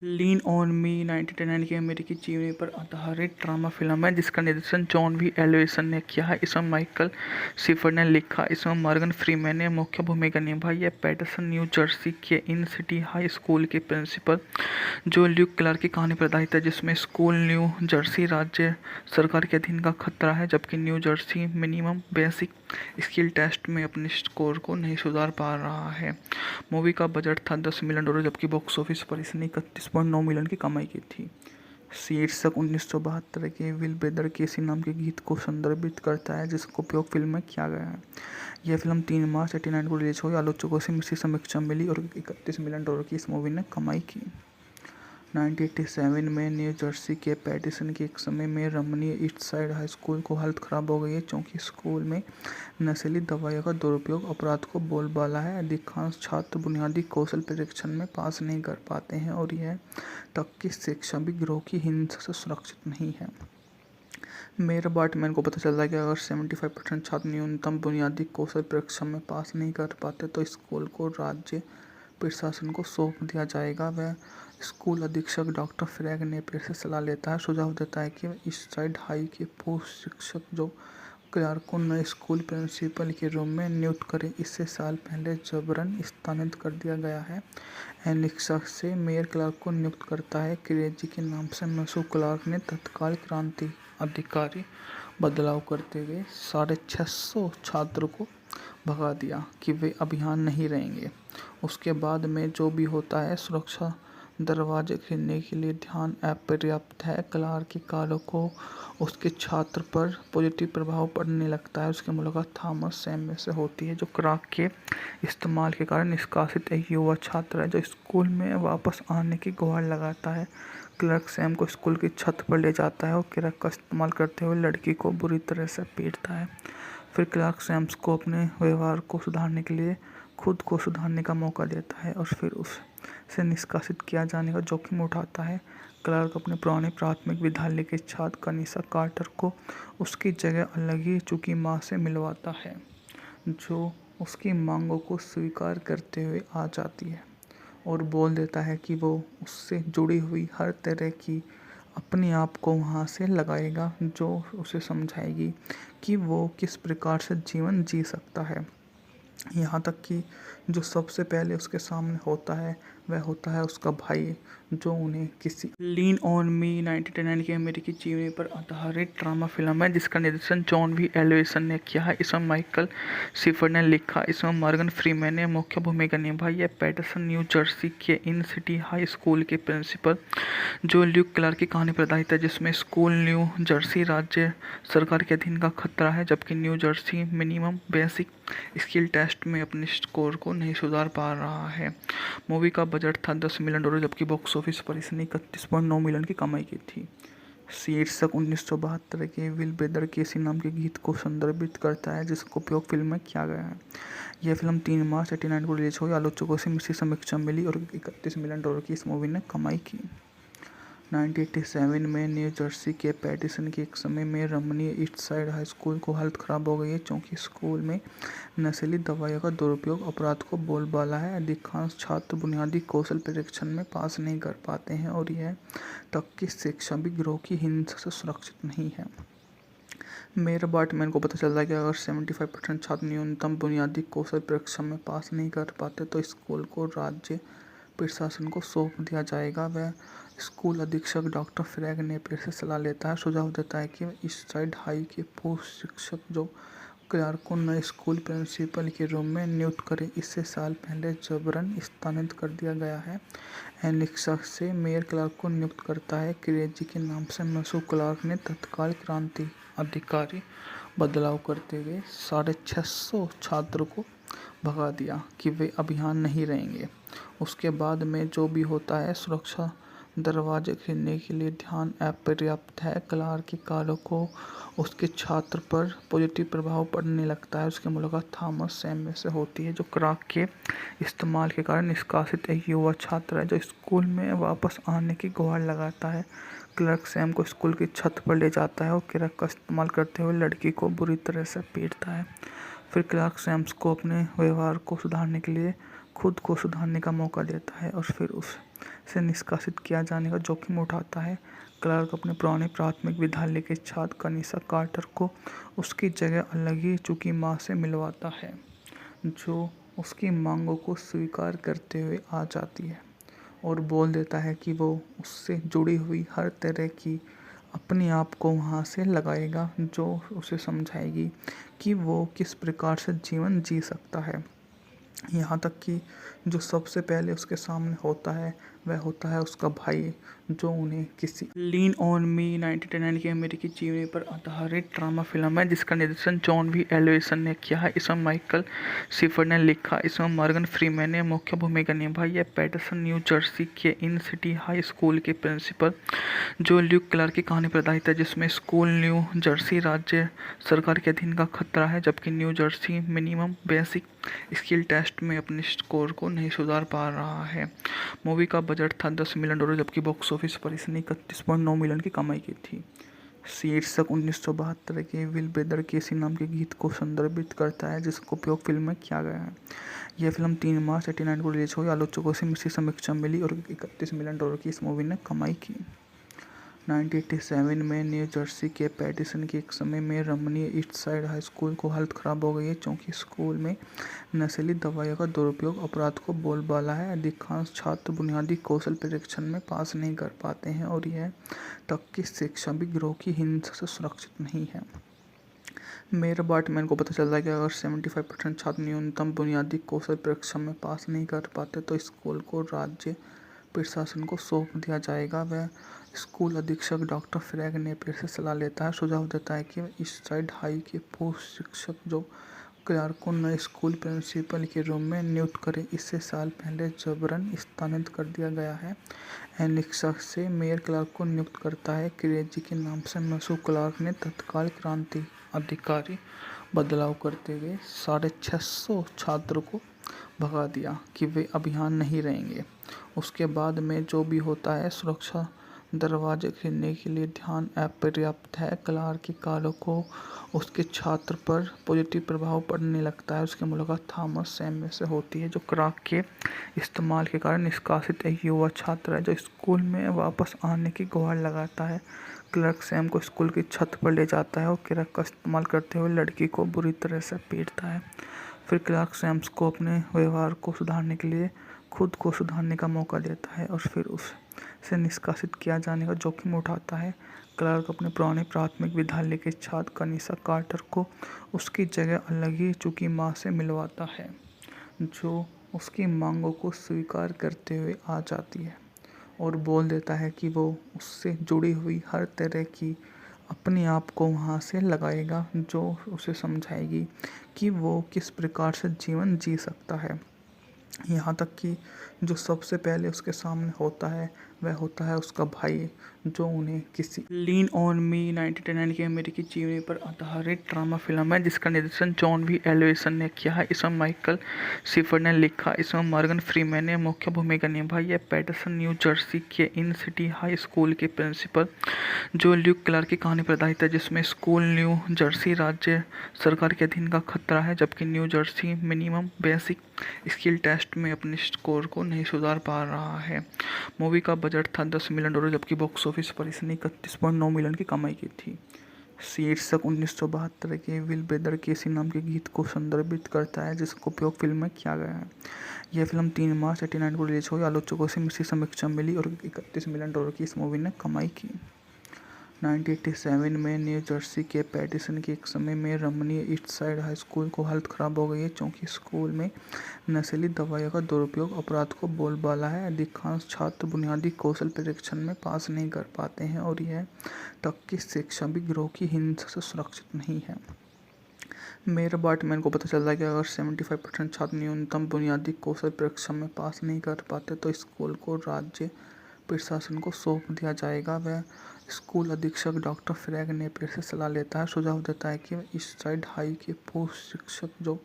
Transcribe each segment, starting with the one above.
Lean on me 1999 की अमेरिकी जीवनी पर आधारित ड्रामा फिल्म है जिसका निर्देशन जॉन वी एलिसन ने किया है। इसमें माइकल शिफर ने लिखा। इसमें मॉर्गन फ्रीमैन ने मुख्य भूमिका निभाई है। पैटरसन न्यू जर्सी के इन सिटी हाई स्कूल के प्रिंसिपल जो ल्यूक क्लार्क की कहानी पर आधारित है, जिसमें स्कूल न्यू जर्सी राज्य सरकार के अधीन का खतरा है, जबकि New Jersey minimum basic skill test में अपने स्कोर को नहीं सुधार पा रहा है। मूवी का बजट था $10 मिलियन, जबकि बॉक्स ऑफिस पर इसने 31.9 मिलियन की कमाई की थी। शीर्षक 1972 के विल ब्रदर केसी नाम के गीत को संदर्भित करता है, जिसका उपयोग फिल्म में किया गया है। यह फिल्म 3 मार्च 1989 को रिलीज हुई। आलोचकों से मिश्रित समीक्षा मिली और $31 मिलियन की इस मूवी ने कमाई की। 1987 में न्यू जर्सी के पैटिसन के एक समय में रमणीय ईस्ट साइड हाई स्कूल को हालत खराब हो गई है, क्योंकि स्कूल में नशीली दवाइयों का दुरुपयोग अपराध को बोलबाला है। अधिकांश छात्र बुनियादी कौशल परीक्षण में पास नहीं कर पाते हैं और यह तक कि शिक्षा भी गिरोह की हिंसा से सुरक्षित नहीं है। मेयर बार्टमैन को पता चलता है कि अगर 75% छात्र न्यूनतम बुनियादी कौशल परीक्षा में पास नहीं कर पाते तो स्कूल को राज्य प्रशासन को सौंप दिया जाएगा। वह स्कूल अधीक्षक डॉक्टर फ्रैग नेपियर से सलाह लेता है, सुझाव देता है कि ईस्ट साइड हाई के पूर्व शिक्षक जो क्लार्क को नए स्कूल प्रिंसिपल के रूप में नियुक्त करें। इससे साल पहले जबरन स्थानांतरित कर दिया गया है। एनिक्सा से मेयर क्लार्क को नियुक्त करता है। क्रेजी के नाम से मशहूर क्लार्क ने तत्काल क्रांति अधिकारी बदलाव करते हुए 650 छात्रों को भगा दिया कि वे अभियान नहीं रहेंगे। उसके बाद में जो भी होता है, सुरक्षा दरवाजे खोलने के लिए ध्यान अपर्याप्त है। क्लार्क के कार्यों को उसके छात्र पर पॉजिटिव प्रभाव पड़ने लगता है। उसकी मुलाकात थॉमस सैम से होती है, जो क्राक के इस्तेमाल के कारण निष्कासित एक युवा छात्र है, जो स्कूल में वापस आने की गुहार लगाता है। क्लार्क सैम को स्कूल की छत पर ले जाता है और क्राक का इस्तेमाल करते हुए लड़की को बुरी तरह से पीटता है। फिर क्लार्क सैम्स को अपने व्यवहार को सुधारने के लिए खुद को सुधारने का मौका देता है और फिर उसे निष्कासित किया जाने का जोखिम उठाता है। क्लार्क अपने पुराने प्राथमिक विद्यालय के छात्र कनिसा कार्टर को उसकी जगह अलग ही चुकी माँ से मिलवाता है, जो उसकी मांगों को स्वीकार करते हुए आ जाती है और बोल देता है कि वो उससे जुड़ी हुई हर तरह की अपने आप को वहाँ से लगाएगा, जो उसे समझाएगी कि वो किस प्रकार से जीवन जी सकता है। यहाँ तक कि जो सबसे पहले उसके सामने होता है वह होता है उसका भाई, जो उन्हें किसी लीन ऑन मी 1999 की अमेरिकी जीवनी पर आधारित ड्रामा फिल्म है जिसका निर्देशन जॉन वी एलिसन ने किया है। इसमें माइकल शिफर ने लिखा। इसमें मॉर्गन फ्रीमैन ने मुख्य भूमिका निभाई है। पैटरसन न्यू जर्सी के इन सिटी हाई स्कूल के प्रिंसिपल जो ल्यूक क्लार्क की कहानी पर आधारित है, जिसमें स्कूल न्यू जर्सी राज्य सरकार के अधीन का खतरा है, जबकि New Jersey minimum basic skill test में अपने स्कोर को नहीं सुधार पा रहा है। मूवी का बजट था $10 मिलियन, जबकि बॉक्स ऑफिस पर इसने 31.9 मिलियन की कमाई की थी। शीर्षक 1972 के विल ब्रदर केसी नाम के गीत को संदर्भित करता है, जिसका उपयोग फिल्म में किया गया है। यह फिल्म 3 मार्च 1989 को रिलीज हुई। आलोचकों से मिश्रित समीक्षा मिली और $31 मिलियन की इस मूवी ने कमाई की। 1987 में न्यू जर्सी के पैटिसन के एक समय में रमणीय ईस्ट साइड हाई स्कूल को हालत खराब हो गई है, क्योंकि स्कूल में नशीली दवाइयों का दुरुपयोग अपराध को बोलबाला है। अधिकांश छात्र बुनियादी कौशल परीक्षण में पास नहीं कर पाते हैं और यह तक कि शिक्षा भी गिरोह की हिंसा से सुरक्षित नहीं है। मेयर बार्टमैन को पता चलता है कि अगर 75% छात्र न्यूनतम बुनियादी कौशल परीक्षा में पास नहीं कर पाते तो स्कूल को राज्य प्रशासन को सौंप दिया जाएगा। वह स्कूल अधीक्षक डॉक्टर फ्रैग नेपियर से सलाह लेता है, सुझाव देता है कि ईस्ट साइड हाई के पूर्व शिक्षक जो क्लार्क को नए स्कूल प्रिंसिपल के रूप में नियुक्त करें। इससे साल पहले जबरन स्थानांतरित कर दिया गया है। एनिक्सा से मेयर क्लार्क को नियुक्त करता है। क्रेजी के नाम से मशहूर क्लार्क ने तत्काल क्रांति अधिकारी बदलाव करते हुए 650 छात्रों को भगा दिया कि वे अभियान नहीं रहेंगे। उसके बाद में जो भी होता है, सुरक्षा दरवाजे खोलने के लिए ध्यान अपर्याप्त है। क्लार्क के कार्यों को उसके छात्र पर पॉजिटिव प्रभाव पड़ने लगता है। उसकी मुलाकात थॉमस सैम से होती है, जो क्राक के इस्तेमाल के कारण निष्कासित एक युवा छात्र है, जो स्कूल में वापस आने की गुहार लगाता है। क्लार्क सैम को स्कूल की छत पर ले जाता है और क्राक का इस्तेमाल करते हुए लड़की को बुरी तरह से पीटता है। फिर क्लार्क सैम्स को अपने व्यवहार को सुधारने के लिए खुद को सुधारने का मौका देता है और फिर उसे से निष्कासित किया जाने का जोखिम उठाता है। क्लार्क अपने पुराने प्राथमिक विद्यालय के छात्र कनिषा कार्टर को उसकी जगह अलग ही चुकी माँ से मिलवाता है, जो उसकी मांगों को स्वीकार करते हुए आ जाती है और बोल देता है कि वो उससे जुड़ी हुई हर तरह की अपने आप को वहाँ से लगाएगा, जो उसे समझाएगी कि वो किस प्रकार से जीवन जी सकता है। यहाँ तक कि जो सबसे पहले उसके सामने होता है वह होता है उसका भाई, जो उन्हें किसी लीन ऑन मी 1999 की अमेरिकी जीवनी पर आधारित ड्रामा फिल्म है जिसका निर्देशन जॉन वी एलिसन ने किया है। इसमें माइकल शिफर ने लिखा, इसमें मॉर्गन फ्रीमैन ने मुख्य भूमिका निभाई है। पैटरसन न्यू जर्सी के इन सिटी हाई स्कूल के प्रिंसिपल जो ल्यूक क्लार्क की कहानी पर आधारित है, जिसमें स्कूल न्यू जर्सी राज्य सरकार के अधीन का खतरा है, जबकि New Jersey minimum basic skill test में अपने स्कोर को नहीं सुधार पा रहा है। मूवी का बजट था $10 मिलियन, जबकि बॉक्स ऑफिस पर इसने 31.9 मिलियन की कमाई की थी। शीर्षक 1972 के विल ब्रदर केसी नाम के गीत को संदर्भित करता है, जिसका उपयोग फिल्म में किया गया है। यह फिल्म 3 मार्च 1989 को रिलीज हुई। आलोचकों से मिश्रित समीक्षा मिली और $31 मिलियन की इस मूवी ने कमाई की। 1987 में न्यू जर्सी के पैटिसन के एक समय में रमणीय ईस्ट साइड हाई स्कूल को हालत खराब हो गई है, क्योंकि स्कूल में नशीली दवाइयों का दुरुपयोग अपराध को बोलबाला है। अधिकांश छात्र बुनियादी कौशल परीक्षण में पास नहीं कर पाते हैं और यह तक कि शिक्षा भी गिरोह की हिंसा से सुरक्षित नहीं है। मेयर बार्टमैन को पता चलता है कि अगर 75% छात्र न्यूनतम बुनियादी कौशल परीक्षा में पास नहीं कर पाते तो स्कूल को राज्य प्रशासन को सौंप दिया जाएगा। वह स्कूल अधीक्षक डॉक्टर फ्रैग नेपियर से सलाह लेता है, सुझाव देता है कि ईस्ट साइड हाई के पूर्व शिक्षक जो क्लार्क को नए स्कूल प्रिंसिपल के रूप में नियुक्त करें। इससे साल पहले जबरन स्थानांतरित कर दिया गया है। एनिक्सा से मेयर क्लार्क को नियुक्त करता है। क्रेजी के नाम से मशहूर क्लार्क ने तत्काल क्रांति अधिकारी बदलाव करते हुए 650 छात्रों को भगा दिया कि वे अब यहाँ नहीं रहेंगे। उसके बाद में जो भी होता है, सुरक्षा दरवाजे खोलने के लिए ध्यान अपर्याप्त है। क्लार्क की कालों को उसके छात्र पर पॉजिटिव प्रभाव पड़ने लगता है। उसकी मुलाकात थॉमस सैमुअल से होती है, जो क्राक के इस्तेमाल के कारण निष्कासित एक युवा छात्र है, जो स्कूल में वापस आने की गुहार लगाता है। क्लार्क सैम को स्कूल की छत पर ले जाता है और क्राक का इस्तेमाल करते हुए लड़की को बुरी तरह से पीटता है। फिर क्लार्क सैम्स को अपने व्यवहार को सुधारने के लिए खुद को सुधारने का मौका देता है और फिर उसे निष्कासित किया जाने का जोखिम उठाता है। क्लार्क अपने पुराने प्राथमिक विद्यालय के छात्र कनिषा कार्टर को उसकी जगह अलग ही चुकी माँ से मिलवाता है, जो उसकी मांगों को स्वीकार करते हुए आ जाती है और बोल देता है कि वो उससे जुड़ी हुई हर तरह की अपने आप को वहाँ से लगाएगा, जो उसे समझाएगी कि वो किस प्रकार से जीवन जी सकता है। यहाँ तक कि जो सबसे पहले उसके सामने होता है वह होता है उसका भाई, जो उन्हें किसी लीन ऑन मी 1999 की अमेरिकी जीवनी पर आधारित ड्रामा फिल्म है जिसका निर्देशन जॉन वी एलिसन ने किया है। इसमें माइकल शिफर ने लिखा, इसमें मॉर्गन फ्रीमैन ने मुख्य भूमिका निभाई है। पैटरसन न्यू जर्सी के इन सिटी हाई स्कूल के प्रिंसिपल जो ल्यूक क्लार्क की कहानी पर आधारित है, जिसमें स्कूल न्यू जर्सी राज्य सरकार के अधीन का खतरा है, जबकि New Jersey minimum basic skill test में अपने स्कोर को नहीं सुधार पा रहा है। मूवी का बजट था $10 मिलियन, जबकि बॉक्स ऑफिस पर इसने 31.9 मिलियन की कमाई की थी। शीर्षक 1972 के विल ब्रदर केसी नाम के गीत को संदर्भित करता है, जिसका उपयोग फिल्म में किया गया है। यह फिल्म 3 मार्च 1989 को रिलीज हुई। आलोचकों से मिश्रित समीक्षा मिली और $31 मिलियन की इस मूवी ने कमाई की। 1987 में न्यू जर्सी के पैटिसन के एक समय में रमणीय ईस्ट साइड हाई स्कूल को हालत खराब हो गई है, क्योंकि स्कूल में नशीली दवाइयों का दुरुपयोग अपराध को बोलबाला है। अधिकांश छात्र बुनियादी कौशल परीक्षण में पास नहीं कर पाते हैं और यह तक कि शिक्षा भी गिरोह की हिंसा से सुरक्षित नहीं है। मेयर बार्टमैन को पता चलता है कि अगर 75% छात्र न्यूनतम बुनियादी कौशल परीक्षा में पास नहीं कर पाते तो स्कूल को राज्य प्रशासन को सौंप दिया जाएगा। वह स्कूल अधीक्षक डॉक्टर फ्रैग नेपियर से सलाह लेता है, सुझाव देता है कि ईस्ट साइड हाई के पूर्व शिक्षक जो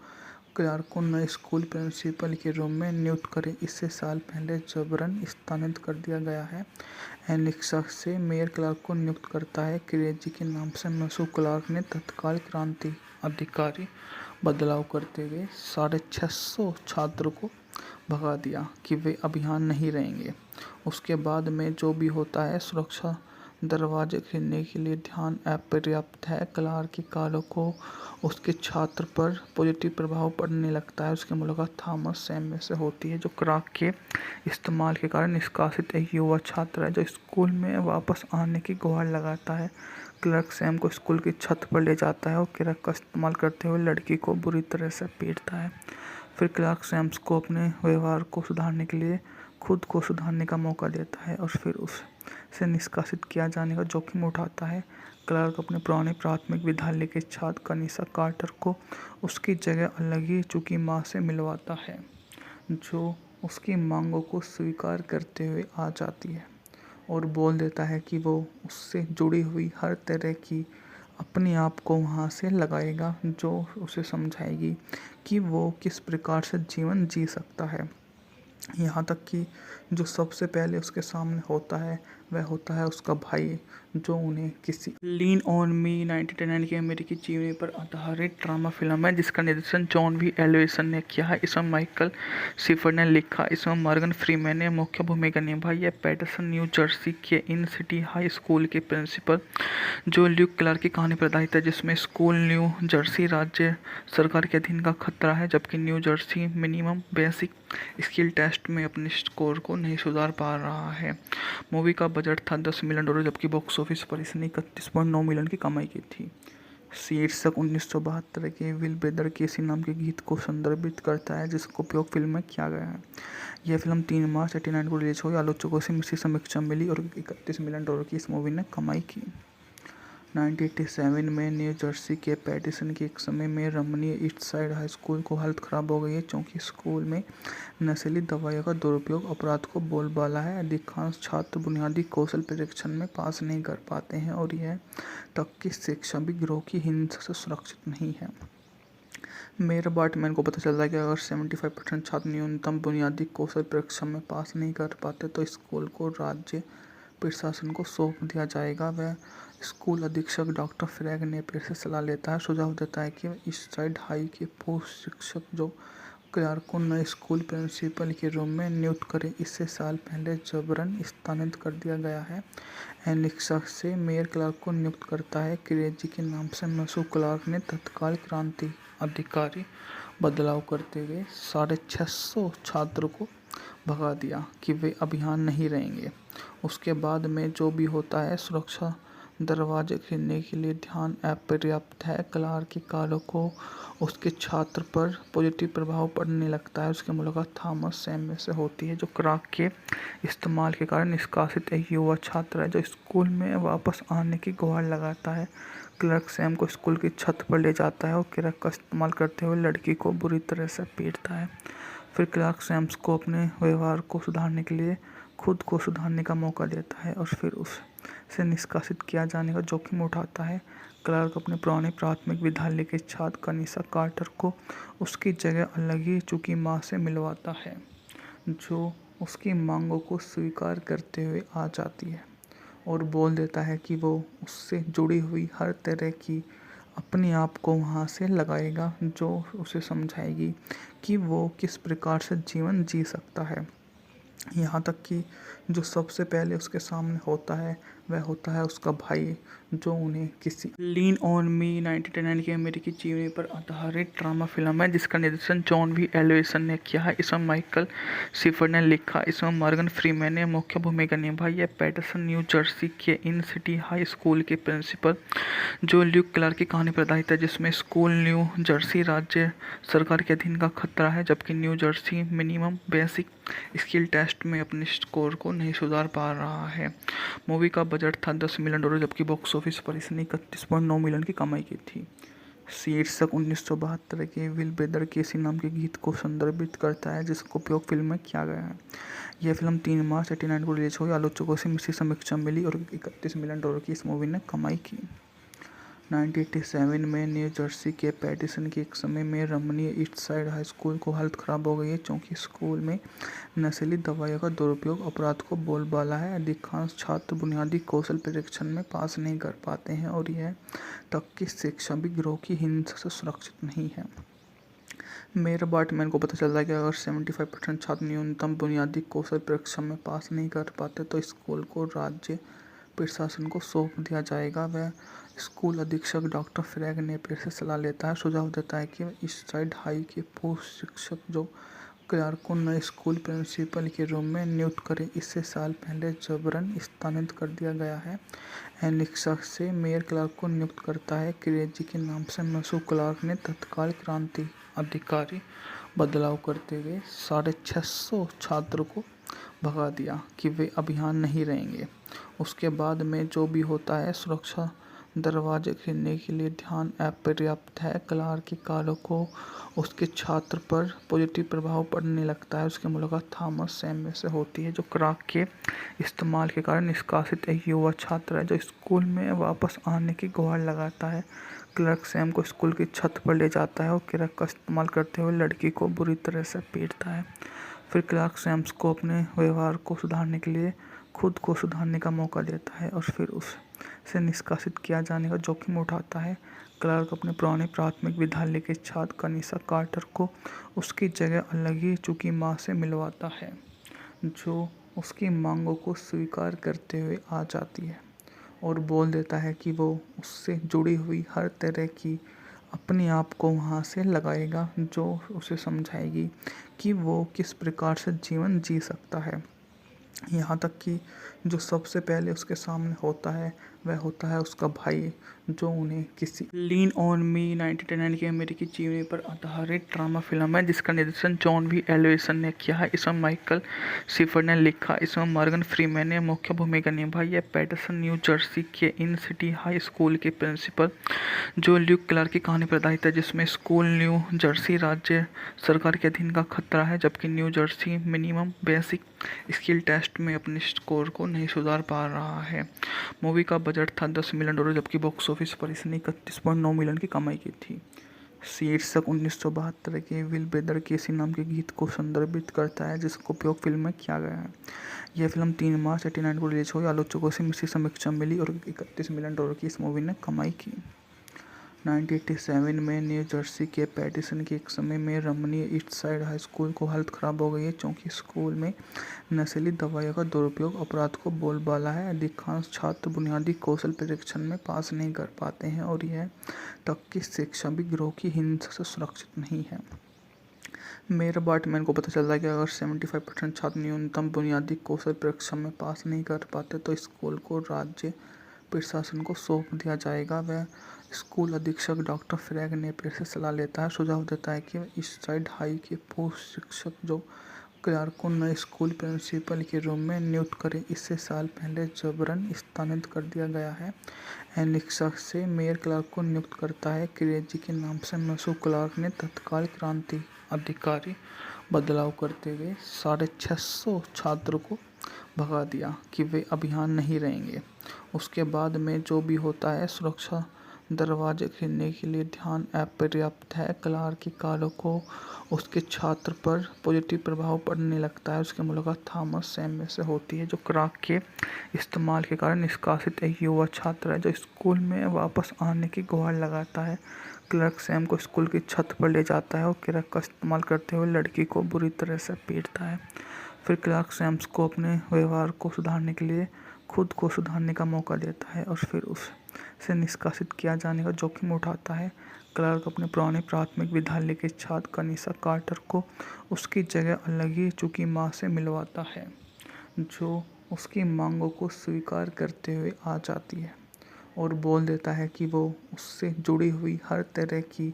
क्लार्क को नए स्कूल प्रिंसिपल के रूप में नियुक्त करें। इससे साल पहले जबरन स्थानांतरित कर दिया गया है। एनिक्सा से मेयर क्लार्क को नियुक्त करता है। क्रेजी के नाम से मशहूर क्लार्क ने तत्काल क्रांति अधिकारी बदलाव करते हुए 650 छात्रों को भगा दिया कि वे अब यहाँ नहीं रहेंगे। उसके बाद में जो भी होता है, सुरक्षा दरवाजे खोलने के लिए ध्यान अपर्याप्त है। क्लार्क के कार्यों को उसके छात्र पर पॉजिटिव प्रभाव पड़ने लगता है। उसकी मुलाकात थॉमस सैम में से होती है, जो क्राक के इस्तेमाल के कारण निष्कासित एक युवा छात्र है, जो स्कूल में वापस आने की गुहार लगाता है। क्लार्क सैम को स्कूल की छत पर ले जाता है और क्राक का इस्तेमाल करते हुए लड़की को बुरी तरह से पीटता है। फिर क्लार्क सैम्स को अपने व्यवहार को सुधारने के लिए खुद को सुधारने का मौका देता है और फिर उससे निष्कासित किया जाने का जोखिम उठाता है। क्लार्क अपने पुराने प्राथमिक विद्यालय के छात्र कनिसा कार्टर को उसकी जगह अलग ही चुकी माँ से मिलवाता है, जो उसकी मांगों को स्वीकार करते हुए आ जाती है और बोल देता है कि वो उससे जुड़ी हुई हर तरह की अपने आप को वहाँ से लगाएगा, जो उसे समझाएगी कि वो किस प्रकार से जीवन जी सकता है। यहाँ तक कि जो सबसे पहले उसके सामने होता है, वह होता है उसका भाई, जो उन्हें किसी लीन ऑन मी 1999 की अमेरिकी जीवनी पर आधारित ड्रामा फिल्म है, जिसका निर्देशन जॉन वी एल्वेसन ने किया है। इसमें माइकल सिफर ने लिखा, इसमें मॉर्गन फ्रीमैन ने मुख्य भूमिका निभाई है। पैटरसन न्यू जर्सी के इन सिटी हाई स्कूल के प्रिंसिपल जो ल्यूक क्लार्क की कहानी पर आधारित है, जिसमें स्कूल न्यू जर्सी राज्य सरकार के अधीन का खतरा है, जबकि New Jersey minimum basic skill test में अपने स्कोर को नहीं सुधार पा रहा है। मूवी का बजट था $10 मिलियन, जबकि बॉक्स ऑफिस पर इसने 31.9 मिलियन की कमाई की थी। शीर्षक 1972 के विल ब्रदर केसी नाम के गीत को संदर्भित करता है, जिसका उपयोग फिल्म में किया गया है। यह फिल्म 3 मार्च 1989 को रिलीज हुई। आलोचकों से मिश्रित समीक्षा मिली और $31 मिलियन की इस मूवी ने कमाई की। 1987 में न्यू जर्सी के पैटिसन के एक समय में रमणीय ईस्ट साइड हाई स्कूल को हालत खराब हो गई है, क्योंकि स्कूल में नशीली दवाइयों का दुरुपयोग अपराध को बोलबाला है। अधिकांश छात्र बुनियादी कौशल परीक्षण में पास नहीं कर पाते हैं और यह तक कि शिक्षा भी गिरोह की हिंसा से सुरक्षित नहीं है। मेयर बार्टमैन को पता चलता है कि अगर 75% छात्र न्यूनतम बुनियादी कौशल परीक्षा में पास नहीं कर पाते तो स्कूल को राज्य प्रशासन को सौंप दिया जाएगा। वह स्कूल अधीक्षक डॉक्टर फ्रैग नेपियर से सलाह लेता है, सुझाव देता है कि ईस्ट साइड हाई के पूर्व शिक्षक जो क्लार्क को नए स्कूल प्रिंसिपल के रूप में नियुक्त करें। इससे साल पहले जबरन स्थानांतरित कर दिया गया है। एनेक्सा से मेयर क्लार्क को नियुक्त करता है। क्रेजी के नाम से मशहूर क्लार्क ने तत्काल क्रांति अधिकारी बदलाव करते हुए 650 छात्रों को भगा दिया कि वे अब यहाँ नहीं रहेंगे। उसके बाद में जो भी होता है, सुरक्षा दरवाजे खोलने के लिए ध्यान अपर्याप्त है। क्लार्क के कार्यों को उसके छात्र पर पॉजिटिव प्रभाव पड़ने लगता है। उसकी मुलाकात थॉमस सैम में से होती है, जो क्राक के इस्तेमाल के कारण निष्कासित एक युवा छात्र है, जो स्कूल में वापस आने की गुहार लगाता है। क्लार्क सैम को स्कूल की छत पर ले जाता है और क्राक का इस्तेमाल करते हुए लड़की को बुरी तरह से पीटता है। फिर क्लार्क सैम्स को अपने व्यवहार को सुधारने के लिए खुद को सुधारने का मौका देता है और फिर उससे निष्कासित किया जाने का जोखिम उठाता है। क्लार्क अपने पुराने प्राथमिक विद्यालय के छात्र कनिसा कार्टर को उसकी जगह अलग ही चुकी माँ से मिलवाता है, जो उसकी मांगों को स्वीकार करते हुए आ जाती है और बोल देता है कि वो उससे जुड़ी हुई हर तरह की अपने आप को वहाँ से लगाएगा, जो उसे समझाएगी कि वो किस प्रकार से जीवन जी सकता है। यहाँ तक कि जो सबसे पहले उसके सामने होता है, वह होता है उसका भाई, जो उन्हें किसी लीन ऑन मी 1999 की अमेरिकी जीवनी पर आधारित ड्रामा फिल्म है, जिसका निर्देशन जॉन वी एल्वेसन ने किया है। इसमें माइकल सिफर ने लिखा, इसमें मॉर्गन फ्रीमैन ने मुख्य भूमिका निभाई है। पैटरसन न्यू जर्सी के इन सिटी हाई स्कूल के प्रिंसिपल जो ल्यूक क्लार्क की कहानी पर आधारित है, जिसमें स्कूल न्यू जर्सी राज्य सरकार के अधीन का खतरा है, जबकि New Jersey minimum basic skill test में अपने स्कोर को नहीं सुधार पा रहा है। मूवी का बजट था $10 मिलियन, जबकि बॉक्स ऑफिस पर इसने 31.9 मिलियन की कमाई की थी। शीर्षक 1972 के विल ब्रदर केसी नाम के गीत को संदर्भित करता है, जिसका उपयोग फिल्म में किया गया है। यह फिल्म 3 मार्च 1989 को रिलीज हुई। आलोचकों से मिश्रित समीक्षा मिली और $31 मिलियन की इस मूवी ने कमाई की। 1987 में न्यू जर्सी के पैटिसन के एक समय में रमणीय ईस्ट साइड हाई स्कूल को हालत खराब हो गई है, क्योंकि स्कूल में नशीली दवाइयों का दुरुपयोग अपराध को बोलबाला है। अधिकांश छात्र बुनियादी कौशल परीक्षण में पास नहीं कर पाते हैं और यह तक कि शिक्षा भी गिरोह की हिंसा से सुरक्षित नहीं है। मेयर बार्टमैन को पता चलता है कि अगर 75% छात्र न्यूनतम बुनियादी कौशल परीक्षा में पास नहीं कर पाते तो स्कूल को राज्य प्रशासन को सौंप दिया जाएगा। वह स्कूल अधीक्षक डॉक्टर फ्रैग नेपियर से सलाह लेता है, सुझाव देता है कि ईस्ट साइड हाई के पूर्व शिक्षक जो क्लार्क को नए स्कूल प्रिंसिपल के रूप में नियुक्त करें। इससे साल पहले जबरन स्थानांतरित कर दिया गया है। एलेक्सा से मेयर क्लार्क को नियुक्त करता है। क्रेजी के नाम से मशहूर क्लार्क ने तत्काल क्रांति अधिकारी बदलाव करते हुए 650 छात्रों को भगा दिया कि वे अब यहाँ नहीं रहेंगे। उसके बाद में जो भी होता है, सुरक्षा दरवाजे खोलने के लिए ध्यान अपर्याप्त है। क्लार्क के कार्यों को उसके छात्र पर पॉजिटिव प्रभाव पड़ने लगता है। उसकी मुलाकात थॉमस सैमुअल से होती है, जो क्लार्क के इस्तेमाल के कारण निष्कासित एक युवा छात्र है जो स्कूल में वापस आने की गुहार लगाता है। क्लार्क सैम को स्कूल की छत पर ले जाता है और क्लार्क का इस्तेमाल करते हुए लड़की को बुरी तरह से पीटता है। फिर क्लार्क सैम्स को अपने व्यवहार को सुधारने के लिए खुद को सुधारने का मौका देता है और फिर उसे निष्कासित किया जाने का जोखिम उठाता है। क्लार्क अपने पुराने प्राथमिक विद्यालय के छात्र कनिसा कार्टर को उसकी जगह अलग ही चुकी माँ से मिलवाता है, जो उसकी मांगों को स्वीकार करते हुए आ जाती है और बोल देता है कि वो उससे जुड़ी हुई हर तरह की अपने आप को वहाँ से लगाएगा, जो उसे समझाएगी कि वो किस प्रकार से जीवन जी सकता है। यहाँ तक कि जो सबसे पहले उसके सामने होता है वह होता है उसका भाई, जो उन्हें किसी लीन ऑन मी 1999 की अमेरिकी जीवनी पर आधारित ड्रामा फिल्म है जिसका निर्देशन जॉन वी एल्वेसन ने किया है। इसमें माइकल सिफर ने लिखा, इसमें मॉर्गन फ्रीमैन ने मुख्य भूमिका निभाई है। पैटरसन न्यू जर्सी के इन सिटी हाई स्कूल के प्रिंसिपल जो ल्यूक क्लार्क की कहानी पर आधारित है, जिसमें स्कूल न्यू जर्सी राज्य सरकार के अधीन का खतरा है, जबकि New Jersey minimum basic skill test में अपने स्कोर को नहीं सुधार पा रहा है। मूवी का बजट था $10 मिलियन, जबकि बॉक्स ऑफिस पर इसने 31.9 मिलियन की कमाई की थी। शीर्षक 1972 के विल ब्रदर केसी नाम के गीत को संदर्भित करता है जिसका उपयोग फिल्म में किया गया है। यह फिल्म 3 मार्च 1989 को रिलीज हुई। आलोचकों से मिश्रित समीक्षा मिली और $31 मिलियन की इस मूवी ने कमाई की। 1987 में न्यू जर्सी के पैटिसन के एक समय में रमणीय ईस्ट साइड हाई स्कूल को हालत खराब हो गई है, क्योंकि स्कूल में नशीली दवाइयों का दुरुपयोग अपराध को बोलबाला है। अधिकांश छात्र बुनियादी कौशल परीक्षण में पास नहीं कर पाते हैं और यह तक कि शिक्षा भी गिरोह की हिंसा से सुरक्षित नहीं है। मेयर बार्टमैन को पता चलता है कि अगर 75% छात्र न्यूनतम बुनियादी कौशल परीक्षा में पास नहीं कर पाते तो स्कूल को राज्य प्रशासन को सौंप दिया जाएगा। वह स्कूल अधीक्षक डॉक्टर फ्रैग नेपियर से सलाह लेता है, सुझाव देता है कि ईस्ट साइड हाई के पूर्व शिक्षक जो क्लार्क को नए स्कूल प्रिंसिपल के रूप में नियुक्त करें। इससे साल पहले जबरन स्थानांतरित कर दिया गया है। एलेक्सा से मेयर क्लार्क को नियुक्त करता है। क्रेजी के नाम से मशहूर क्लार्क ने तत्काल क्रांति अधिकारी बदलाव करते हुए 650 छात्रों को भगा दिया कि वे अब यहाँ नहीं रहेंगे। उसके बाद में जो भी होता है, सुरक्षा दरवाजे खोलने के लिए ध्यान अपर्याप्त है। क्लार्क के कार्यों को उसके छात्र पर पॉजिटिव प्रभाव पड़ने लगता है। उसकी मुलाकात थॉमस सैमुअल से होती है, जो क्लार्क के इस्तेमाल के कारण निष्कासित एक युवा छात्र है जो स्कूल में वापस आने की गुहार लगाता है। क्लार्क सैम को स्कूल की छत पर ले जाता है और क्लार्क का इस्तेमाल करते हुए लड़की को बुरी तरह से पीटता है। फिर क्लार्क सैम्स को अपने व्यवहार को सुधारने के लिए खुद को सुधारने का मौका देता है और फिर उसे निष्कासित किया जाने का जोखिम उठाता है। क्लार्क अपने पुराने प्राथमिक विद्यालय के छात्र कनिसा कार्टर को उसकी जगह अलग ही चुकी माँ से मिलवाता है, जो उसकी मांगों को स्वीकार करते हुए आ जाती है और बोल देता है कि वो उससे जुड़ी हुई हर तरह की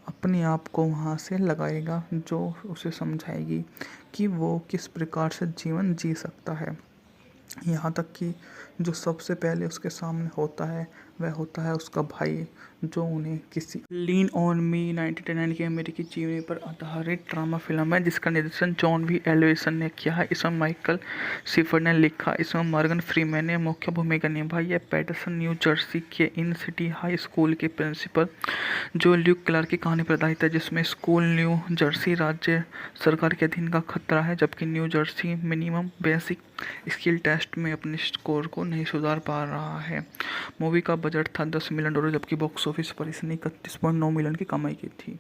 अपने आप को वहाँ से लगाएगा, जो उसे समझाएगी कि वो किस प्रकार से जीवन जी सकता है। यहाँ तक कि जो सबसे पहले उसके सामने होता है वह होता है उसका भाई, जो उन्हें किसी लीन ऑन मी 1999 की अमेरिकी जीवनी पर आधारित ड्रामा फिल्म है जिसका निर्देशन जॉन वी एल्वेसन ने किया है। इसमें माइकल सिफर ने लिखा, इसमें मॉर्गन फ्रीमैन ने मुख्य भूमिका निभाई है। पैटरसन न्यू जर्सी के इन सिटी हाई स्कूल के प्रिंसिपल जो ल्यूक क्लार्क की कहानी पर आधारित है, जिसमें स्कूल न्यू जर्सी राज्य सरकार के अधीन का खतरा है, जबकि New Jersey minimum basic skill test में अपने स्कोर को नहीं सुधार पा रहा है। मूवी का बजट था $10 मिलियन, जबकि बॉक्स ऑफिस पर इसने 31.9 मिलियन की कमाई की थी।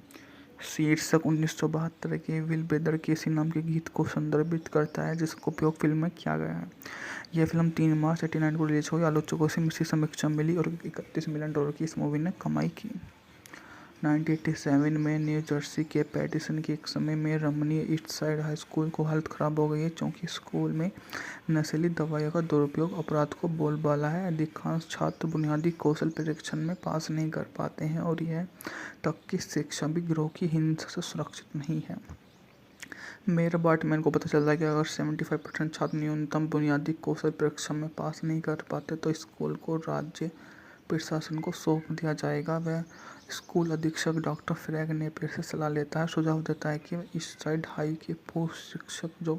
शीर्षक 1972 के विल ब्रदर केसी नाम के गीत को संदर्भित करता है, जिसका उपयोग फिल्म में किया गया है। यह फिल्म 3 मार्च 1989 को रिलीज हुई। आलोचकों से मिश्रित समीक्षा मिली और $31 मिलियन की इस मूवी ने कमाई की। 1987 में न्यू जर्सी के पैटिसन के एक समय में रमणीय ईस्ट साइड हाई स्कूल को हालत खराब हो गई है, क्योंकि स्कूल में नशीली दवाइयों का दुरुपयोग अपराध को बोलबाला है। अधिकांश छात्र बुनियादी कौशल परीक्षण में पास नहीं कर पाते हैं और यह तक कि शिक्षा भी गिरोह की हिंसा से सुरक्षित नहीं है। मेयर बार्टमैन को पता चलता है कि अगर 75% छात्र न्यूनतम बुनियादी कौशल परीक्षा में पास नहीं कर पाते तो स्कूल को राज्य प्रशासन को सौंप दिया जाएगा। वह स्कूल अधीक्षक डॉक्टर फ्रैग नेपियर से सलाह लेता है, सुझाव देता है कि ईस्ट साइड हाई के पूर्व शिक्षक जो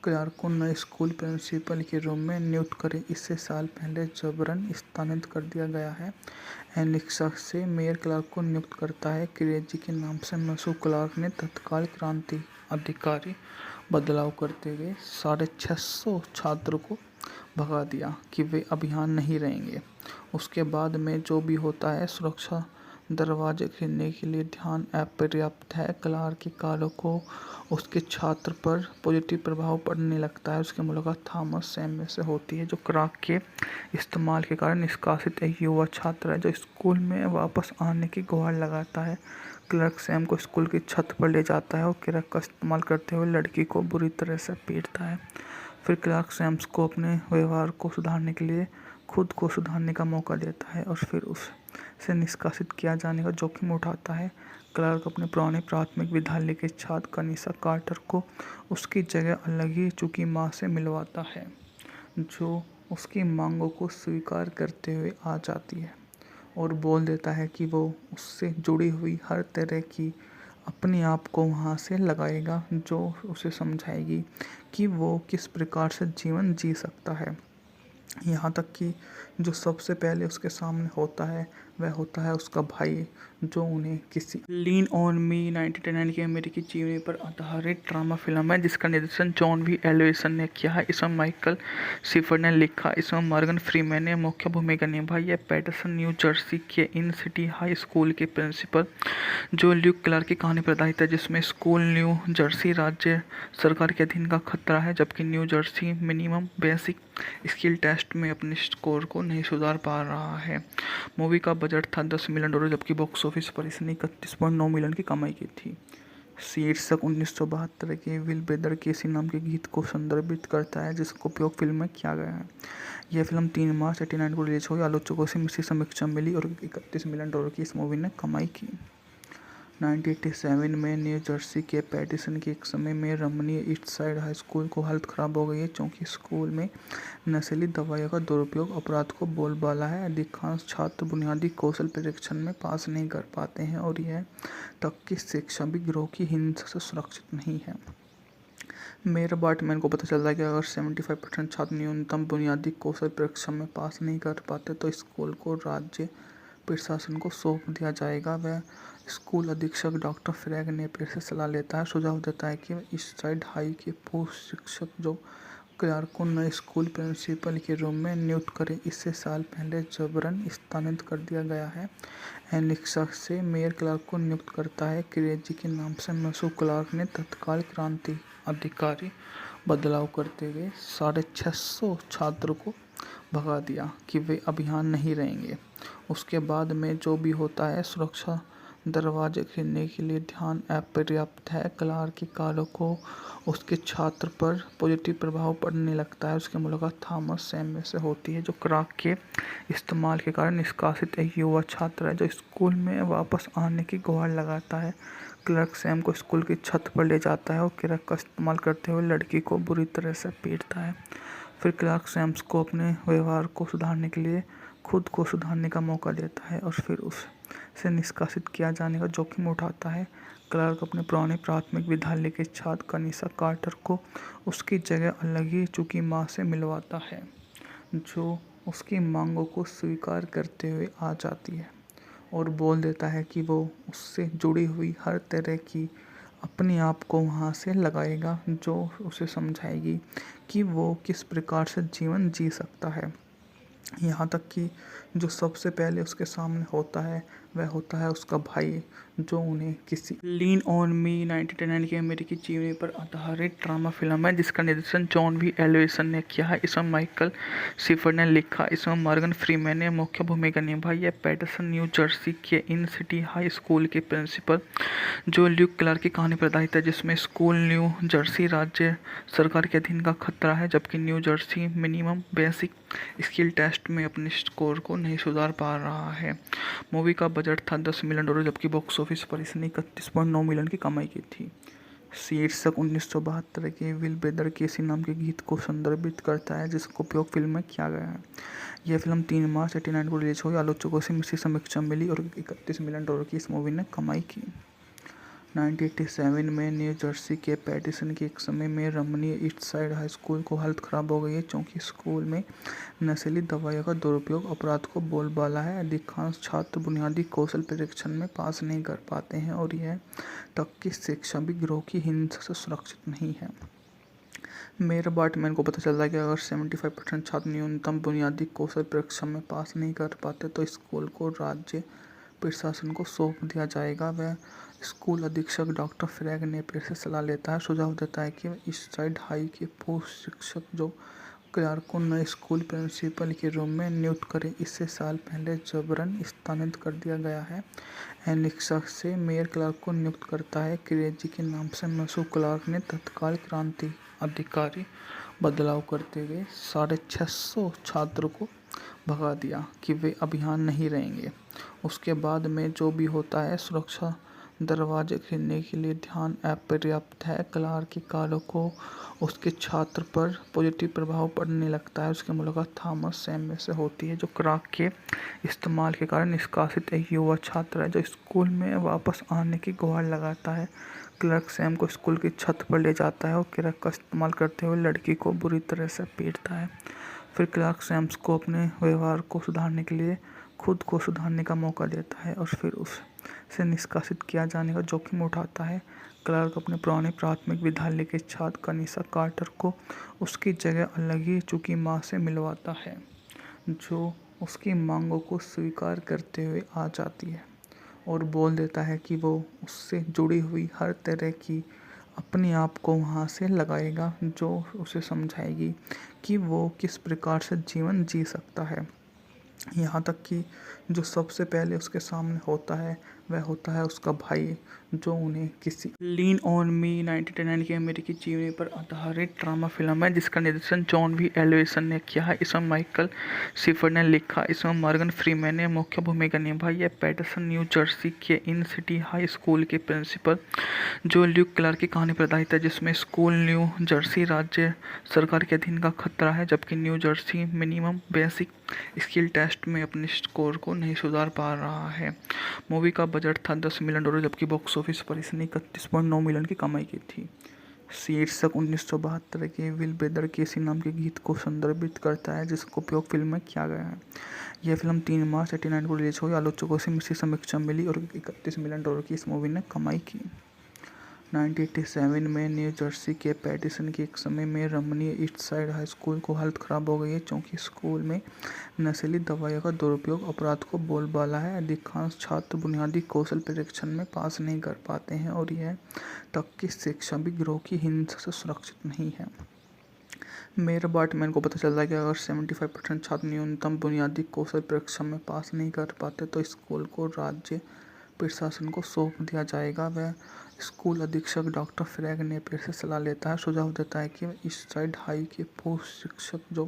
क्लार्क को नए स्कूल प्रिंसिपल के रूप में नियुक्त करें। इससे साल पहले जबरन स्थानांतरित कर दिया गया है। एनिक्सा से मेयर क्लार्क को नियुक्त करता है। क्रेजी के नाम से मशहूर क्लार्क ने तत्काल क्रांति अधिकारी बदलाव करते हुए 650 छात्रों को भगा दिया कि वे अब यहाँ नहीं रहेंगे। उसके बाद में जो भी होता है, सुरक्षा दरवाजे खोलने के लिए ध्यान अपर्याप्त है। क्लार्क के कालों को उसके छात्र पर पॉजिटिव प्रभाव पड़ने लगता है। उसकी मुलाकात थॉमस सैमुअल से होती है, जो क्राक के इस्तेमाल के कारण निष्कासित एक युवा छात्र है, जो स्कूल में वापस आने की गुहार लगाता है। क्लार्क सैम को स्कूल की छत पर ले जाता है और क्राक का इस्तेमाल करते हुए लड़की को बुरी तरह से पीटता है। फिर क्लार्क सैम्स को अपने व्यवहार को सुधारने के लिए खुद को सुधारने का मौका देता है और फिर उसे निष्कासित किया जाने का जोखिम उठाता है। क्लार्क अपने पुराने प्राथमिक विद्यालय के छात्र कनिसा कार्टर को उसकी जगह अलग ही चुकी माँ से मिलवाता है, जो उसकी मांगों को स्वीकार करते हुए आ जाती है और बोल देता है कि वो उससे जुड़ी हुई हर तरह की अपने आप को वहाँ से लगाएगा, जो उसे समझाएगी कि वो किस प्रकार से जीवन जी सकता है। यहाँ तक कि जो सबसे पहले उसके सामने होता है वह होता है उसका भाई, जो उन्हें किसी लीन ऑन मी 1999 की अमेरिकी जीवनी पर आधारित ड्रामा फिल्म है, जिसका निर्देशन जॉन वी एलिसन ने किया है। इसमें माइकल शिफर ने लिखा, इसमें मॉर्गन फ्रीमैन ने मुख्य भूमिका निभाई है। पैटरसन न्यू जर्सी के इन सिटी हाई स्कूल के प्रिंसिपल जो ल्यूक क्लार्क की कहानी पर आधारित है, जिसमें स्कूल न्यू जर्सी राज्य सरकार के अधीन का खतरा है, जबकि New Jersey minimum basic skill test में अपने स्कोर को नहीं सुधार पा रहा है। मूवी का बजट था $10 मिलियन, जबकि बॉक्स ऑफिस पर इसने 31.9 मिलियन की कमाई की थी। शीर्षक 1972 के विल ब्रदर केसी नाम के गीत को संदर्भित करता है, जिसका उपयोग फिल्म में किया गया है। यह फिल्म 3 मार्च 1989 को रिलीज हुई। आलोचकों से मिश्रित समीक्षा मिली और $31 मिलियन की इस मूवी ने कमाई की। 1987 में न्यू जर्सी के पैटिसन के एक समय में रमणीय ईस्ट साइड हाई स्कूल को हालत खराब हो गई है, क्योंकि स्कूल में नशीली दवाइयों का दुरुपयोग अपराध को बोलबाला है। अधिकांश छात्र बुनियादी कौशल परीक्षण में पास नहीं कर पाते हैं और यह तक कि शिक्षा भी गिरोह की हिंसा से सुरक्षित नहीं है। मेयर बार्टमैन को पता चलता है कि अगर 75% छात्र न्यूनतम बुनियादी कौशल परीक्षा में पास नहीं कर पाते तो स्कूल को राज्य प्रशासन को सौंप दिया जाएगा। वह स्कूल अधीक्षक डॉक्टर फ्रैग नेपियर से सलाह लेता है, सुझाव देता है कि ईस्ट साइड हाई के पूर्व शिक्षक जो क्लार्क को नए स्कूल प्रिंसिपल के रूप में नियुक्त करें। इससे साल पहले जबरन स्थानांतरित कर दिया गया है। एनिक्सा से मेयर क्लार्क को नियुक्त करता है। क्रेजी के नाम से मशहूर क्लार्क ने तत्काल क्रांति अधिकारी बदलाव करते हुए 650 छात्रों को भगा दिया कि वे अब यहाँ नहीं रहेंगे। उसके बाद में जो भी होता है, सुरक्षा दरवाजे खोलने के लिए ध्यान अपर्याप्त है। क्लार्क के कालों को उसके छात्र पर पॉजिटिव प्रभाव पड़ने लगता है। उसकी मुलाकात थॉमस सैमुअल से होती है, जो क्राक के इस्तेमाल के कारण निष्कासित एक युवा छात्र है, जो स्कूल में वापस आने की गुहार लगाता है। क्लार्क सैम को स्कूल की छत पर ले जाता है और क्राक का इस्तेमाल करते हुए लड़की को बुरी तरह से पीटता है। फिर क्लार्क सैम्स को अपने व्यवहार को सुधारने के लिए खुद को सुधारने का मौका देता है और फिर उसे निष्कासित किया जाने का जोखिम उठाता है। क्लार्क अपने पुराने प्राथमिक विद्यालय के छात्र कनिसा कार्टर को उसकी जगह अलग ही चुकी माँ से मिलवाता है, जो उसकी मांगों को स्वीकार करते हुए आ जाती है और बोल देता है कि वो उससे जुड़ी हुई हर तरह की अपने आप को वहाँ से लगाएगा, जो उसे समझाएगी कि वो किस प्रकार से जीवन जी सकता है। यहाँ तक कि जो सबसे पहले उसके सामने होता है वह होता है उसका भाई जो उन्हें किसी लीन ऑन मी 1999 की अमेरिकी जीवनी पर आधारित ड्रामा फिल्म है जिसका निर्देशन जॉन वी एल्वेसन ने किया है। इसमें माइकल शिफर ने लिखा, इसमें मॉर्गन फ्रीमैन ने मुख्य भूमिका निभाई है। पैटरसन न्यू जर्सी के इन सिटी हाई स्कूल के प्रिंसिपल जो ल्यूक क्लार्क की कहानी पर आधारित है, जिसमें स्कूल न्यू जर्सी राज्य सरकार के अधीन का खतरा है, जबकि New Jersey minimum basic skill test में अपने स्कोर को नहीं सुधार पा रहा है। मूवी का बजट था $10 मिलियन, जबकि बॉक्स ऑफिस पर इसने 31.9 मिलियन की कमाई की थी। शीर्षक 1972 के विल ब्रदर केसी नाम के गीत को संदर्भित करता है जिसका उपयोग फिल्म में किया गया है। यह फिल्म 3 मार्च 1989 को रिलीज हुई। आलोचकों से मिश्रित समीक्षा मिली और $31 मिलियन की इस मूवी ने कमाई की। 1987 में न्यू जर्सी के पैटिसन के एक समय में रमणीय ईस्ट साइड हाई स्कूल को हालत खराब हो गई है क्योंकि स्कूल में नशीली दवाइयों का दुरुपयोग अपराध को बोलबाला है। अधिकांश छात्र बुनियादी कौशल परीक्षण में पास नहीं कर पाते हैं और यह तक कि शिक्षा भी गिरोह की हिंसा से सुरक्षित नहीं है। मेयर बार्टमैन को पता चलता है कि अगर 75% छात्र न्यूनतम बुनियादी कौशल परीक्षा में पास नहीं कर पाते तो स्कूल को राज्य प्रशासन को सौंप दिया जाएगा। वह स्कूल अधीक्षक डॉक्टर फ्रैग नेपियर से सलाह लेता है, सुझाव देता है कि ईस्ट साइड हाई के पूर्व शिक्षक जो क्लार्क को नए स्कूल प्रिंसिपल के रूम में नियुक्त करें। इससे साल पहले जबरन स्थानांतरित कर दिया गया है। एनिक्सा से मेयर क्लार्क को नियुक्त करता है। क्रेजी के नाम से मशहूर क्लार्क ने तत्काल क्रांति अधिकारी बदलाव करते हुए 650 छात्रों को भगा दिया कि वे अभियान नहीं रहेंगे। उसके बाद में जो भी होता है, सुरक्षा दरवाजे खरीदने के लिए ध्यान अपर्याप्त है। क्लार्क के कार्यों को उसके छात्र पर पॉजिटिव प्रभाव पड़ने लगता है। उसकी मुलाकात थॉमस सैमुअल से होती है जो क्राक के इस्तेमाल के कारण निष्कासित एक युवा छात्र है जो स्कूल में वापस आने की गुहार लगाता है। क्लार्क सैम को स्कूल की छत पर ले जाता है और क्राक का इस्तेमाल करते हुए लड़की को बुरी तरह से पीटता है। फिर क्लार्क सैम्स को अपने व्यवहार को सुधारने के लिए खुद को सुधारने का मौका देता है और फिर उसे निष्कासित किया जाने का जोखिम उठाता है। क्लार्क अपने पुराने प्राथमिक विद्यालय के छात्र कनिसा कार्टर को उसकी जगह अलग ही चुकी माँ से मिलवाता है, जो उसकी मांगों को स्वीकार करते हुए आ जाती है और बोल देता है कि वो उससे जुड़ी हुई हर तरह की अपने आप को वहाँ से लगाएगा, जो उसे समझाएगी कि वो किस प्रकार से जीवन जी सकता है। यहाँ तक कि जो सबसे पहले उसके सामने होता है वह होता है उसका भाई जो उन्हें किसी लीन ऑन मी 1989 की अमेरिकी जीवनी पर आधारित ड्रामा फिल्म है जिसका निर्देशन जॉन वी एल्वेसन ने किया है। इसमें माइकल शिफर ने लिखा, इसमें मॉर्गन फ्रीमैन ने मुख्य भूमिका निभाई है। पैटरसन न्यू जर्सी के इन सिटी हाई स्कूल के प्रिंसिपल जो ल्यूक क्लार्क की कहानी पर आधारित है, जिसमें स्कूल न्यू जर्सी राज्य सरकार के अधीन का खतरा है, जबकि New Jersey minimum basic skill test में अपने स्कोर को नहीं सुधार पा रहा है। मूवी का बजट था $10 मिलियन, जबकि बॉक्स ऑफिस पर इसने 31.9 मिलियन की कमाई की थी। शीर्षक 1972 के विल ब्रदर केसी नाम के गीत को संदर्भित करता है जिसका उपयोग फिल्म में किया गया है। यह फिल्म 3 मार्च 1989 को रिलीज हुई। आलोचकों से मिश्रित समीक्षा मिली और $31 मिलियन की इस मूवी ने कमाई की। 1987 में न्यू जर्सी के पैटिसन के एक समय में रमणीय ईस्ट साइड हाई स्कूल को हालत खराब हो गई है क्योंकि स्कूल में नशीली दवाइयों का दुरुपयोग अपराध को बोलबाला है। अधिकांश छात्र बुनियादी कौशल परीक्षण में पास नहीं कर पाते हैं और यह तक कि शिक्षा भी गिरोह की हिंसा से सुरक्षित नहीं है। मेयर बार्टमैन को पता चलता है कि अगर 75% छात्र न्यूनतम बुनियादी कौशल परीक्षा में पास नहीं कर पाते तो स्कूल को राज्य प्रशासन को सौंप दिया जाएगा। वह स्कूल अधीक्षक डॉक्टर फ्रैग नेपियर से सलाह लेता है, सुझाव देता है कि ईस्ट साइड हाई के पूर्व शिक्षक जो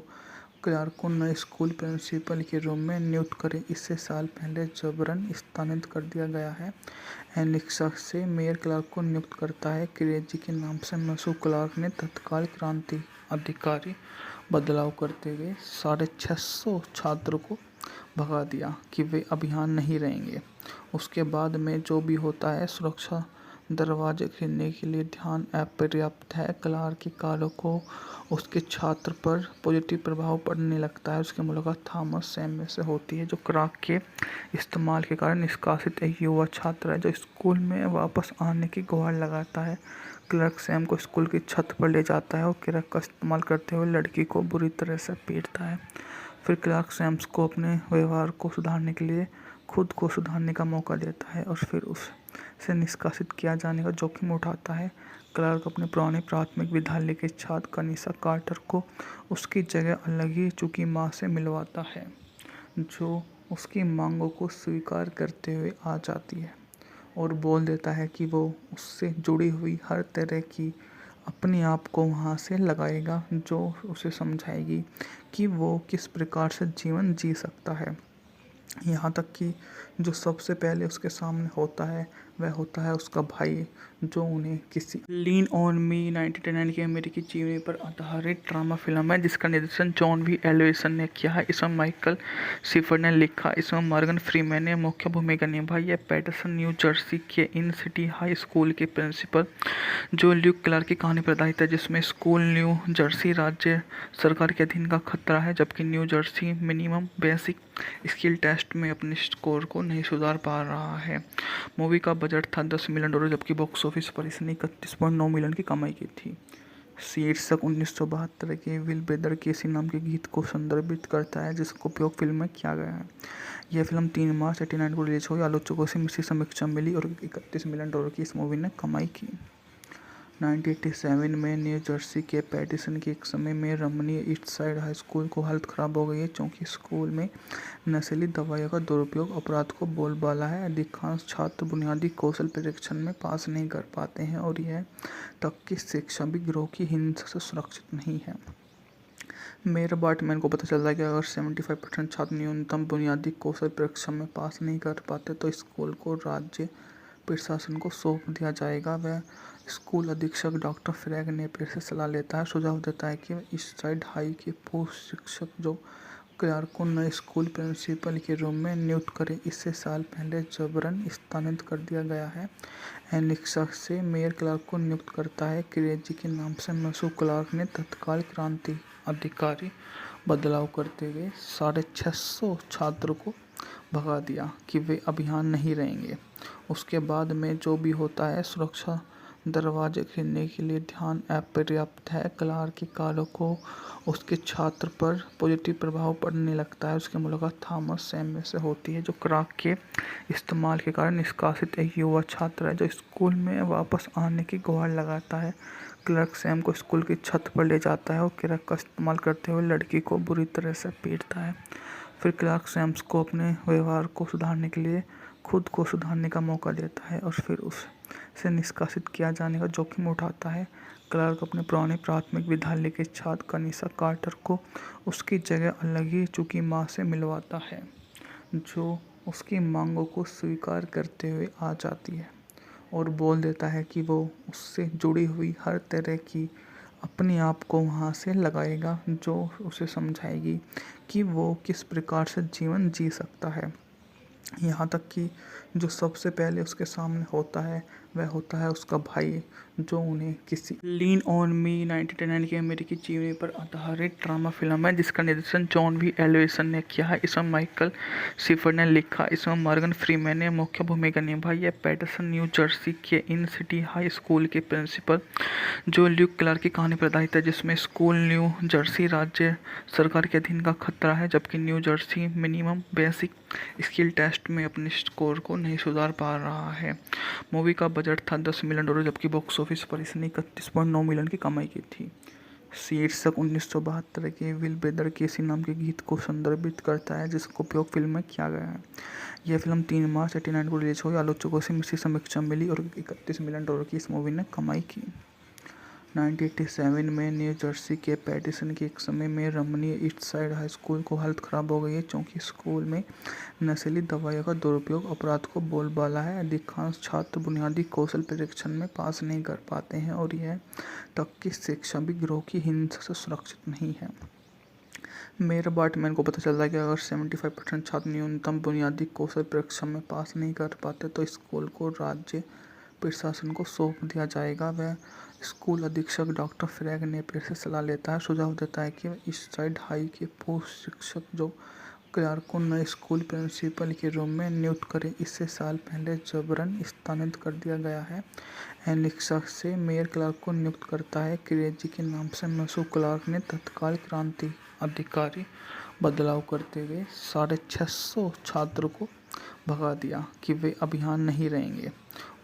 क्लार्क को नए स्कूल प्रिंसिपल के रूम में नियुक्त करें। इससे साल पहले जबरन स्थानांतरित कर दिया गया है। एनिक्सा से मेयर क्लार्क को नियुक्त करता है। क्रेजी के नाम से मशहूर क्लार्क ने तत्काल क्रांति अधिकारी बदलाव करते हुए 650 छात्रों को भगा दिया कि वे अभियान नहीं रहेंगे। उसके बाद में जो भी होता है, सुरक्षा दरवाजे खरीदने के लिए ध्यान अपर्याप्त है। क्लार्क के कार्यों को उसके छात्र पर पॉजिटिव प्रभाव पड़ने लगता है। उसकी मुलाकात थॉमस सैमुअल से होती है जो क्राक के इस्तेमाल के कारण निष्कासित एक युवा छात्र है जो स्कूल में वापस आने की गुहार लगाता है। क्लार्क सैम को स्कूल की छत पर ले जाता है और क्राक का इस्तेमाल करते हुए लड़की को बुरी तरह से पीटता है। फिर क्लार्क सैम्स को अपने व्यवहार को सुधारने के लिए खुद को सुधारने का मौका देता है और फिर उसे निष्कासित किया जाने का जोखिम उठाता है। क्लार्क अपने पुराने प्राथमिक विद्यालय के छात्र कनिषा कार्टर को उसकी जगह अलग ही चुकी माँ से मिलवाता है, जो उसकी मांगों को स्वीकार करते हुए आ जाती है और बोल देता है कि वो उससे जुड़ी हुई हर तरह की अपने आप को वहाँ से लगाएगा, जो उसे समझाएगी कि वो किस प्रकार से जीवन जी सकता है। यहाँ तक कि जो सबसे पहले उसके सामने होता है वह होता है उसका भाई, जो उन्हें किसी लीन ऑन मी 1999 की अमेरिकी जीवनी पर आधारित ड्रामा फिल्म है जिसका निर्देशन जॉन वी एलोवेसन ने किया है। इसमें माइकल शिफर ने लिखा, इसमें मॉर्गन फ्रीमैन ने मुख्य भूमिका निभाई है। पैटरसन न्यू जर्सी के इन सिटी हाई स्कूल के प्रिंसिपल जो ल्यूक क्लार्क की कहानी पर आधारित है, जिसमें स्कूल न्यू जर्सी राज्य सरकार के अधीन का खतरा है, जबकि New Jersey minimum basic skill test में अपने स्कोर को नहीं सुधार पा रहा है। मूवी का बजट था $10 मिलियन, जबकि बॉक्स ऑफिस पर इसने 31.9 मिलियन की कमाई की थी। शीर्षक 1972 के विल ब्रदर केसी नाम के गीत को संदर्भित करता है, जिसका उपयोग फिल्म में किया गया है। यह फिल्म 3 मार्च 1989 को रिलीज हुई। आलोचकों से मिश्रित समीक्षा मिली और $31 मिलियन की इस मूवी ने कमाई की। 1987 में न्यू जर्सी के पैटिसन के एक समय में रमणीय ईस्ट साइड हाई स्कूल को हालत खराब हो गई है, क्योंकि स्कूल में नशीली दवाइयों का दुरुपयोग अपराध को बोलबाला है। अधिकांश छात्र बुनियादी कौशल परीक्षण में पास नहीं कर पाते हैं और यह तक कि शिक्षा भी गिरोह की हिंसा से सुरक्षित नहीं है। मेयर बार्टमैन को पता चलता है कि अगर 75% छात्र न्यूनतम बुनियादी कौशल परीक्षा में पास नहीं कर पाते तो स्कूल को राज्य प्रशासन को सौंप दिया जाएगा। वह स्कूल अधीक्षक डॉक्टर फ्रैग नेपियर से सलाह लेता है, सुझाव देता है कि ईस्ट साइड हाई के पूर्व शिक्षक जो क्लार्क को नए स्कूल प्रिंसिपल के रूप में नियुक्त करें। इससे साल पहले जबरन स्थानांतरित कर दिया गया है। एलेक्सा से मेयर क्लार्क को नियुक्त करता है। क्रेजी के नाम से मशहूर क्लार्क ने तत्काल क्रांति अधिकारी बदलाव करते हुए 650 छात्रों को भगा दिया कि वे अब यहाँ नहीं रहेंगे। उसके बाद में जो भी होता है, सुरक्षा दरवाजे खोलने के लिए ध्यान अपर्याप्त है। क्लार्क के कार्यों को उसके छात्र पर पॉजिटिव प्रभाव पड़ने लगता है। उसकी मुलाकात थॉमस सैमुअल से होती है, जो क्राक के इस्तेमाल के कारण निष्कासित एक युवा छात्र है, जो स्कूल में वापस आने की गुहार लगाता है। क्लार्क सैम को स्कूल की छत पर ले जाता है और क्राक का इस्तेमाल करते हुए लड़की को बुरी तरह से पीटता है। फिर क्लार्क सैम्स को अपने व्यवहार को सुधारने के लिए खुद को सुधारने का मौका देता है और फिर उसे निष्कासित किया जाने का जोखिम उठाता है। क्लार्क अपने पुराने प्राथमिक विद्यालय के छात्र कनिषा कार्टर को उसकी जगह अलग ही चुकी माँ से मिलवाता है, जो उसकी मांगों को स्वीकार करते हुए आ जाती है और बोल देता है कि वो उससे जुड़ी हुई हर तरह की अपने आप को वहाँ से लगाएगा, जो उसे समझाएगी कि वो किस प्रकार से जीवन जी सकता है। यहाँ तक कि जो सबसे पहले उसके सामने होता है वह होता है उसका भाई, जो उन्हें किसी लीन ऑन मी 1989 की अमेरिकी जीवनी पर आधारित ड्रामा फिल्म है जिसका निर्देशन जॉन वी एलोवेसन ने किया है। इसमें माइकल शिफर ने लिखा, इसमें मॉर्गन फ्रीमैन ने मुख्य भूमिका निभाई है। पैटरसन न्यू जर्सी के इन सिटी हाई स्कूल के प्रिंसिपल जो ल्यूक क्लार्क की कहानी पर आधारित है, जिसमें स्कूल न्यू जर्सी राज्य सरकार के अधीन का खतरा है, जबकि New Jersey minimum basic skill test में अपने स्कोर को नहीं सुधार पा रहा है। मूवी का बजट था $10 मिलियन, जबकि बॉक्स ऑफिस पर इसने 31.9 मिलियन की कमाई की थी। शीर्षक 1972 के विल ब्रदर केसी नाम के गीत को संदर्भित करता है, जिसका उपयोग फिल्म में किया गया है। यह फिल्म 3 मार्च 1989 को रिलीज हुई। आलोचकों से मिश्रित समीक्षा मिली और $31 मिलियन की इस मूवी ने कमाई की। 1987 में न्यू जर्सी के पैटिसन के एक समय में रमणीय ईस्ट साइड हाई स्कूल को हालत खराब हो गई है, क्योंकि स्कूल में नशीली दवाइयों का दुरुपयोग अपराध को बोलबाला है। अधिकांश छात्र बुनियादी कौशल परीक्षण में पास नहीं कर पाते हैं और यह तक कि शिक्षा भी गिरोह की हिंसा से सुरक्षित नहीं है। मेयर बार्टमैन को पता चलता है कि अगर 75% छात्र न्यूनतम बुनियादी कौशल परीक्षा में पास नहीं कर पाते तो स्कूल को राज्य प्रशासन को सौंप दिया जाएगा। वह स्कूल अधीक्षक डॉक्टर फ्रैग नेपियर से सलाह लेता है, सुझाव देता है कि ईस्ट साइड हाई के पूर्व शिक्षक जो क्लार्क को नए स्कूल प्रिंसिपल के रूप में नियुक्त करें। इससे साल पहले जबरन स्थानांतरित कर दिया गया है। एलेक्सा से मेयर क्लार्क को नियुक्त करता है। क्रेजी के नाम से मशहूर क्लार्क ने तत्काल क्रांति अधिकारी बदलाव करते हुए 650 छात्रों को भगा दिया कि वे अब यहाँ नहीं रहेंगे।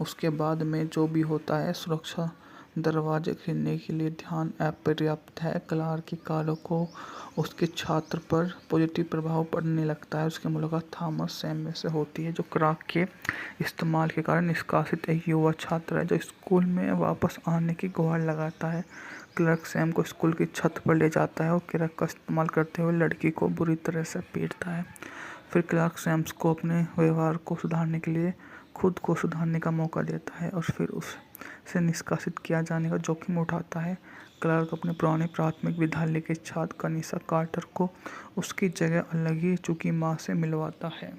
उसके बाद में जो भी होता है, सुरक्षा दरवाजे खोलने के लिए ध्यान अपर्याप्त है। क्लार्क की कारों को उसके छात्र पर पॉजिटिव प्रभाव पड़ने लगता है। उसकी मुलाकात थॉमस सैमुअल से होती है, जो क्लार्क के इस्तेमाल के कारण निष्कासित एक युवा छात्र है, जो स्कूल में वापस आने की गुहार लगाता है। क्लार्क सैम को स्कूल की छत पर ले जाता है और क्लार्क का इस्तेमाल करते हुए लड़की को बुरी तरह से पीटता है। फिर क्लार्क सैम्स को अपने व्यवहार को सुधारने के लिए खुद को सुधारने का मौका देता है और फिर उसे निष्कासित किया जाने का जोखिम उठाता है। क्लार्क अपने पुराने प्राथमिक विद्यालय के छात्र कनिसा कार्टर को उसकी जगह अलग ही चुकी माँ से मिलवाता है,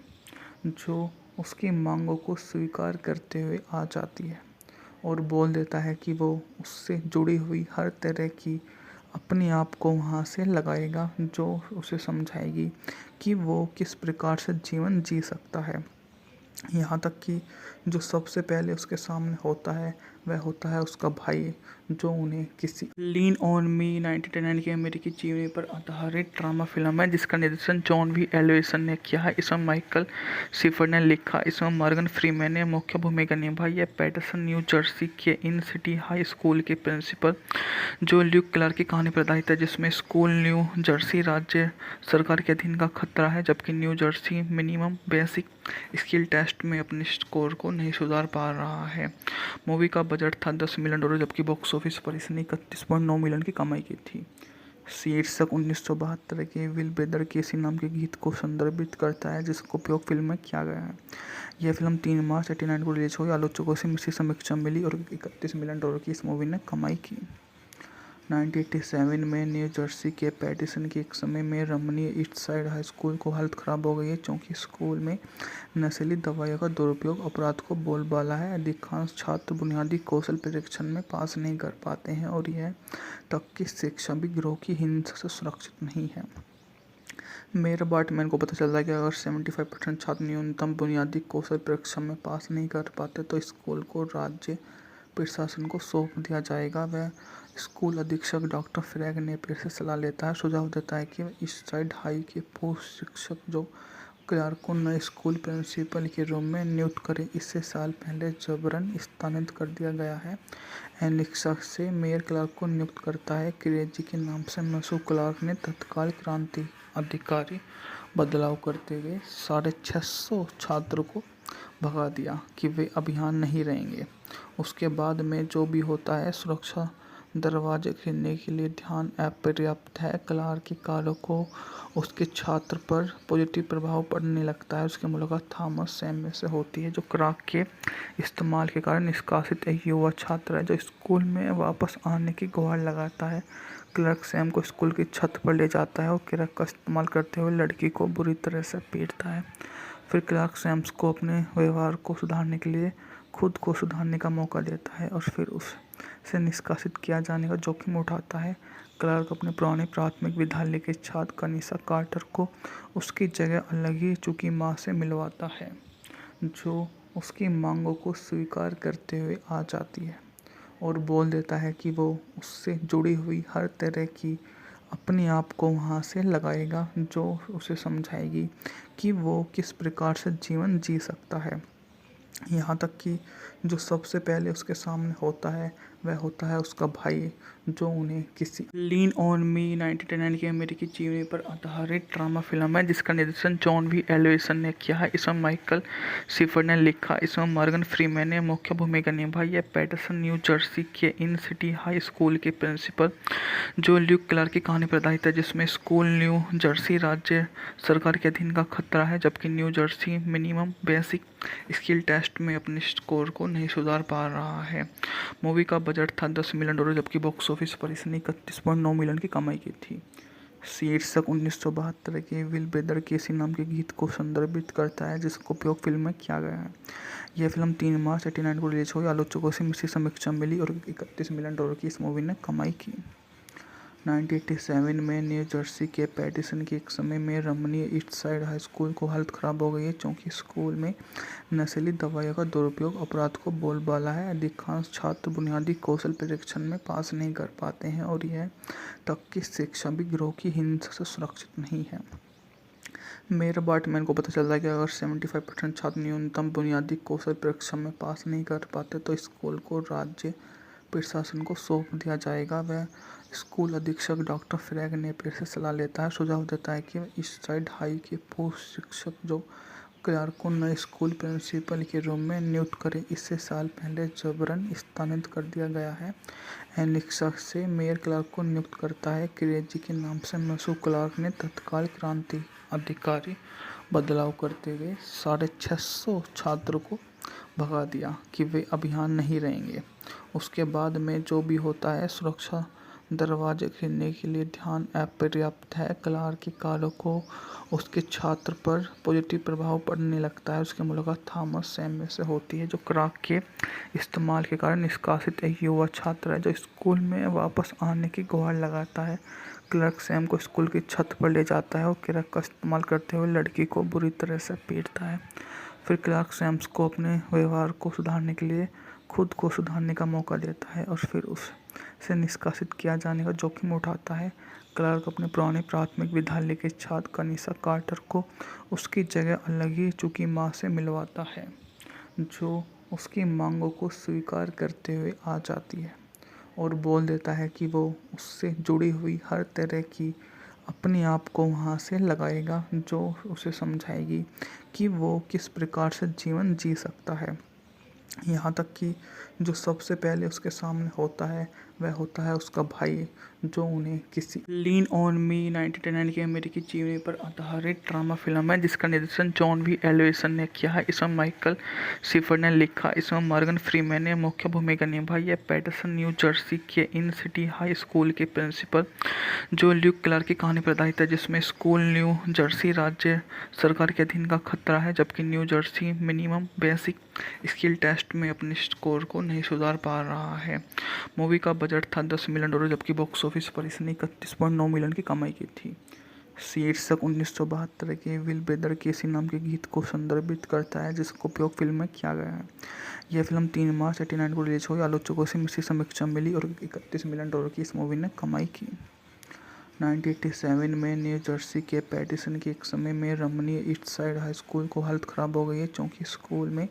जो उसकी मांगों को स्वीकार करते हुए आ जाती है और बोल देता है कि वो उससे जुड़ी हुई हर तरह की अपने आप को वहाँ से लगाएगा, जो उसे समझाएगी कि वो किस प्रकार से जीवन जी सकता है। यहाँ तक कि जो सबसे पहले उसके सामने होता है, वह होता है उसका भाई, जो उन्हें किसी लीन ऑन मी 1999 की अमेरिकी जीवनी पर आधारित ड्रामा फिल्म है, जिसका निर्देशन जॉन वी एलिसन ने किया है। इसमें माइकल शिफर ने लिखा, इसमें मॉर्गन फ्रीमैन ने मुख्य भूमिका निभाई है। पैटरसन न्यू जर्सी के इन सिटी हाई स्कूल के प्रिंसिपल जो ल्यूक क्लार्क की कहानी पर आधारित है, जिसमें स्कूल न्यू जर्सी राज्य सरकार के अधीन का खतरा है, जबकि New Jersey minimum basic skill test में अपने स्कोर को नहीं सुधार पा रहा है। मूवी का बजट था $10 मिलियन, जबकि बॉक्स ऑफिस पर इसने 31.9 मिलियन की कमाई की थी। शीर्षक 1972 के विल ब्रदर केसी नाम के गीत को संदर्भित करता है, जिसका उपयोग फिल्म में किया गया है। यह फिल्म 3 मार्च 1989 को रिलीज हुई। आलोचकों से मिश्रित समीक्षा मिली और $31 मिलियन की इस मूवी ने कमाई की। 1987 में न्यू जर्सी के पैटिसन के एक समय में रमणीय ईस्ट साइड हाई स्कूल को हालत खराब हो गई है, क्योंकि स्कूल में नशीली दवाइयों का दुरुपयोग अपराध को बोलबाला है। अधिकांश छात्र बुनियादी कौशल परीक्षण में पास नहीं कर पाते हैं और यह तक कि शिक्षा भी गिरोह की हिंसा से सुरक्षित नहीं है। मेयर बार्टमैन को पता चलता है कि अगर 75% छात्र न्यूनतम बुनियादी कौशल परीक्षा में पास नहीं कर पाते तो स्कूल को राज्य प्रशासन को सौंप दिया जाएगा। वह स्कूल अधीक्षक डॉक्टर फ्रैग नेपियर से सलाह लेता है, सुझाव देता है कि ईस्ट साइड हाई के पूर्व शिक्षक जो क्लार्क को नए स्कूल प्रिंसिपल के रूप में नियुक्त करें। इससे साल पहले जबरन स्थानांतरित कर दिया गया है। एलेक्सा से मेयर क्लार्क को नियुक्त करता है। क्रेजी के नाम से मशहूर क्लार्क ने तत्काल क्रांति अधिकारी बदलाव करते हुए 650 छात्रों को भगा दिया कि वे अब यहाँ नहीं रहेंगे। उसके बाद में जो भी होता है, सुरक्षा दरवाजे खोलने के लिए ध्यान अपर्याप्त है। क्लार्क की कारों को उसके छात्र पर पॉजिटिव प्रभाव पड़ने लगता है। उसकी मुलाकात थॉमस सैमुअल से होती है, जो क्लार्क के इस्तेमाल के कारण निष्कासित एक युवा छात्र है, जो स्कूल में वापस आने की गुहार लगाता है। क्लार्क सैम को स्कूल की छत पर ले जाता है और क्लार्क का इस्तेमाल करते हुए लड़की को बुरी तरह से पीटता है। फिर क्लार्क सैम्स को अपने व्यवहार को सुधारने के लिए खुद को सुधारने का मौका देता है और फिर उसे निष्कासित किया जाने का जोखिम उठाता है। क्लार्क अपने पुराने प्राथमिक विद्यालय के छात्र कनिसा कार्टर को उसकी जगह अलग ही चुकी माँ से मिलवाता है, जो उसकी मांगों को स्वीकार करते हुए आ जाती है और बोल देता है कि वो उससे जुड़ी हुई हर तरह की अपने आप को वहाँ से लगाएगा, जो उसे समझाएगी कि वो किस प्रकार से जीवन जी सकता है। यहाँ तक कि जो सबसे पहले उसके सामने होता है, वह होता है उसका भाई, जो उन्हें किसी लीन ऑन मी 1999 की अमेरिकी जीवनी पर आधारित ड्रामा फिल्म है, जिसका निर्देशन जॉन वी एलिसन ने किया है। इसमें माइकल शिफर ने लिखा, इसमें मॉर्गन फ्रीमैन ने मुख्य भूमिका निभाई है। पैटरसन न्यू जर्सी के इन सिटी हाई स्कूल के प्रिंसिपल जो ल्यूक क्लार्क की कहानी पर आधारित है, जिसमें स्कूल न्यू जर्सी राज्य सरकार के अधीन का खतरा है, जबकि New Jersey minimum basic skill test में अपने स्कोर को नहीं सुधार पा रहा है। मूवी का बजट था $10 मिलियन, जबकि बॉक्स ऑफिस पर इसने 31.9 मिलियन की कमाई की थी। शीर्षक 1972 के विल ब्रदर केसी नाम के गीत को संदर्भित करता है, जिसका उपयोग फिल्म में किया गया है। यह फिल्म 3 मार्च 1989 को रिलीज हुई। आलोचकों से मिश्रित समीक्षा मिली और $31 मिलियन की इस मूवी ने कमाई की। 1987 में न्यू जर्सी के पैटिसन के एक समय में रमणीय ईस्ट साइड हाई स्कूल को हालत खराब हो गई है, क्योंकि स्कूल में नशीली दवाइयों का दुरुपयोग अपराध को बोलबाला है। अधिकांश छात्र बुनियादी कौशल परीक्षण में पास नहीं कर पाते हैं और यह तक कि शिक्षा भी गिरोह की हिंसा से सुरक्षित नहीं है। मेयर बार्टमैन को पता चलता है कि अगर 75% छात्र न्यूनतम बुनियादी कौशल परीक्षा में पास नहीं कर पाते तो स्कूल को राज्य प्रशासन को सौंप दिया जाएगा। वह स्कूल अधीक्षक डॉक्टर फ्रैग नेपियर से सलाह लेता है, सुझाव देता है कि ईस्ट साइड हाई के पूर्व शिक्षक जो क्लार्क को नए स्कूल प्रिंसिपल के रूप में नियुक्त करें। इससे साल पहले जबरन स्थानांतरित कर दिया गया है। एनेक्सा से मेयर क्लार्क को नियुक्त करता है। क्रेजी के नाम से मशहूर क्लार्क ने तत्काल क्रांति अधिकारी बदलाव करते हुए 650 छात्रों को भगा दिया कि वे अब यहाँ नहीं रहेंगे। उसके बाद में जो भी होता है, सुरक्षा दरवाजे खोलने के लिए ध्यान अपर्याप्त है। क्लार्क के कार्यों को उसके छात्र पर पॉजिटिव प्रभाव पड़ने लगता है। उसकी मुलाकात थॉमस सैमुअल से होती है, जो क्लार्क के इस्तेमाल के कारण निष्कासित एक युवा छात्र है जो स्कूल में वापस आने की गुहार लगाता है। क्लार्क सैम को स्कूल की छत पर ले जाता है और क्लर्क का इस्तेमाल करते हुए लड़की को बुरी तरह से पीटता है। फिर क्लार्क सैम्स को अपने व्यवहार को सुधारने के लिए खुद को सुधारने का मौका देता है और फिर उसे निष्कासित किया जाने का जोखिम उठाता है। क्लार्क अपने पुराने प्राथमिक विद्यालय के छात्र कनिसा कार्टर को उसकी जगह अलग ही चुकी माँ से मिलवाता है, जो उसकी मांगों को स्वीकार करते हुए आ जाती है और बोल देता है कि वो उससे जुड़ी हुई हर तरह की अपने आप को वहाँ से लगाएगा, जो उसे समझाएगी कि वो किस प्रकार से जीवन जी सकता है। यहाँ तक कि जो सबसे पहले उसके सामने होता है वह होता है उसका भाई, जो उन्हें किसी लीन ऑन मी 1999 की अमेरिकी जीवनी पर आधारित ड्रामा फिल्म है जिसका निर्देशन जॉन वी एलिसन ने किया है। इसमें माइकल शिफर ने लिखा, इसमें मॉर्गन फ्रीमैन ने मुख्य भूमिका निभाई है। पैटरसन न्यू जर्सी के इन सिटी हाई स्कूल के प्रिंसिपल जो ल्यूक क्लार्क की कहानी पर आधारित है, जिसमें स्कूल न्यू जर्सी राज्य सरकार के अधीन का खतरा है, जबकि New Jersey minimum basic skill test में अपने स्कोर को नहीं सुधार पा रहा है। मूवी का बजट था $10 मिलियन, जबकि बॉक्स ऑफिस पर इसने 31.9 मिलियन की कमाई की थी। शीर्षक 1972 के विल ब्रदर केसी नाम के गीत को संदर्भित करता है जिसका उपयोग फिल्म में किया गया है। यह फिल्म 3 मार्च 1989 को रिलीज हुई। आलोचकों से मिश्रित समीक्षा मिली और $31 मिलियन की इस मूवी ने कमाई की। 1987 में न्यू जर्सी के पैटिसन के एक समय में रमणीय ईस्ट साइड हाई स्कूल को हालत खराब हो गई है, क्योंकि स्कूल में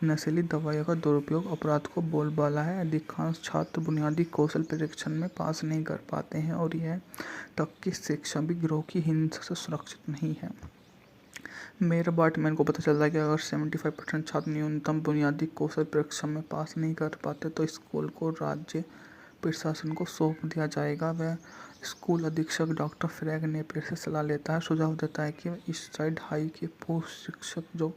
नशीली दवाइयों का दुरुपयोग अपराध को बोलबाला है। अधिकांश छात्र बुनियादी कौशल परीक्षण में पास नहीं कर पाते हैं और यह तक कि शिक्षा भी गिरोह की हिंसा से सुरक्षित नहीं है। मेयर बार्टमैन को पता चलता है कि अगर 75% छात्र न्यूनतम बुनियादी कौशल परीक्षा में पास नहीं कर पाते तो स्कूल को राज्य प्रशासन को सौंप दिया जाएगा। वह स्कूल अधीक्षक डॉक्टर फ्रैग नेपियर से सलाह लेता है, सुझाव देता है कि ईस्ट साइड हाई के पूर्व शिक्षक जो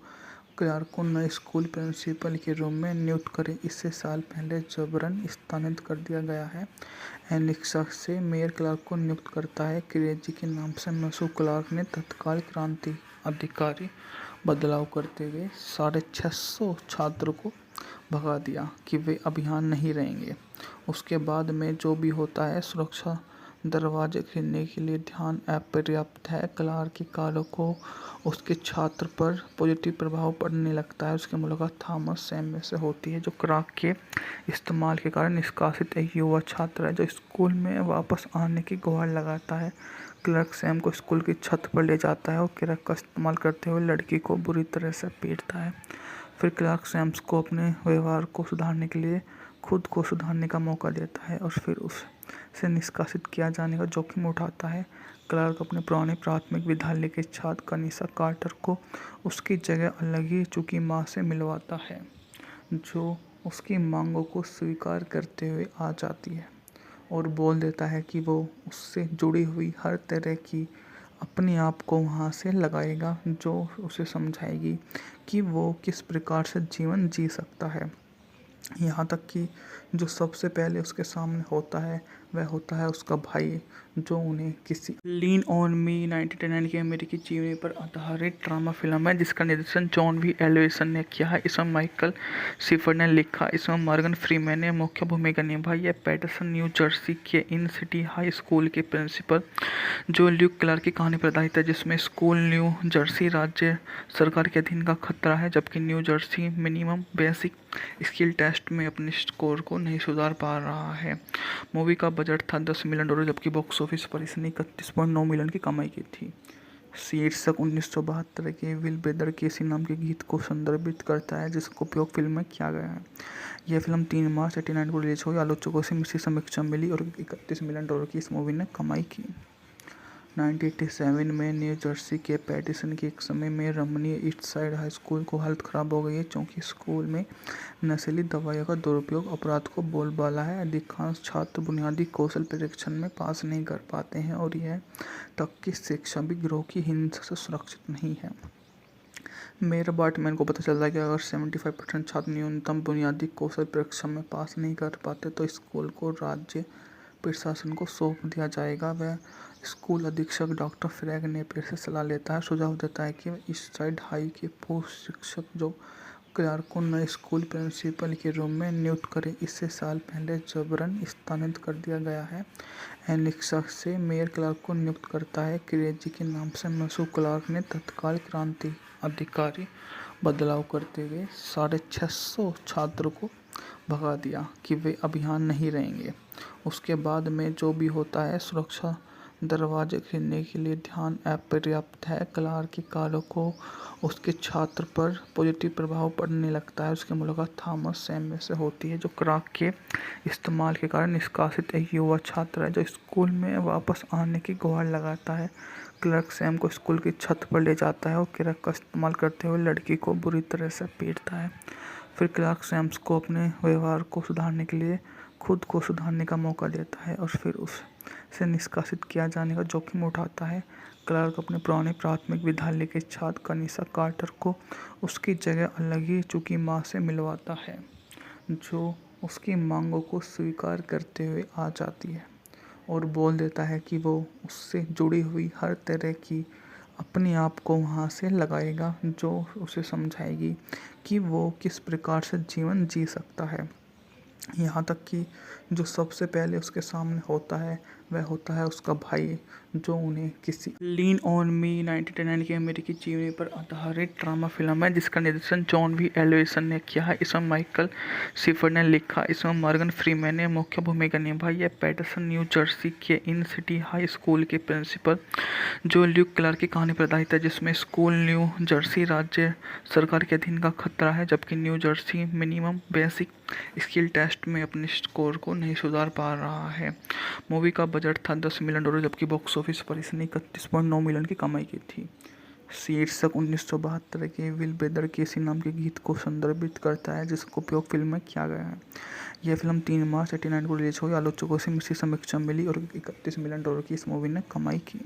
क्लार्क को नए स्कूल प्रिंसिपल के रूप में नियुक्त करें। इससे साल पहले जबरन स्थानांतरित कर दिया गया है। एनेक्सा से मेयर क्लार्क को नियुक्त करता है। क्रेजी के नाम से मशहूर क्लार्क ने तत्काल क्रांति अधिकारी बदलाव करते हुए 650 छात्रों को भगा दिया कि वे अब यहाँ नहीं रहेंगे। उसके बाद में जो भी होता है, सुरक्षा दरवाजे खोलने के लिए ध्यान अपर्याप्त है। क्लार्क के कार्यों को उसके छात्र पर पॉजिटिव प्रभाव पड़ने लगता है। उसकी मुलाकात थॉमस सैमुअल से होती है, जो क्लार्क के इस्तेमाल के कारण निष्कासित एक युवा छात्र है जो स्कूल में वापस आने की गुहार लगाता है। क्लार्क सैम को स्कूल की छत पर ले जाता है और क्लर्क का इस्तेमाल करते हुए लड़की को बुरी तरह से पीटता है। फिर क्लार्क सैम्स को अपने व्यवहार को सुधारने के लिए खुद को सुधारने का मौका देता है और फिर उसे निष्कासित किया जाने का जोखिम उठाता है। क्लार्क अपने पुराने प्राथमिक विद्यालय के छात्र कनिसा कार्टर को उसकी जगह अलग ही चुकी माँ से मिलवाता है, जो उसकी मांगों को स्वीकार करते हुए आ जाती है और बोल देता है कि वो उससे जुड़ी हुई हर तरह की अपने आप को वहाँ से लगाएगा, जो उसे समझाएगी कि वो किस प्रकार से जीवन जी सकता है। यहाँ तक कि जो सबसे पहले उसके सामने होता है वह होता है उसका भाई, जो उन्हें किसी लीन ऑन मी 1999 की अमेरिकी जीवनी पर आधारित ड्रामा फिल्म है जिसका निर्देशन जॉन वी एलिसन ने किया है। इसमें माइकल शिफर ने लिखा, इसमें मॉर्गन फ्रीमैन ने मुख्य भूमिका निभाई है। पैटरसन न्यू जर्सी के इन सिटी हाई स्कूल के प्रिंसिपल जो ल्यूक क्लार्क की कहानी पर आधारित है, जिसमें स्कूल न्यू जर्सी राज्य सरकार के अधीन का खतरा है, जबकि New Jersey minimum basic skill test में अपने स्कोर को नहीं सुधार पा रहा है। मूवी का बजट था $10 मिलियन, जबकि बॉक्स ऑफिस पर इसने 31.9 मिलियन की कमाई की थी। शीर्षक 1972 के विल ब्रदर केसी नाम के गीत को संदर्भित करता है, जिसका उपयोग फिल्म में किया गया है। यह फिल्म 3 मार्च 1989 को रिलीज हुई। आलोचकों से मिश्रित समीक्षा मिली और $31 मिलियन की इस मूवी ने कमाई की। 1987 में न्यू जर्सी के पैटिसन के एक समय में रमणीय ईस्ट साइड हाई स्कूल को हालत खराब हो गई है, क्योंकि स्कूल में नशीली दवाइयों का दुरुपयोग अपराध को बोलबाला है। अधिकांश छात्र बुनियादी कौशल परीक्षण में पास नहीं कर पाते हैं और यह तक कि शिक्षा भी गिरोह की हिंसा से सुरक्षित नहीं है। मेयर बार्टमैन को पता चलता है कि अगर 75% छात्र न्यूनतम बुनियादी कौशल परीक्षा में पास नहीं कर पाते तो स्कूल को राज्य प्रशासन को सौंप दिया जाएगा। वह स्कूल अधीक्षक डॉक्टर फ्रैग नेपियर से सलाह लेता है, सुझाव देता है कि ईस्ट साइड हाई के पूर्व शिक्षक जो क्लार्क को नए स्कूल प्रिंसिपल के रूप में नियुक्त करें। इससे साल पहले जबरन स्थानांतरित कर दिया गया है। एलेक्सा से मेयर क्लार्क को नियुक्त करता है। क्रेजी के नाम से मशहूर क्लार्क ने तत्काल क्रांति अधिकारी बदलाव करते हुए 650 छात्रों को भगा दिया कि वे अब यहाँ नहीं रहेंगे। उसके बाद में जो भी होता है, सुरक्षा दरवाजे खरीदने के लिए ध्यान अपर्याप्त है। क्लार्क के कार्यों को उसके छात्र पर पॉजिटिव प्रभाव पड़ने लगता है। उसकी मुलाकात थॉमस सैमुअल से होती है, जो क्राक के इस्तेमाल के कारण निष्कासित एक युवा छात्र है, जो स्कूल में वापस आने की गुहार लगाता है। क्लार्क सैम को स्कूल की छत पर ले जाता है और क्राक का इस्तेमाल करते हुए लड़की को बुरी तरह से पीटता है। फिर क्लार्क सैम्स को अपने व्यवहार को सुधारने के लिए खुद को सुधारने का मौका देता है और फिर उससे निष्कासित किया जाने का जोखिम उठाता है। क्लार्क अपने पुराने प्राथमिक विद्यालय के छात्र कनिसा कार्टर को उसकी जगह अलग ही चुकी माँ से मिलवाता है, जो उसकी मांगों को स्वीकार करते हुए आ जाती है और बोल देता है कि वो उससे जुड़ी हुई हर तरह की अपने आप को वहाँ से लगाएगा, जो उसे समझाएगी कि वो किस प्रकार से जीवन जी सकता है। यहाँ तक कि जो सबसे पहले उसके सामने होता है वह होता है उसका भाई, जो उन्हें किसी लीन ऑन मी 1999 की अमेरिकी जीवनी पर आधारित ड्रामा फिल्म है, जिसका निर्देशन जॉन वी एल्वेसन ने किया है। इसमें माइकल शिफर ने लिखा। इसमें मॉर्गन फ्रीमैन ने मुख्य भूमिका निभाई है। पैटरसन न्यू जर्सी के इन सिटी हाई स्कूल के प्रिंसिपल जो ल्यूक क्लार्क की कहानी पर आधारित है, जिसमें स्कूल न्यू जर्सी राज्य सरकार के अधीन का खतरा है, जबकि New Jersey minimum basic skill test में अपने स्कोर को नहीं सुधार पा रहा है। मूवी का बजट था $10 मिलियन, जबकि बॉक्स ऑफिस पर इसने 31.9 मिलियन की कमाई की थी। शीर्षक 1972 के विल ब्रदर केसी नाम के गीत को संदर्भित करता है, जिसका उपयोग फिल्म में किया गया है। यह फिल्म 3 मार्च 1989 को रिलीज हुई। आलोचकों से मिश्रित समीक्षा मिली और $31 मिलियन की इस मूवी ने कमाई की।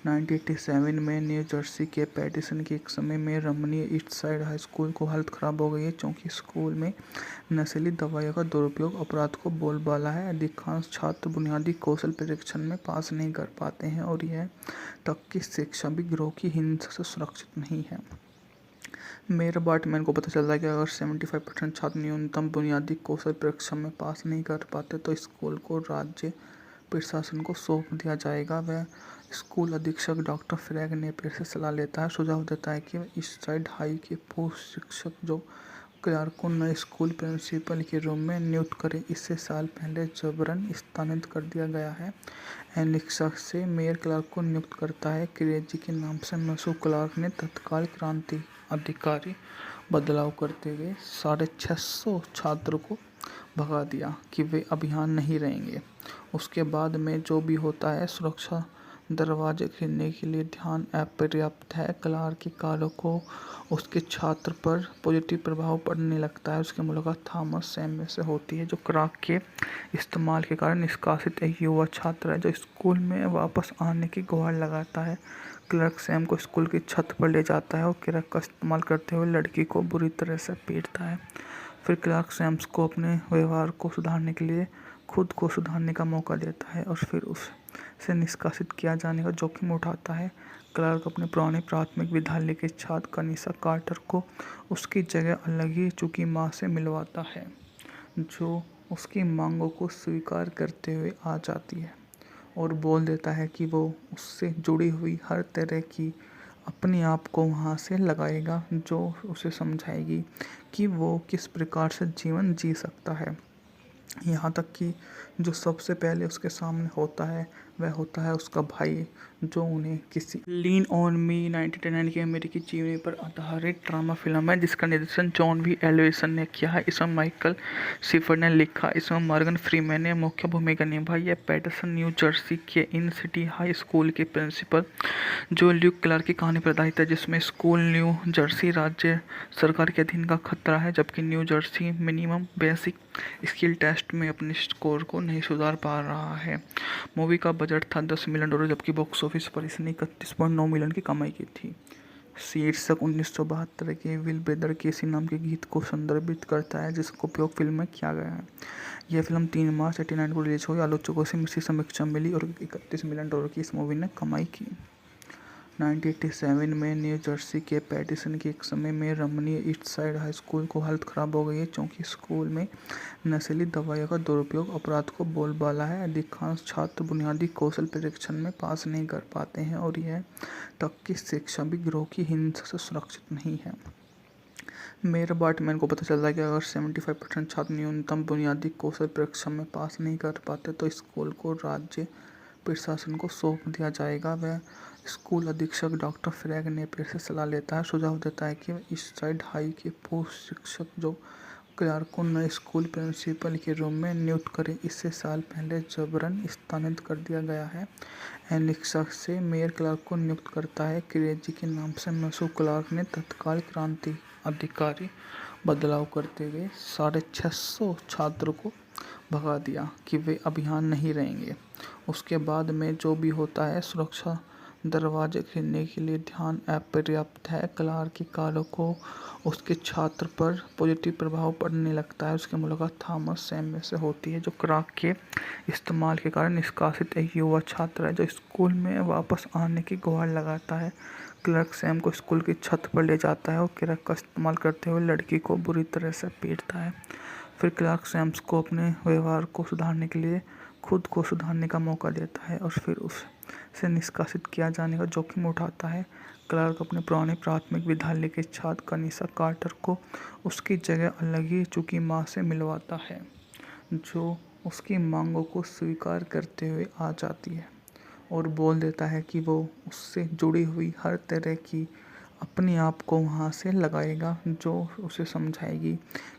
1987 में न्यू जर्सी के पैटिसन के एक समय में रमणीय ईस्ट साइड हाई स्कूल को हालत खराब हो गई है, क्योंकि स्कूल में नशीली दवाइयों का दुरुपयोग अपराध को बोलबाला है। अधिकांश छात्र बुनियादी कौशल परीक्षण में पास नहीं कर पाते हैं और यह तक कि शिक्षा भी गिरोह की हिंसा से सुरक्षित नहीं है। मेयर बार्टमैन को पता चलता है कि अगर 75% छात्र न्यूनतम बुनियादी कौशल परीक्षा में पास नहीं कर पाते तो स्कूल को राज्य प्रशासन को सौंप दिया जाएगा। वह स्कूल अधीक्षक डॉक्टर फ्रैग नेपियर से सलाह लेता है, सुझाव देता है कि ईस्ट साइड हाई के पूर्व शिक्षक जो क्लार्क को नए स्कूल प्रिंसिपल के रूप में नियुक्त करें। इससे साल पहले जबरन स्थानांतरित कर दिया गया है। एलेक्सा से मेयर क्लार्क को नियुक्त करता है। क्रेजी के नाम से मशहूर क्लार्क ने तत्काल क्रांति अधिकारी बदलाव करते हुए 650 छात्रों को भगा दिया कि वे अब यहाँ नहीं रहेंगे। उसके बाद में जो भी होता है, सुरक्षा दरवाजे खरीदने के लिए ध्यान अपर्याप्त है। क्लार्क के कार्यों को उसके छात्र पर पॉजिटिव प्रभाव पड़ने लगता है। उसकी मुलाकात थॉमस सैमुअल से होती है, जो क्राक के इस्तेमाल के कारण निष्कासित एक युवा छात्र है, जो स्कूल में वापस आने की गुहार लगाता है। क्लार्क सैम को स्कूल की छत पर ले जाता है और क्राक का इस्तेमाल करते हुए लड़की को बुरी तरह से पीटता है। फिर क्लार्क सैम्स को अपने व्यवहार को सुधारने के लिए खुद को सुधारने का मौका देता है और फिर उससे निष्कासित किया जाने का जोखिम उठाता है। क्लार्क अपने पुराने प्राथमिक विद्यालय के छात्र कनिसा कार्टर को उसकी जगह अलग ही चुकी माँ से मिलवाता है, जो उसकी मांगों को स्वीकार करते हुए आ जाती है और बोल देता है कि वो उससे जुड़ी हुई हर तरह की अपने आप को वहाँ से लगाएगा, जो उसे समझाएगी कि वो किस प्रकार से जीवन जी सकता है। यहाँ तक कि जो सबसे पहले उसके सामने होता है वह होता है उसका भाई, जो उन्हें किसी लीन ऑन मी 1999 की अमेरिकी जीवनी पर आधारित ड्रामा फिल्म है जिसका निर्देशन जॉन वी एलिसन ने किया है। इसमें माइकल शिफर ने लिखा, इसमें मॉर्गन फ्रीमैन ने मुख्य भूमिका निभाई है। पैटरसन न्यू जर्सी के इन सिटी हाई स्कूल के प्रिंसिपल जो ल्यूक क्लार्क की कहानी पर आधारित है, जिसमें स्कूल न्यू जर्सी राज्य सरकार के अधीन का खतरा है, जबकि New Jersey minimum basic skill test में अपने स्कोर को नहीं सुधार पा रहा है। मूवी का बजट था $10 मिलियन, जबकि बॉक्स ऑफिस पर इसने 31.9 मिलियन की कमाई की थी। शीर्षक 1972 के विल ब्रदर केसी नाम के गीत को संदर्भित करता है जिसका उपयोग फिल्म में किया गया है। यह फिल्म 3 मार्च 1989 को रिलीज हुई। आलोचकों से मिश्रित समीक्षा मिली और $31 मिलियन की इस मूवी ने कमाई की। 1987 में न्यू जर्सी के पैटिसन के एक समय में रमणीय ईस्ट साइड हाई स्कूल को हालत खराब हो गई है क्योंकि स्कूल में नशीली दवाइयों का दुरुपयोग अपराध को बोलबाला है। अधिकांश छात्र बुनियादी कौशल परीक्षण में पास नहीं कर पाते हैं और यह तक कि शिक्षा भी गिरोह की हिंसा से सुरक्षित नहीं है। मेयर बार्टमैन को पता चलता है कि अगर 75% छात्र न्यूनतम बुनियादी कौशल परीक्षा में पास नहीं कर पाते तो स्कूल को राज्य प्रशासन को सौंप दिया जाएगा। वह स्कूल अधीक्षक डॉक्टर फ्रैग नेपियर से सलाह लेता है, सुझाव देता है कि ईस्ट साइड हाई के पूर्व शिक्षक जो क्लार्क को नए स्कूल प्रिंसिपल के रूप में नियुक्त करें। इससे साल पहले जबरन स्थानांतरित कर दिया गया है। एनिक्सक से मेयर क्लार्क को नियुक्त करता है। क्रेजी के नाम से मशहूर क्लार्क ने तत्काल क्रांति अधिकारी बदलाव करते हुए 650 छात्रों को भगा दिया कि वे अब यहाँ नहीं रहेंगे। उसके बाद में जो भी होता है, सुरक्षा दरवाजे खोलने के लिए ध्यान अपर्याप्त है। क्लार्क के कार्यों को उसके छात्र पर पॉजिटिव प्रभाव पड़ने लगता है। उसकी मुलाकात थॉमस सैमुअल से होती है जो क्राक के इस्तेमाल के कारण निष्कासित एक युवा छात्र है जो स्कूल में वापस आने की गुहार लगाता है। क्लार्क सैम को स्कूल की छत पर ले जाता है और क्राक का इस्तेमाल करते हुए लड़की को बुरी तरह से पीटता है। फिर क्लार्क सैम्स को अपने व्यवहार को सुधारने के लिए खुद को सुधारने का मौका देता है और फिर उससे निष्कासित किया जाने का जोखिम उठाता है। क्लार्क अपने पुराने प्राथमिक विद्यालय के छात्र कनिसा कार्टर को उसकी जगह अलग ही चुकी माँ से मिलवाता है, जो उसकी मांगों को स्वीकार करते हुए आ जाती है और बोल देता है कि वो उससे जुड़ी हुई हर तरह की अपने आप को वहाँ से लगाएगा, जो उसे समझाएगी